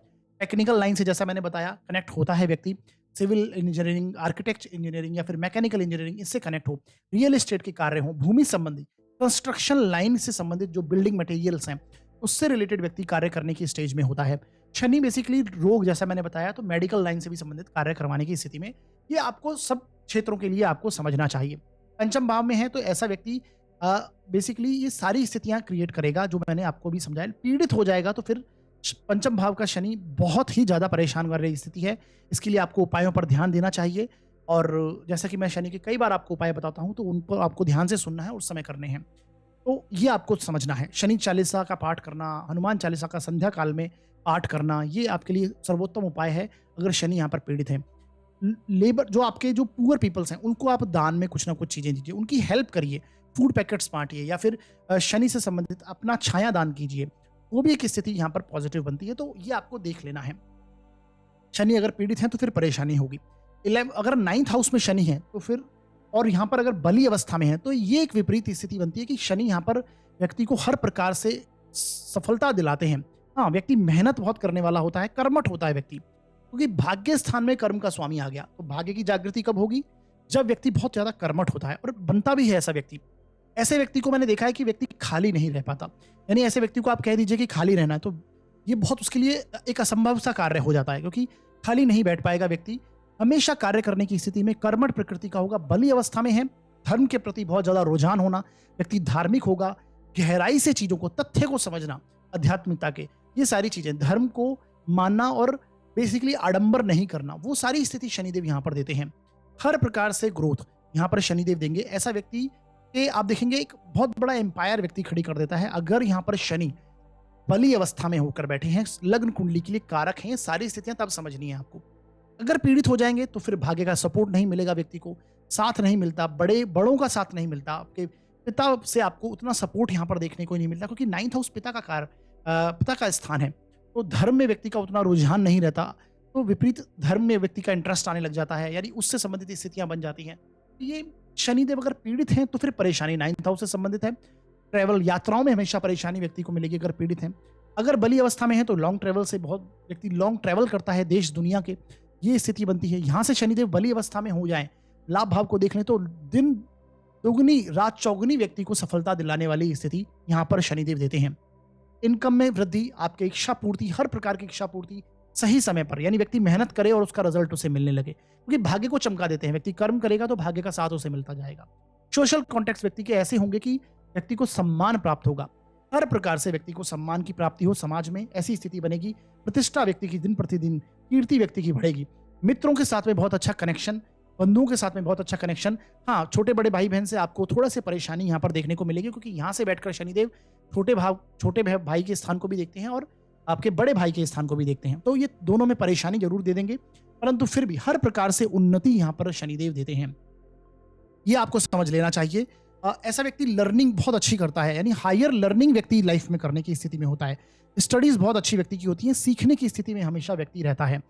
टेक्निकल लाइन से जैसा मैंने बताया कनेक्ट होता है व्यक्ति, सिविल इंजीनियरिंग, आर्किटेक्ट इंजीनियरिंग या फिर मैकेनिकल इंजीनियरिंग इससे कनेक्ट हो, रियल एस्टेट के कार्य हो, भूमि संबंधी, कंस्ट्रक्शन लाइन से संबंधित जो बिल्डिंग मटेरियल्स हैं उससे रिलेटेड व्यक्ति कार्य करने की स्टेज में होता है। शनि बेसिकली रोग, जैसा मैंने बताया, तो मेडिकल लाइन से भी संबंधित कार्य करवाने की स्थिति में, ये आपको सब क्षेत्रों के लिए आपको समझना चाहिए। पंचम भाव में है तो ऐसा व्यक्ति बेसिकली ये सारी स्थितियां क्रिएट करेगा जो मैंने आपको भी समझाया। पीड़ित हो जाएगा तो फिर पंचम भाव का शनि बहुत ही ज्यादा परेशान कर रही स्थिति है। इसके लिए आपको उपायों पर ध्यान देना चाहिए, और जैसा कि मैं शनि के कई बार आपको उपाय बताता हूं तो उन पर आपको ध्यान से सुनना है, उस समय करने हैं। तो ये आपको समझना है। शनि चालीसा का पाठ करना, हनुमान चालीसा का संध्या काल में पाठ करना, ये आपके लिए सर्वोत्तम उपाय है अगर शनि यहाँ पर पीड़ित है। लेबर जो आपके जो पुअर पीपल्स हैं उनको आप दान में कुछ ना कुछ चीजें दीजिए, उनकी हेल्प करिए, फूड पैकेट्स बांटिए, या फिर शनि से संबंधित अपना छाया दान कीजिए। वो भी एक स्थिति यहाँ पर पॉजिटिव बनती है। तो ये आपको देख लेना है। शनि अगर पीड़ित है तो फिर परेशानी होगी। अगर नाइन्थ हाउस में शनि है तो फिर, और यहाँ पर अगर बली अवस्था में है तो ये एक विपरीत स्थिति बनती है कि शनि यहाँ पर व्यक्ति को हर प्रकार से सफलता दिलाते हैं। हाँ, व्यक्ति मेहनत बहुत करने वाला होता है, कर्मठ होता है व्यक्ति, क्योंकि भाग्य स्थान में कर्म का स्वामी आ गया। तो भाग्य की जागृति कब होगी? जब व्यक्ति बहुत ज्यादा कर्मठ होता है, और बनता भी है ऐसा व्यक्ति। ऐसे व्यक्ति को मैंने देखा है कि व्यक्ति खाली नहीं रह पाता। यानी ऐसे व्यक्ति को आप कह दीजिए कि खाली रहना है तो ये बहुत उसके लिए एक असंभव सा कार्य हो जाता है, क्योंकि खाली नहीं बैठ पाएगा व्यक्ति। हमेशा कार्य करने की स्थिति में कर्मठ प्रकृति का होगा। बली अवस्था में है, धर्म के प्रति बहुत ज्यादा रुझान होना, व्यक्ति धार्मिक होगा, गहराई से चीजों को, तथ्य को समझना, आध्यात्मिकता के, ये सारी चीजें, धर्म को मानना और बेसिकली आडंबर नहीं करना, वो सारी स्थिति शनिदेव यहाँ पर देते हैं। हर प्रकार से ग्रोथ यहाँ पर शनिदेव देंगे। ऐसा व्यक्ति के आप देखेंगे एक बहुत बड़ा एम्पायर व्यक्ति खड़ी कर देता है अगर यहाँ पर शनि बली अवस्था में होकर बैठे हैं। लग्न कुंडली के लिए कारक हैं, सारी स्थितियां तब समझनी है आपको। अगर पीड़ित हो जाएंगे तो फिर भाग्य का सपोर्ट नहीं मिलेगा, व्यक्ति को साथ नहीं मिलता, बड़ों का साथ नहीं मिलता, आपके पिता से आपको उतना सपोर्ट यहाँ पर देखने को नहीं मिलता, क्योंकि नाइन्थ हाउस पिता का स्थान है। तो धर्म में व्यक्ति का उतना रुझान नहीं रहता, तो विपरीत धर्म में व्यक्ति का इंटरेस्ट आने लग जाता है, यानी उससे संबंधित स्थितियां बन जाती हैं। ये शनिदेव अगर पीड़ित हैं तो फिर परेशानी नाइन्थ हाउस से संबंधित है। ट्रैवल, यात्राओं में हमेशा परेशानी व्यक्ति को मिलेगी अगर पीड़ित हैं। अगर बली अवस्था में है तो लॉन्ग ट्रैवल से, बहुत व्यक्ति लॉन्ग ट्रैवल करता है देश दुनिया के, ये स्थिति बनती है। यहाँ से शनिदेव बली अवस्था में हो जाए, लाभ भाव को देख लें तो दिन दुगनी रात चौगुनी व्यक्ति को सफलता दिलाने वाली स्थिति यहाँ पर शनिदेव देते हैं। इनकम में वृद्धि, आपके इच्छा पूर्ति, हर प्रकार की इच्छा पूर्ति सही समय पर, यानी व्यक्ति मेहनत करे और उसका रिजल्ट उसे मिलने लगे, क्योंकि भाग्य को चमका देते हैं। व्यक्ति कर्म करेगा तो भाग्य का साथ उसे मिलता जाएगा। सोशल कॉन्टेक्ट व्यक्ति के ऐसे होंगे कि व्यक्ति को सम्मान प्राप्त होगा, हर प्रकार से व्यक्ति को सम्मान की प्राप्ति हो समाज में, ऐसी स्थिति बनेगी। प्रतिष्ठा व्यक्ति की दिन प्रतिदिन, कीर्ति व्यक्ति की बढ़ेगी। मित्रों के साथ में बहुत अच्छा कनेक्शन, बंधुओं के साथ में बहुत अच्छा कनेक्शन। हाँ, छोटे बड़े भाई बहन से आपको थोड़ा सी परेशानी यहाँ पर देखने को मिलेगी, क्योंकि यहाँ से बैठकर शनिदेव छोटे भाई के स्थान को भी देखते हैं और आपके बड़े भाई के स्थान को भी देखते हैं। तो ये दोनों में परेशानी जरूर दे देंगे, परंतु फिर भी हर प्रकार से उन्नति यहाँ पर शनिदेव देते हैं। ये आपको समझ लेना चाहिए। ऐसा व्यक्ति लर्निंग बहुत अच्छी करता है, यानी हायर लर्निंग व्यक्ति लाइफ में करने की स्थिति में होता है। स्टडीज बहुत अच्छी व्यक्ति की होती है, सीखने की स्थिति में हमेशा व्यक्ति रहता है।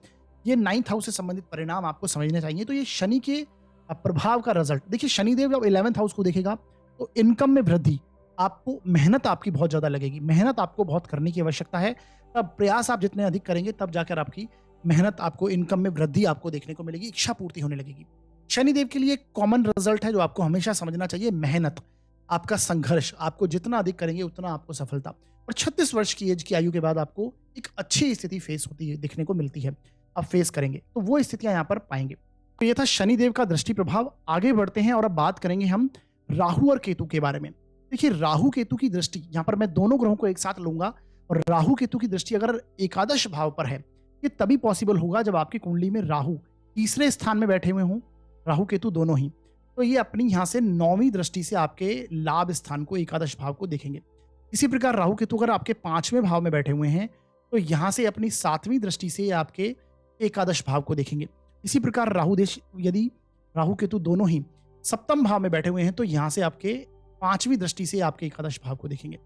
ये नाइन्थ हाउस से संबंधित परिणाम आपको समझने चाहिए। तो ये शनि के प्रभाव का रिजल्ट देखिए। शनिदेव जब 11th हाउस को देखेगा तो इनकम में वृद्धि, आपको मेहनत आपकी बहुत ज्यादा लगेगी, मेहनत आपको बहुत करने की आवश्यकता है। तब प्रयास आप जितने अधिक करेंगे तब जाकर आपकी मेहनत, आपको इनकम में वृद्धि आपको देखने को मिलेगी, इच्छा पूर्ति होने लगेगी। शनिदेव के लिए कॉमन रिजल्ट है जो आपको हमेशा समझना चाहिए, मेहनत, आपका संघर्ष, आपको जितना अधिक करेंगे उतना आपको सफलता। और 36 वर्ष की एज की आयु के बाद आपको एक अच्छी स्थिति फेस होती है, देखने को मिलती है, आप फेस करेंगे, तो वो स्थितियां यहाँ पर पाएंगे। तो ये था शनिदेव का दृष्टि प्रभाव। आगे बढ़ते हैं और अब बात करेंगे हम राहु और केतु के बारे में। देखिए, राहु केतु की दृष्टि, यहाँ पर मैं दोनों ग्रहों को एक साथ लूंगा, और राहु केतु की दृष्टि अगर एकादश भाव पर है, ये तभी पॉसिबल होगा जब आपकी कुंडली में राहु तीसरे स्थान में बैठे हुए हों, राहु केतु दोनों ही। तो ये अपनी यहाँ से 9वीं दृष्टि से आपके लाभ स्थान को, एकादश भाव को देखेंगे। इसी प्रकार राहु केतु अगर आपके 5वें भाव में बैठे हुए हैं तो यहाँ से अपनी 7वीं दृष्टि से आपके एकादश भाव को देखेंगे। इसी प्रकार यदि राहु केतु दोनों ही 7म भाव में बैठे हुए हैं तो यहाँ से आपके 5वीं दृष्टि से आपके एकादश भाव को देखेंगे।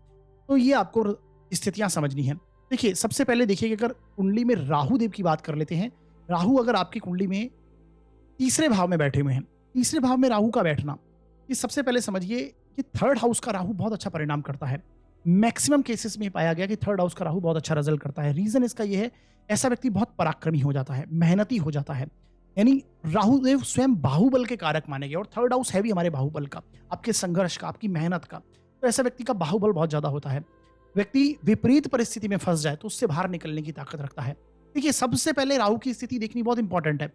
तो ये आपको स्थितियां समझनी है। देखिए, सबसे पहले देखिए कि अगर कुंडली में राहु देव की बात कर लेते हैं, राहु अगर आपकी कुंडली में तीसरे भाव में बैठे हुए हैं, तीसरे भाव में राहु का बैठना, ये सबसे पहले समझिए कि थर्ड हाउस का राहु बहुत अच्छा परिणाम करता है। मैक्सिमम केसेस में पाया गया कि थर्ड हाउस का राहु बहुत अच्छा रिजल्ट करता है। रीजन इसका ये है, ऐसा व्यक्ति बहुत पराक्रमी हो जाता है, मेहनती हो जाता है। यानी राहुदेव स्वयं बाहुबल के कारक माने गए, और थर्ड हाउस है भी हमारे बाहुबल का, आपके संघर्ष का, आपकी मेहनत का। तो ऐसा व्यक्ति का बाहुबल बहुत ज्यादा होता है। व्यक्ति विपरीत परिस्थिति में फंस जाए तो उससे बाहर निकलने की ताकत रखता है। देखिए, सबसे पहले राहु की स्थिति देखनी बहुत इंपॉर्टेंट है।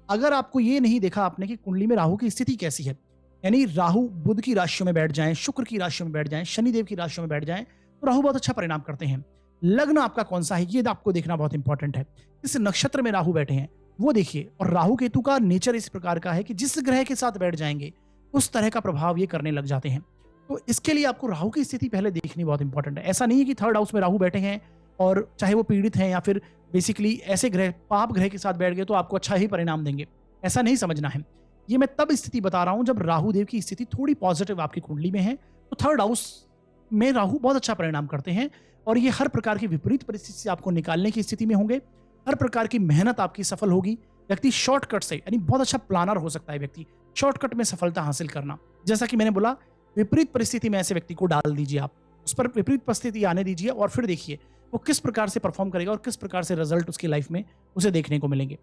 अगर आपको ये नहीं देखा आपने कि कुंडली में राहु की स्थिति कैसी है, यानी राहु बुध की राशियों में बैठ जाएं, शुक्र की राशियों में बैठ जाएं, शनिदेव की राशियों में बैठ जाएं, तो राहु बहुत अच्छा परिणाम करते हैं। लग्न आपका कौन सा है ये आपको देखना बहुत इंपॉर्टेंट है। किस नक्षत्र में राहु बैठे हैं वो देखिए। और राहु केतु का नेचर इस प्रकार का है कि जिस ग्रह के साथ बैठ जाएंगे उस तरह का प्रभाव ये करने लग जाते हैं। तो इसके लिए आपको राहु की स्थिति पहले देखनी बहुत इंपॉर्टेंट है। ऐसा नहीं है कि थर्ड हाउस में राहु बैठे हैं और चाहे वो पीड़ित हैं या फिर बेसिकली ऐसे ग्रह पाप ग्रह के साथ बैठ गए तो आपको अच्छा ही परिणाम देंगे, ऐसा नहीं समझना है। ये मैं तब स्थिति बता रहा हूं जब राहु देव की स्थिति थोड़ी पॉजिटिव आपकी कुंडली में है, तो थर्ड हाउस में राहु बहुत अच्छा परिणाम करते हैं। और ये हर प्रकार की विपरीत परिस्थिति से आपको निकालने की स्थिति में होंगे। हर प्रकार की मेहनत आपकी सफल होगी। व्यक्ति शॉर्टकट से, यानी बहुत अच्छा प्लानर हो सकता है व्यक्ति, शॉर्टकट में सफलता हासिल करना। जैसा कि मैंने बोला, विपरीत परिस्थिति में ऐसे व्यक्ति को डाल दीजिए, आप उस पर विपरीत परिस्थिति आने दीजिए और फिर देखिए वो किस प्रकार से परफॉर्म करेगा और किस प्रकार से रिजल्ट उसकी लाइफ में उसे देखने को मिलेंगे।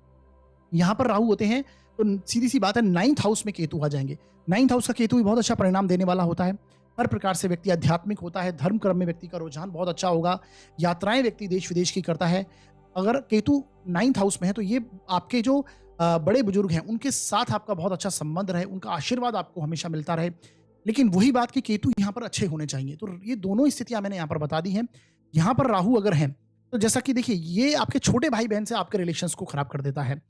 यहाँ पर राहु होते हैं तो सीधी सी बात है, नाइन्थ हाउस में केतु आ जाएंगे। नाइन्थ हाउस का केतु भी बहुत अच्छा परिणाम देने वाला होता है। हर प्रकार से व्यक्ति आध्यात्मिक होता है, धर्म कर्म में व्यक्ति का रुझान बहुत अच्छा होगा, यात्राएं व्यक्ति देश विदेश की करता है। अगर केतु नाइन्थ हाउस में है तो ये आपके जो बड़े बुजुर्ग हैं उनके साथ आपका बहुत अच्छा संबंध रहे, उनका आशीर्वाद आपको हमेशा मिलता रहे। लेकिन वही बात कि केतु यहाँ पर अच्छे होने चाहिए। तो ये दोनों स्थितियां मैंने यहाँ पर बता दी हैं। यहाँ पर राहु अगर हैं तो जैसा कि देखिए, ये आपके छोटे भाई बहन से आपके रिलेशंस को खराब कर देता है।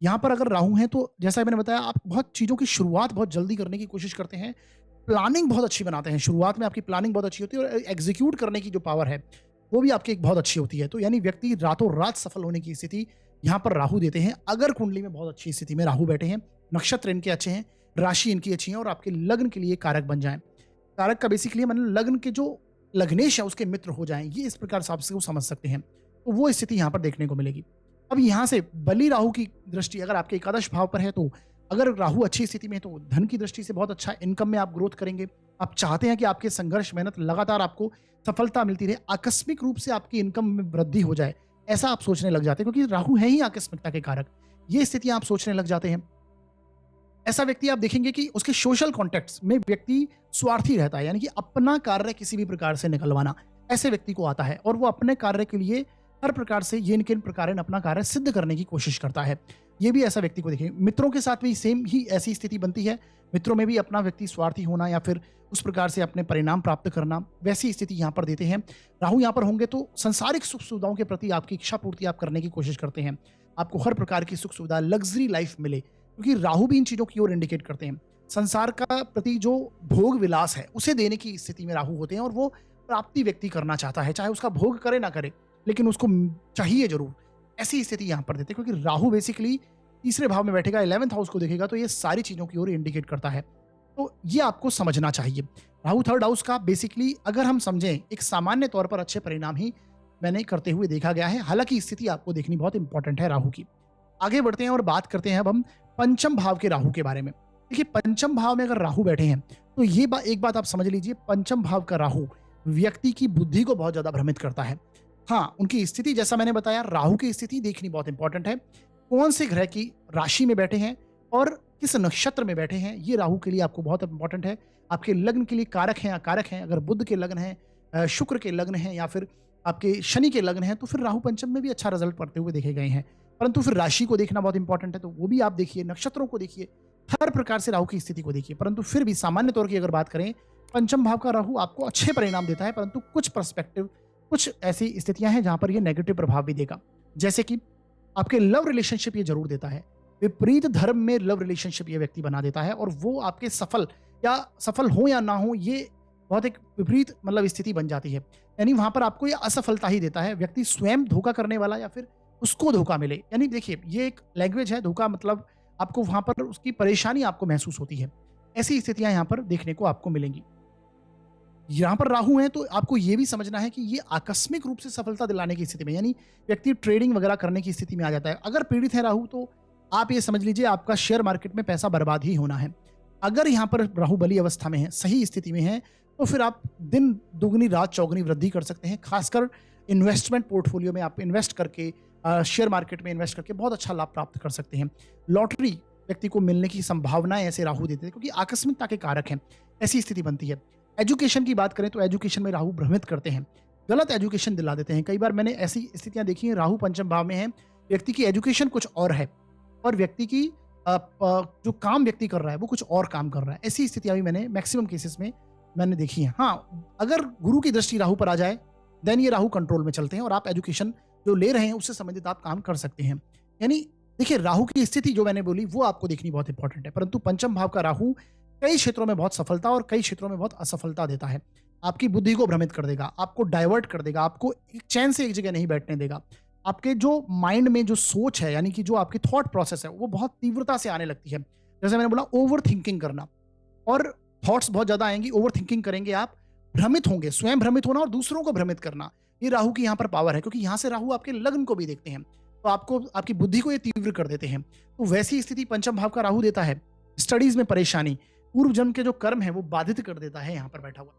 यहाँ पर अगर राहु हैं तो जैसा मैंने बताया, आप बहुत चीज़ों की शुरुआत बहुत जल्दी करने की कोशिश करते हैं, प्लानिंग बहुत अच्छी बनाते हैं। शुरुआत में आपकी प्लानिंग बहुत अच्छी होती है और एग्जीक्यूट करने की जो पावर है वो भी आपकी एक बहुत अच्छी होती है। तो यानी व्यक्ति रातों रात सफल होने की स्थिति यहाँ पर राहु देते हैं। अगर कुंडली में बहुत अच्छी स्थिति में राहु बैठे हैं, नक्षत्र इनके अच्छे हैं, राशि इनकी अच्छी है और आपके लग्न के लिए कारक बन जाएं। कारक का बेसिकली मतलब लग्न के जो लग्नेश है उसके मित्र हो जाएं, ये इस प्रकार से आप इसको समझ सकते हैं। तो वो स्थिति यहाँ पर देखने को मिलेगी। अब यहाँ से बली राहु की दृष्टि अगर आपके एकादश भाव पर है, तो अगर राहु अच्छी स्थिति में है तो धन की दृष्टि से बहुत अच्छा, इनकम में आप ग्रोथ करेंगे। आप चाहते हैं कि आपके संघर्ष मेहनत लगातार आपको सफलता मिलती रहे, आकस्मिक रूप से आपकी इनकम में वृद्धि हो जाए, ऐसा आप सोचने लग जाते हैं, क्योंकि राहु है ही आकस्मिकता के कारक। ये स्थितियां आप सोचने लग जाते हैं। ऐसा व्यक्ति आप देखेंगे कि उसके सोशल कॉन्टेक्ट्स में व्यक्ति स्वार्थी रहता है, यानी कि अपना कार्य किसी भी प्रकार से निकलवाना ऐसे व्यक्ति को आता है और वो अपने कार्य के लिए हर प्रकार से ये किन प्रकार अपना कार्य सिद्ध करने की कोशिश करता है। ये भी ऐसा व्यक्ति को देखिए। मित्रों के साथ भी सेम ही ऐसी स्थिति बनती है। मित्रों में भी अपना व्यक्ति स्वार्थी होना या फिर उस प्रकार से अपने परिणाम प्राप्त करना, वैसी स्थिति यहाँ पर देते हैं। राहु यहाँ पर होंगे तो संसारिक सुख सुविधाओं के प्रति आपकी इच्छा पूर्ति आप करने की कोशिश करते हैं। आपको हर प्रकार की सुख सुविधा, लग्जरी लाइफ मिले, क्योंकि राहु भी इन चीजों की ओर इंडिकेट करते हैं। संसार का प्रति जो भोग विलास है उसे देने की स्थिति में राहु होते हैं और वो प्राप्ति व्यक्ति करना चाहता है, चाहे उसका भोग करे ना करे, लेकिन उसको चाहिए जरूर। ऐसी स्थिति यहाँ पर देते हैं, क्योंकि राहु बेसिकली तीसरे भाव में बैठेगा, 11th हाउस को देखेगा, तो ये सारी चीजों की ओर इंडिकेट करता है। तो ये आपको समझना चाहिए। राहु थर्ड हाउस का बेसिकली अगर हम समझें, एक सामान्य तौर पर अच्छे परिणाम ही मैंने करते हुए देखा गया है। हालांकि स्थिति आपको देखनी बहुत इंपॉर्टेंट है राहु की। आगे बढ़ते हैं और बात करते हैं अब हम पंचम भाव के राहु के बारे में। देखिए, पंचम भाव में अगर राहु बैठे हैं तो ये एक बात आप समझ लीजिए, पंचम भाव का राहु व्यक्ति की बुद्धि को बहुत ज्यादा भ्रमित करता है। हाँ, उनकी स्थिति जैसा मैंने बताया, राहु की स्थिति देखनी बहुत इंपॉर्टेंट है। कौन से ग्रह की राशि में बैठे हैं और किस नक्षत्र में बैठे हैं, ये राहु के लिए आपको बहुत इंपॉर्टेंट है। आपके लग्न के लिए कारक हैं, अकारक हैं। अगर बुध के लग्न है, शुक्र के लग्न है या फिर आपके शनि के लग्न है, तो फिर राहु पंचम में भी अच्छा रिजल्ट करते हुए देखे गए हैं। परंतु फिर राशि को देखना बहुत इंपॉर्टेंट है, तो वो भी आप देखिए, नक्षत्रों को देखिए, हर प्रकार से राहु की स्थिति को देखिए। परंतु फिर भी सामान्य तौर की अगर बात करें, पंचम भाव का राहु आपको अच्छे परिणाम देता है, परंतु कुछ पर्सपेक्टिव, कुछ ऐसी स्थितियां हैं जहां पर ये नेगेटिव प्रभाव भी देगा। जैसे कि आपके लव रिलेशनशिप ये जरूर देता है। विपरीत धर्म में लव रिलेशनशिप ये व्यक्ति बना देता है और वो आपके सफल हो या ना हो, ये बहुत एक विपरीत मतलब स्थिति बन जाती है। यानी वहां पर आपको ये असफलता ही देता है। व्यक्ति स्वयं धोखा करने वाला या फिर उसको धोखा मिले, यानी देखिए ये एक लैंग्वेज है, धोखा मतलब आपको वहां पर उसकी परेशानी आपको महसूस होती है। ऐसी स्थितियां यहां पर देखने को आपको मिलेंगी। यहाँ पर राहु है तो आपको ये भी समझना है कि ये आकस्मिक रूप से सफलता दिलाने की स्थिति में, यानी व्यक्ति ट्रेडिंग वगैरह करने की स्थिति में आ जाता है। अगर पीड़ित है राहु तो आप ये समझ लीजिए आपका शेयर मार्केट में पैसा बर्बाद ही होना है। अगर यहाँ पर राहु बली अवस्था में है, सही स्थिति में है, तो फिर आप दिन दुगनी रात चौगुनी वृद्धि कर सकते हैं। खासकर इन्वेस्टमेंट पोर्टफोलियो में आप इन्वेस्ट करके, शेयर मार्केट में इन्वेस्ट करके बहुत अच्छा लाभ प्राप्त कर सकते हैं। लॉटरी व्यक्ति को मिलने की संभावनाएं ऐसे राहु देते हैं क्योंकि आकस्मिकता के कारक हैं, ऐसी स्थिति बनती है। एजुकेशन की बात करें तो एजुकेशन में राहु भ्रमित करते हैं, गलत एजुकेशन दिला देते हैं। कई बार मैंने ऐसी स्थितियां देखी हैं, राहु पंचम भाव में है, व्यक्ति की एजुकेशन कुछ और है और व्यक्ति की जो काम व्यक्ति कर रहा है वो कुछ और काम कर रहा है। ऐसी स्थितियां भी मैंने मैक्सिमम केसेस में मैंने देखी हैं। हाँ, अगर गुरु की दृष्टि राहु पर आ जाए देन ये राहु कंट्रोल में चलते हैं और आप एजुकेशन जो ले रहे हैं उससे संबंधित आप काम कर सकते हैं। यानी देखिए, राहु की स्थिति जो मैंने बोली वो आपको देखनी बहुत इंपॉर्टेंट है, परंतु पंचम भाव का राहु कई क्षेत्रों में बहुत सफलता और कई क्षेत्रों में बहुत असफलता देता है। आपकी बुद्धि को भ्रमित कर देगा, आपको डाइवर्ट कर देगा, आपको एक चैन से एक जगह नहीं बैठने देगा। आपके जो माइंड में जो सोच है, यानी कि जो आपकी थॉट प्रोसेस है, वो बहुत तीव्रता से आने लगती है। जैसे मैंने बोला, ओवर थिंकिंग करना, और थॉट्स बहुत ज्यादा आएंगी, ओवर थिंकिंग करेंगे आप, भ्रमित होंगे, स्वयं भ्रमित होना और दूसरों को भ्रमित करना, ये राहु की यहाँ पर पावर है। क्योंकि यहाँ से राहु आपके लग्न को भी देखते हैं तो आपको, आपकी बुद्धि को ये तीव्र कर देते हैं। तो वैसी स्थिति पंचम भाव का राहु देता है। स्टडीज में परेशानी, पूर्व जन्म के जो कर्म है वो बाधित कर देता है। यहाँ पर बैठा हुआ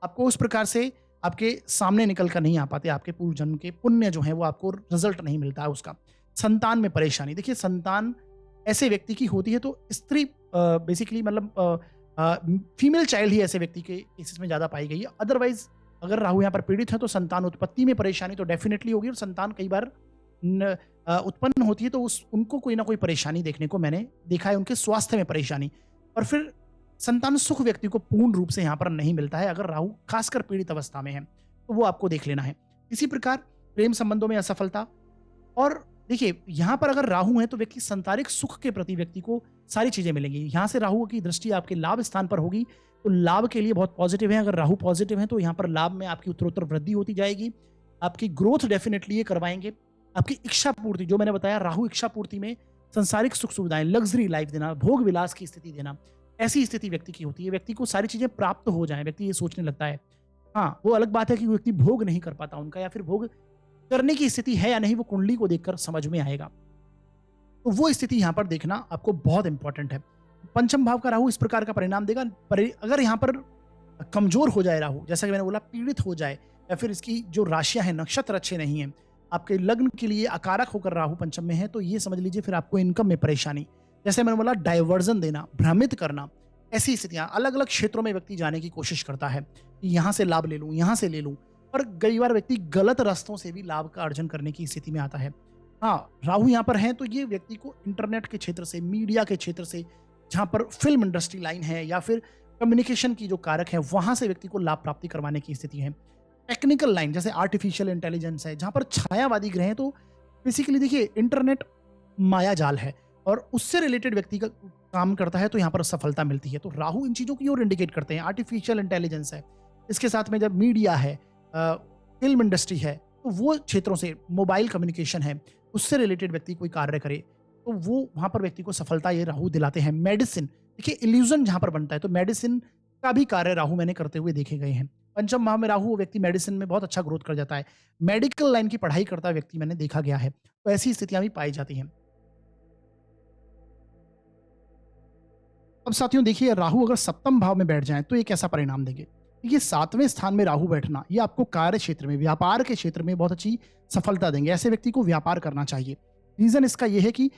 आपको उस प्रकार से आपके सामने निकल कर नहीं आ पाते, आपके पूर्व जन्म के पुण्य जो है वो आपको रिजल्ट नहीं मिलता है उसका। संतान में परेशानी, देखिए संतान ऐसे व्यक्ति की होती है तो स्त्री बेसिकली मतलब फीमेल चाइल्ड ही ऐसे व्यक्ति के केसेस में ज्यादा पाई गई है। अदरवाइज अगर राहु यहाँ पर पीड़ित है तो संतान उत्पत्ति में परेशानी तो डेफिनेटली होगी, और संतान कई बार उत्पन्न होती है तो उनको कोई ना कोई परेशानी देखने को मैंने देखा है, उनके स्वास्थ्य में परेशानी। और फिर संतान सुख व्यक्ति को पूर्ण रूप से यहाँ पर नहीं मिलता है अगर राहु खासकर पीड़ित अवस्था में है, तो वो आपको देख लेना है। इसी प्रकार प्रेम संबंधों में असफलता, और देखिए यहाँ पर अगर राहु है तो व्यक्ति संसारिक सुख के प्रति व्यक्ति को सारी चीजें मिलेंगी। यहाँ से राहु की दृष्टि आपके लाभ स्थान पर होगी तो लाभ के लिए बहुत पॉजिटिव है। अगर राहु पॉजिटिव है तो यहाँ पर लाभ में आपकी उत्तरोत्तर वृद्धि होती जाएगी, आपकी ग्रोथ डेफिनेटली ये करवाएंगे। आपकी इच्छा पूर्ति, जो मैंने बताया, राहु इच्छा पूर्ति में संसारिक सुख सुविधाएं, लग्जरी लाइफ देना, भोग विलास की स्थिति देना, ऐसी स्थिति व्यक्ति की होती है। व्यक्ति को सारी चीजें प्राप्त हो जाएं, व्यक्ति ये सोचने लगता है। हाँ, वो अलग बात है कि व्यक्ति भोग नहीं कर पाता उनका, या फिर भोग करने की स्थिति है या नहीं वो कुंडली को देखकर समझ में आएगा। तो वो स्थिति यहाँ पर देखना आपको बहुत इंपॉर्टेंट है। पंचम भाव का राहु इस प्रकार का परिणाम देगा। अगर यहाँ पर कमजोर हो जाए राहु, जैसा कि मैंने बोला, पीड़ित हो जाए, या फिर इसकी जो राशियां हैं, नक्षत्र अच्छे नहीं है, आपके लग्न के लिए अकारक होकर राहु पंचम में है, तो ये समझ लीजिए फिर आपको इनकम में परेशानी, जैसे मैंने बोला डाइवर्जन देना, भ्रमित करना, ऐसी स्थितियां। अलग अलग क्षेत्रों में व्यक्ति जाने की कोशिश करता है कि यहाँ से लाभ ले लूं, यहाँ से ले लूं, और कई बार व्यक्ति गलत रास्तों से भी लाभ का अर्जन करने की स्थिति में आता है। हाँ, राहु यहाँ पर है तो ये व्यक्ति को इंटरनेट के क्षेत्र से, मीडिया के क्षेत्र से, जहाँ पर फिल्म इंडस्ट्री लाइन है या फिर कम्युनिकेशन की जो कारक है, वहां से व्यक्ति को लाभ प्राप्ति करवाने की स्थिति है। टेक्निकल लाइन जैसे आर्टिफिशियल इंटेलिजेंस है, जहाँ पर छायावादी ग्रह हैं, तो बेसिकली देखिए इंटरनेट माया जाल है और उससे रिलेटेड व्यक्ति का काम करता है तो यहाँ पर सफलता मिलती है। तो राहु इन चीजों की ओर इंडिकेट करते हैं। आर्टिफिशियल इंटेलिजेंस है, इसके साथ में जब मीडिया है, फिल्म इंडस्ट्री है, तो वो क्षेत्रों से, मोबाइल कम्युनिकेशन है, उससे रिलेटेड व्यक्ति कोई कार्य करे तो वो वहां पर व्यक्ति को सफलता ये राहु दिलाते हैं। मेडिसिन, देखिए इल्यूजन जहां पर बनता है तो मेडिसिन का भी कार्य राहु मैंने करते हुए देखे गए हैं। पंचम भाव में राहु, वो व्यक्ति मेडिसिन में बहुत अच्छा ग्रोथ कर जाता है। मेडिकल लाइन की पढ़ाई करता व्यक्ति मैंने देखा गया है, तो ऐसी स्थितियां भी पाई जाती हैं। अब साथियों देखिए, राहु अगर सप्तम भाव में बैठ जाए तो ये कैसा परिणाम देंगे। ये सातवें स्थान में राहु बैठना, ये आपको कार्य क्षेत्र में, व्यापार के क्षेत्र में बहुत अच्छी सफलता देंगे। ऐसे व्यक्ति को व्यापार करना चाहिए। रीजन इसका यह है कि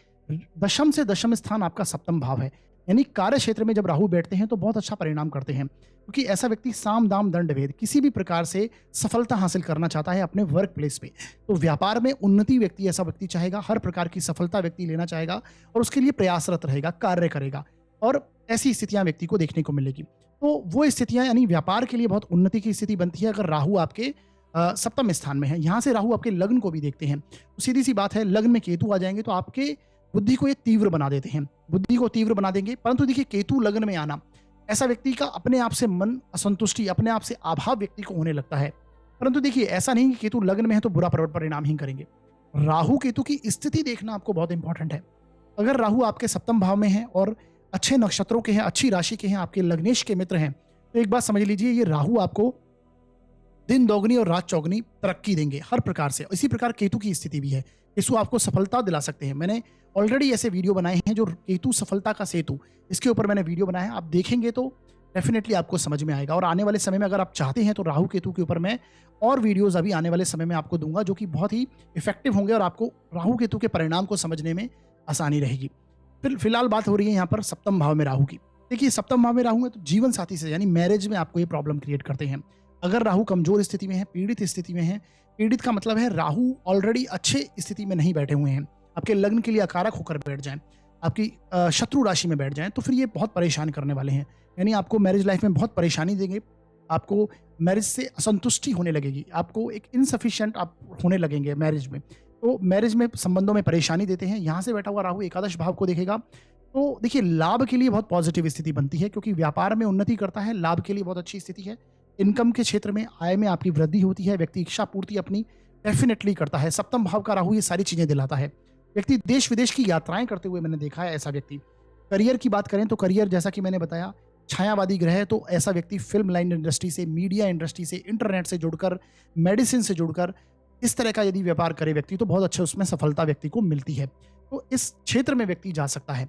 दशम से दशम स्थान आपका सप्तम भाव है, यानी कार्य क्षेत्र में जब राहु बैठते हैं तो बहुत अच्छा परिणाम करते हैं, क्योंकि ऐसा व्यक्ति साम दाम दंड भेद किसी भी प्रकार से सफलता हासिल करना चाहता है अपने वर्क प्लेस पे। तो व्यापार में उन्नति व्यक्ति, ऐसा व्यक्ति चाहेगा, हर प्रकार की सफलता व्यक्ति लेना चाहेगा और उसके लिए प्रयासरत रहेगा, कार्य करेगा, और ऐसी स्थितियां व्यक्ति को देखने को मिलेगी। तो वो स्थितियां, यानी व्यापार के लिए बहुत उन्नति की स्थिति बनती है अगर राहु आपके सप्तम स्थान में है। यहाँ से राहु आपके लग्न को भी देखते हैं, तो सीधी सी बात है, लग्न में केतु आ जाएंगे तो आपके बुद्धि को ये तीव्र बना देते हैं, बुद्धि को तीव्र बना देंगे। परंतु देखिए, केतु लग्न में आना, ऐसा व्यक्ति का अपने आप से मन असंतुष्टि, अपने आप से अभाव व्यक्ति को होने लगता है। परंतु देखिए, ऐसा नहीं कि केतु लग्न में है तो बुरा परिणाम ही करेंगे। राहु केतु की स्थिति देखना आपको बहुत इंपॉर्टेंट है। अगर राहु आपके सप्तम भाव में है और अच्छे नक्षत्रों के हैं, अच्छी राशि के हैं, आपके लग्नेश के मित्र हैं, तो एक बात समझ लीजिए, ये राहु आपको दिन दोगुनी और रात चौगुनी तरक्की देंगे हर प्रकार से। इसी प्रकार केतु की स्थिति भी है। केतु आपको सफलता दिला सकते हैं। मैंने ऑलरेडी ऐसे वीडियो बनाए हैं जो केतु सफलता का सेतु, इसके ऊपर मैंने वीडियो बनाया है। आप देखेंगे तो डेफिनेटली आपको समझ में आएगा। और आने वाले समय में अगर आप चाहते हैं तो राहु केतु के ऊपर मैं और वीडियोज़ अभी आने वाले समय में आपको दूँगा, जो कि बहुत ही इफ़ेक्टिव होंगे और आपको राहु केतु के परिणाम को समझने में आसानी रहेगी। फिलहाल बात हो रही है यहाँ पर सप्तम भाव में राहु की। देखिए, सप्तम भाव में राहु है तो जीवन साथी से यानी मैरिज में आपको ये प्रॉब्लम क्रिएट करते हैं। अगर राहु कमजोर स्थिति में है, पीड़ित स्थिति में है, पीड़ित का मतलब है राहु ऑलरेडी अच्छे स्थिति में नहीं बैठे हुए हैं, आपके लग्न के लिए अकारक होकर बैठ जाएं, आपकी शत्रु राशि में बैठ जाएं, तो फिर ये बहुत परेशान करने वाले हैं। यानी आपको मैरिज लाइफ में बहुत परेशानी देंगे, आपको मैरिज से असंतुष्टि होने लगेगी, आपको एक इनसफिशिएंट आप होने लगेंगे मैरिज में। तो मैरिज में संबंधों में परेशानी देते हैं। यहाँ से बैठा हुआ राहु एकादश भाव को देखेगा तो देखिए, लाभ के लिए बहुत पॉजिटिव स्थिति बनती है, क्योंकि व्यापार में उन्नति करता है, लाभ के लिए बहुत अच्छी स्थिति है। इनकम के क्षेत्र में, आय में आपकी वृद्धि होती है, व्यक्ति इच्छा पूर्ति अपनी डेफिनेटली करता है। सप्तम भाव का राहु ये सारी चीजें दिलाता है। व्यक्ति देश विदेश की यात्राएं करते हुए मैंने देखा है ऐसा व्यक्ति। करियर की बात करें तो करियर, जैसा कि मैंने बताया, छायावादी ग्रह है, तो ऐसा व्यक्ति फिल्म लाइन इंडस्ट्री से, मीडिया इंडस्ट्री से, इंटरनेट से जुड़कर, मेडिसिन से जुड़कर इस तरह का यदि व्यापार करे व्यक्ति तो बहुत अच्छे उसमें सफलता व्यक्ति को मिलती है। तो इस क्षेत्र में व्यक्ति जा सकता है।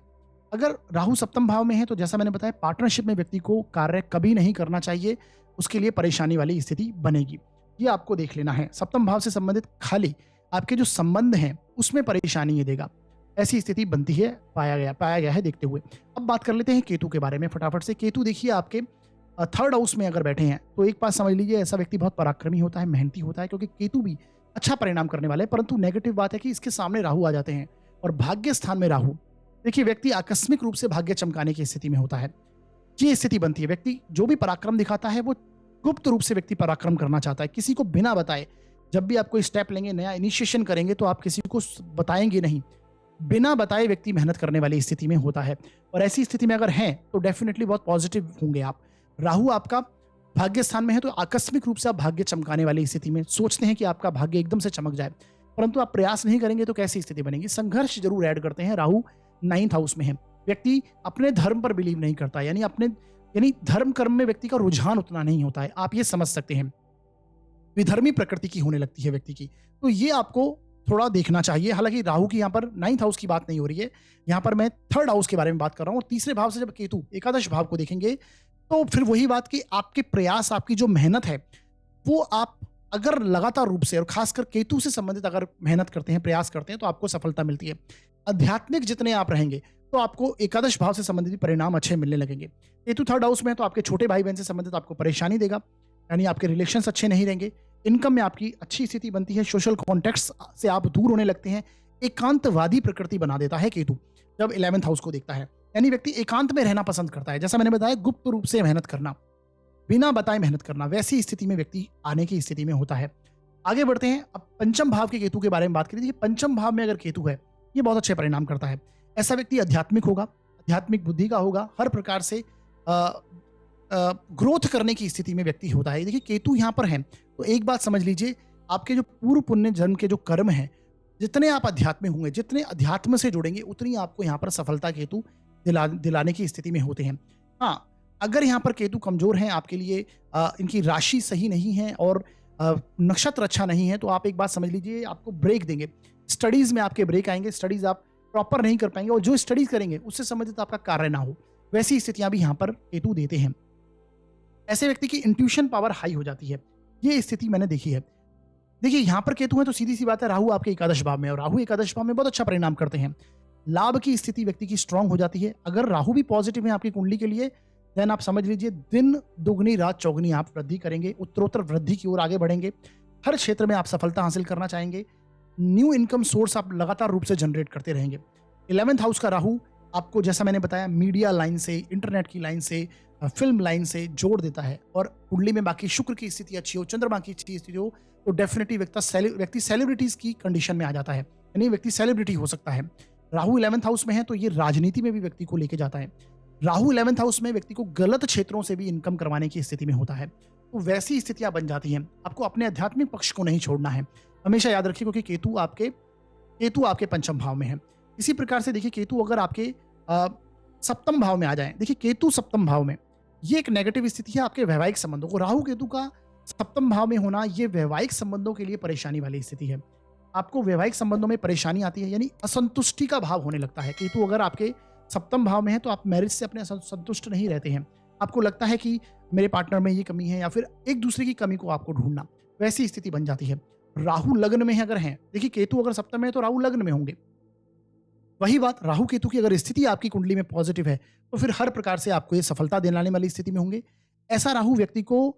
अगर राहु सप्तम भाव में है तो जैसा मैंने बताया, पार्टनरशिप में व्यक्ति को कार्य कभी नहीं करना चाहिए, उसके लिए परेशानी वाली स्थिति बनेगी। ये आपको देख लेना है। सप्तम भाव से संबंधित खाली आपके जो संबंध हैं उसमें परेशानी ये देगा, ऐसी स्थिति बनती है, पाया गया है देखते हुए। अब बात कर लेते हैं केतु के बारे में फटाफट से। केतु देखिए आपके थर्ड हाउस में अगर बैठे हैं तो एक बात समझ लीजिए, ऐसा व्यक्ति बहुत पराक्रमी होता है, मेहनती होता है, क्योंकि केतु भी अच्छा परिणाम करने वाले हैं। परंतु नेगेटिव बात है कि इसके सामने राहु आ जाते हैं, और भाग्य स्थान में राहु, देखिए व्यक्ति आकस्मिक रूप से भाग्य चमकाने की स्थिति में होता है। ये स्थिति बनती है। व्यक्ति जो भी पराक्रम दिखाता है वो गुप्त रूप से व्यक्ति पराक्रम करना चाहता है, किसी को बिना बताए। जब भी आप कोई स्टेप लेंगे, नया इनिशिएशन करेंगे, तो आप किसी को बताएंगे नहीं, बिना बताए व्यक्ति मेहनत करने वाली स्थिति में होता है। और ऐसी स्थिति में अगर हैं तो डेफिनेटली बहुत पॉजिटिव होंगे आप। राहु आपका भाग्य स्थान में है तो आकस्मिक रूप से आप भाग्य चमकाने वाली स्थिति में सोचते हैं कि आपका भाग्य एकदम से चमक जाए, परंतु आप प्रयास नहीं करेंगे तो कैसी स्थिति बनेगी। संघर्ष जरूर ऐड करते हैं। राहु 9th हाउस में है। व्यक्ति अपने धर्म पर बिलीव नहीं करता, यानी धर्म कर्म में व्यक्ति का रुझान उतना नहीं होता है, आप ये समझ सकते हैं। विधर्मी प्रकृति की होने लगती है व्यक्ति की, तो ये आपको थोड़ा देखना चाहिए। हालांकि राहु की यहाँ पर 9th हाउस की बात नहीं हो रही है, यहाँ पर मैं थर्ड हाउस के बारे में बात कर रहा हूँ। और तीसरे भाव से जब केतु एकादश भाव को देखेंगे तो फिर वही बात कि आपके प्रयास, आपकी जो मेहनत है, वो आप अगर लगातार रूप से और खासकर केतु से संबंधित अगर मेहनत करते हैं, प्रयास करते हैं, तो आपको सफलता मिलती है। आध्यात्मिक जितने आप रहेंगे तो आपको एकादश भाव से संबंधित परिणाम अच्छे मिलने लगेंगे। केतु थर्ड हाउस में है तो आपके छोटे भाई बहन से संबंधित आपको परेशानी देगा, यानी आपके रिलेशंस अच्छे नहीं रहेंगे। इनकम में आपकी अच्छी स्थिति बनती है, सोशल कॉन्टेक्ट्स से आप दूर होने लगते हैं। एकांतवादी प्रकृति बना देता है केतु जब 11th हाउस को देखता है, यानी व्यक्ति एकांत में रहना पसंद करता है। जैसा मैंने बताया, गुप्त रूप से मेहनत करना, बिना बताए मेहनत करना, वैसी स्थिति में व्यक्ति आने की स्थिति में होता है। आगे बढ़ते हैं। अब पंचम भाव के केतु के बारे में बात करें। पंचम भाव में अगर केतु है, ये बहुत अच्छे परिणाम करता है। ऐसा व्यक्ति आध्यात्मिक होगा, आध्यात्मिक बुद्धि का होगा, हर प्रकार से ग्रोथ करने की स्थिति में व्यक्ति होता है। देखिए, केतु यहाँ पर है तो एक बात समझ लीजिए, आपके जो पूर्व पुण्य जन्म के जो कर्म हैं, जितने आप अध्यात्म होंगे, जितने अध्यात्म से जुड़ेंगे, उतनी आपको यहाँ पर सफलता केतु दिलाने की स्थिति में होते हैं। हाँ, अगर यहाँ पर केतु कमजोर हैं आपके लिए, इनकी राशि सही नहीं है और नक्षत्र अच्छा नहीं है, तो आप एक बात समझ लीजिए, आपको ब्रेक देंगे। स्टडीज में आपके ब्रेक आएंगे, स्टडीज आप प्रॉपर नहीं कर पाएंगे, और जो स्टडीज करेंगे उससे संबंधित आपका कार्य ना हो, वैसी स्थितियां भी यहाँ पर केतु देते हैं। ऐसे व्यक्ति की इंट्यूशन पावर हाई हो जाती है, ये स्थिति मैंने देखी है। देखिए, यहाँ पर केतु है तो सीधी सी बात है, राहु आपके एकादश भाव में, और राहु एकादश भाव में बहुत अच्छा परिणाम करते हैं। लाभ की स्थिति व्यक्ति की स्ट्रांग हो जाती है। अगर राहु भी पॉजिटिव है आपकी कुंडली के लिए, देन आप समझ लीजिए दिन दुगनी रात चौगनी आप वृद्धि करेंगे, उत्तरोत्तर वृद्धि की ओर आगे बढ़ेंगे। हर क्षेत्र में आप सफलता हासिल करना चाहेंगे। न्यू इनकम सोर्स आप लगातार रूप से जनरेट करते रहेंगे। 11th हाउस का राहु आपको, जैसा मैंने बताया, मीडिया लाइन से, इंटरनेट की लाइन से, फिल्म लाइन से जोड़ देता है। और कुंडली में बाकी शुक्र की स्थिति अच्छी हो, चंद्रमा की अच्छी स्थिति हो, तो डेफिनेटली व्यक्ति सेलिब्रिटीज की कंडीशन में आ जाता है, यानी व्यक्ति सेलिब्रिटी हो सकता है। राहु 11th हाउस में है तो ये राजनीति में भी व्यक्ति को लेके जाता है। राहु 11th हाउस में व्यक्ति को गलत क्षेत्रों से भी इनकम करवाने की स्थिति में होता है, तो वैसी स्थितियां बन जाती हैं। आपको अपने आध्यात्मिक पक्ष को नहीं छोड़ना है, हमेशा याद रखिए, क्योंकि केतु आपके पंचम भाव में है। इसी प्रकार से देखिए, केतु अगर आपके सप्तम भाव में आ जाए, देखिए केतु सप्तम भाव में, ये एक नेगेटिव स्थिति है आपके वैवाहिक संबंधों को। राहु केतु का सप्तम भाव में होना ये वैवाहिक संबंधों के लिए परेशानी वाली स्थिति है। आपको वैवाहिक संबंधों में परेशानी आती है, यानी असंतुष्टि का भाव होने लगता है। केतु अगर आपके सप्तम भाव में है तो आप मैरिज से अपने संतुष्ट नहीं रहते हैं। आपको लगता है कि मेरे पार्टनर में ये कमी है, या फिर एक दूसरे की कमी को आपको ढूंढना, वैसी स्थिति बन जाती है। राहु लग्न में अगर है, देखिए केतु अगर सप्तम में है तो राहु लग्न में होंगे। वही बात राहु केतु की अगर स्थिति आपकी कुंडली में पॉजिटिव है तो फिर हर प्रकार से आपको ये सफलता दिलाने वाली स्थिति में होंगे। ऐसा राहु व्यक्ति को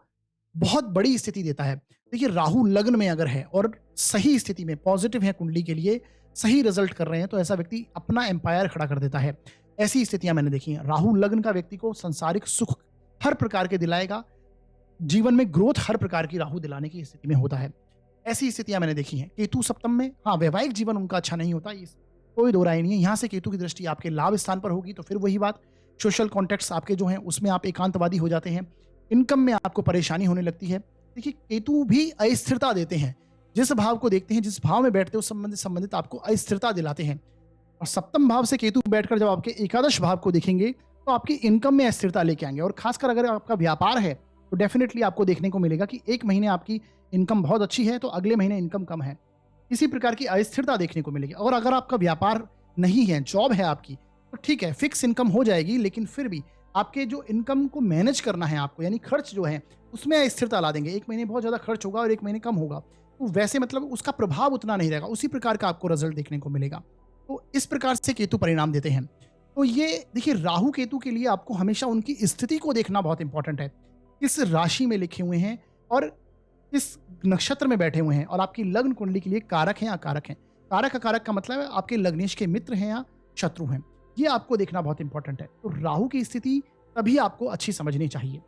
बहुत बड़ी स्थिति देता है। देखिए राहु लग्न में अगर है और सही स्थिति में पॉजिटिव है कुंडली के लिए, सही रिजल्ट कर रहे हैं, तो ऐसा व्यक्ति अपना एम्पायर खड़ा कर देता है। ऐसी स्थितियां मैंने देखी हैं। राहु लग्न का व्यक्ति को संसारिक सुख हर प्रकार के दिलाएगा, जीवन में ग्रोथ हर प्रकार की राहु दिलाने की स्थिति में होता है। ऐसी स्थितियां मैंने देखी हैं। केतु सप्तम में, हाँ, वैवाहिक जीवन उनका अच्छा नहीं होता, इस कोई दो राय नहीं है। यहाँ से केतु की दृष्टि आपके लाभ स्थान पर होगी तो फिर वही बात, सोशल कॉन्टेक्ट्स आपके जो हैं उसमें आप एकांतवादी हो जाते हैं, इनकम में आपको परेशानी होने लगती है। देखिए केतु भी अस्थिरता देते हैं। जिस भाव को देखते हैं, जिस भाव में बैठते हैं, उस संबंधित आपको अस्थिरता दिलाते हैं। और सप्तम भाव से केतु बैठकर जब आपके एकादश भाव को देखेंगे तो आपकी इनकम में अस्थिरता लेके आएंगे। और खासकर अगर आपका व्यापार है तो डेफिनेटली आपको देखने को मिलेगा कि एक महीने आपकी इनकम बहुत अच्छी है तो अगले महीने इनकम कम है। इसी प्रकार की अस्थिरता देखने को मिलेगी। और अगर आपका व्यापार नहीं है, जॉब है आपकी, तो ठीक है, फिक्स इनकम हो जाएगी, लेकिन फिर भी आपके जो इनकम को मैनेज करना है आपको, यानी खर्च जो है उसमें अस्थिरता ला देंगे। एक महीने बहुत ज़्यादा खर्च होगा और एक महीने कम होगा, तो वैसे मतलब उसका प्रभाव उतना नहीं रहेगा, उसी प्रकार का आपको रिजल्ट देखने को मिलेगा। तो इस प्रकार से केतु परिणाम देते हैं। तो ये देखिए राहु केतु के लिए आपको हमेशा उनकी स्थिति को देखना बहुत इंपॉर्टेंट है, किस राशि में लिखे हुए हैं और किस नक्षत्र में बैठे हुए हैं, और आपकी लग्न कुंडली के लिए कारक हैं या अकारक हैं। कारक अकारक का मतलब है आपके लग्नेश के मित्र हैं या शत्रु हैं, ये आपको देखना बहुत इंपॉर्टेंट है। तो राहु की स्थिति तभी आपको अच्छी समझनी चाहिए।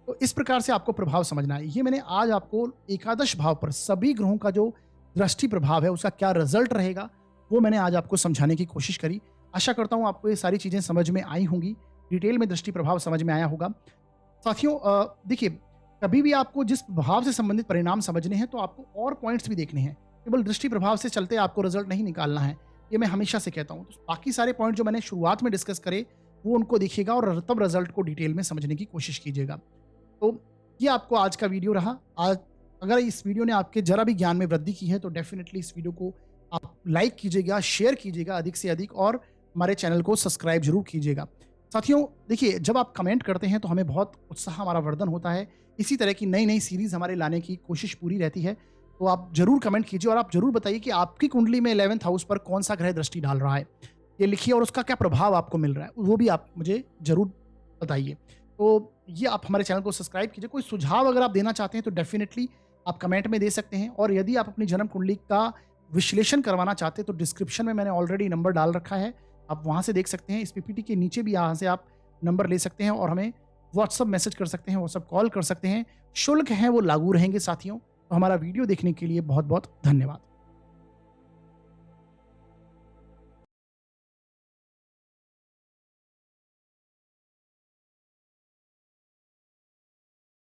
तो इस प्रकार से आपको प्रभाव समझना है। ये मैंने आज आपको एकादश भाव पर सभी ग्रहों का जो दृष्टि प्रभाव है उसका क्या रिजल्ट रहेगा वो मैंने आज आपको समझाने की कोशिश करी। आशा करता हूँ आपको ये सारी चीज़ें समझ में आई होंगी, डिटेल में दृष्टि प्रभाव समझ में आया होगा। साथियों देखिए, कभी भी आपको जिस भाव से संबंधित परिणाम समझने हैं तो आपको और पॉइंट्स भी देखने हैं। केवल दृष्टि प्रभाव से चलते आपको रिजल्ट नहीं निकालना है, ये मैं हमेशा से कहता हूँ। तो बाकी सारे पॉइंट जो मैंने शुरुआत में डिस्कस करे वो उनको देखिएगा और तब रिजल्ट को डिटेल में समझने की कोशिश कीजिएगा। तो ये आपको आज का वीडियो रहा। आज अगर इस वीडियो ने आपके जरा भी ज्ञान में वृद्धि की है तो डेफिनेटली इस वीडियो को आप लाइक कीजिएगा, शेयर कीजिएगा अधिक से अधिक, और हमारे चैनल को सब्सक्राइब जरूर कीजिएगा। साथियों देखिए, जब आप कमेंट करते हैं तो हमें बहुत उत्साह, हमारा वर्धन होता है। इसी तरह की नई नई सीरीज हमारे लाने की कोशिश पूरी रहती है। तो आप जरूर कमेंट कीजिए और आप जरूर बताइए कि आपकी कुंडली में 11th हाउस पर कौन सा ग्रह दृष्टि डाल रहा है, ये लिखिए, और उसका क्या प्रभाव आपको मिल रहा है वो भी आप मुझे जरूर बताइए। तो ये आप हमारे चैनल को सब्सक्राइब कीजिए। कोई सुझाव अगर आप देना चाहते हैं तो डेफिनेटली आप कमेंट में दे सकते हैं। और यदि आप अपनी जन्म कुंडली का विश्लेषण करवाना चाहते हैं तो डिस्क्रिप्शन में मैंने ऑलरेडी नंबर डाल रखा है, आप वहाँ से देख सकते हैं। इस पीपीटी के नीचे भी यहाँ से आप नंबर ले सकते हैं और हमें व्हाट्सअप मैसेज कर सकते हैं, व्हाट्सअप कॉल कर सकते हैं। शुल्क हैं वो लागू रहेंगे साथियों। तो हमारा वीडियो देखने के लिए बहुत बहुत धन्यवाद।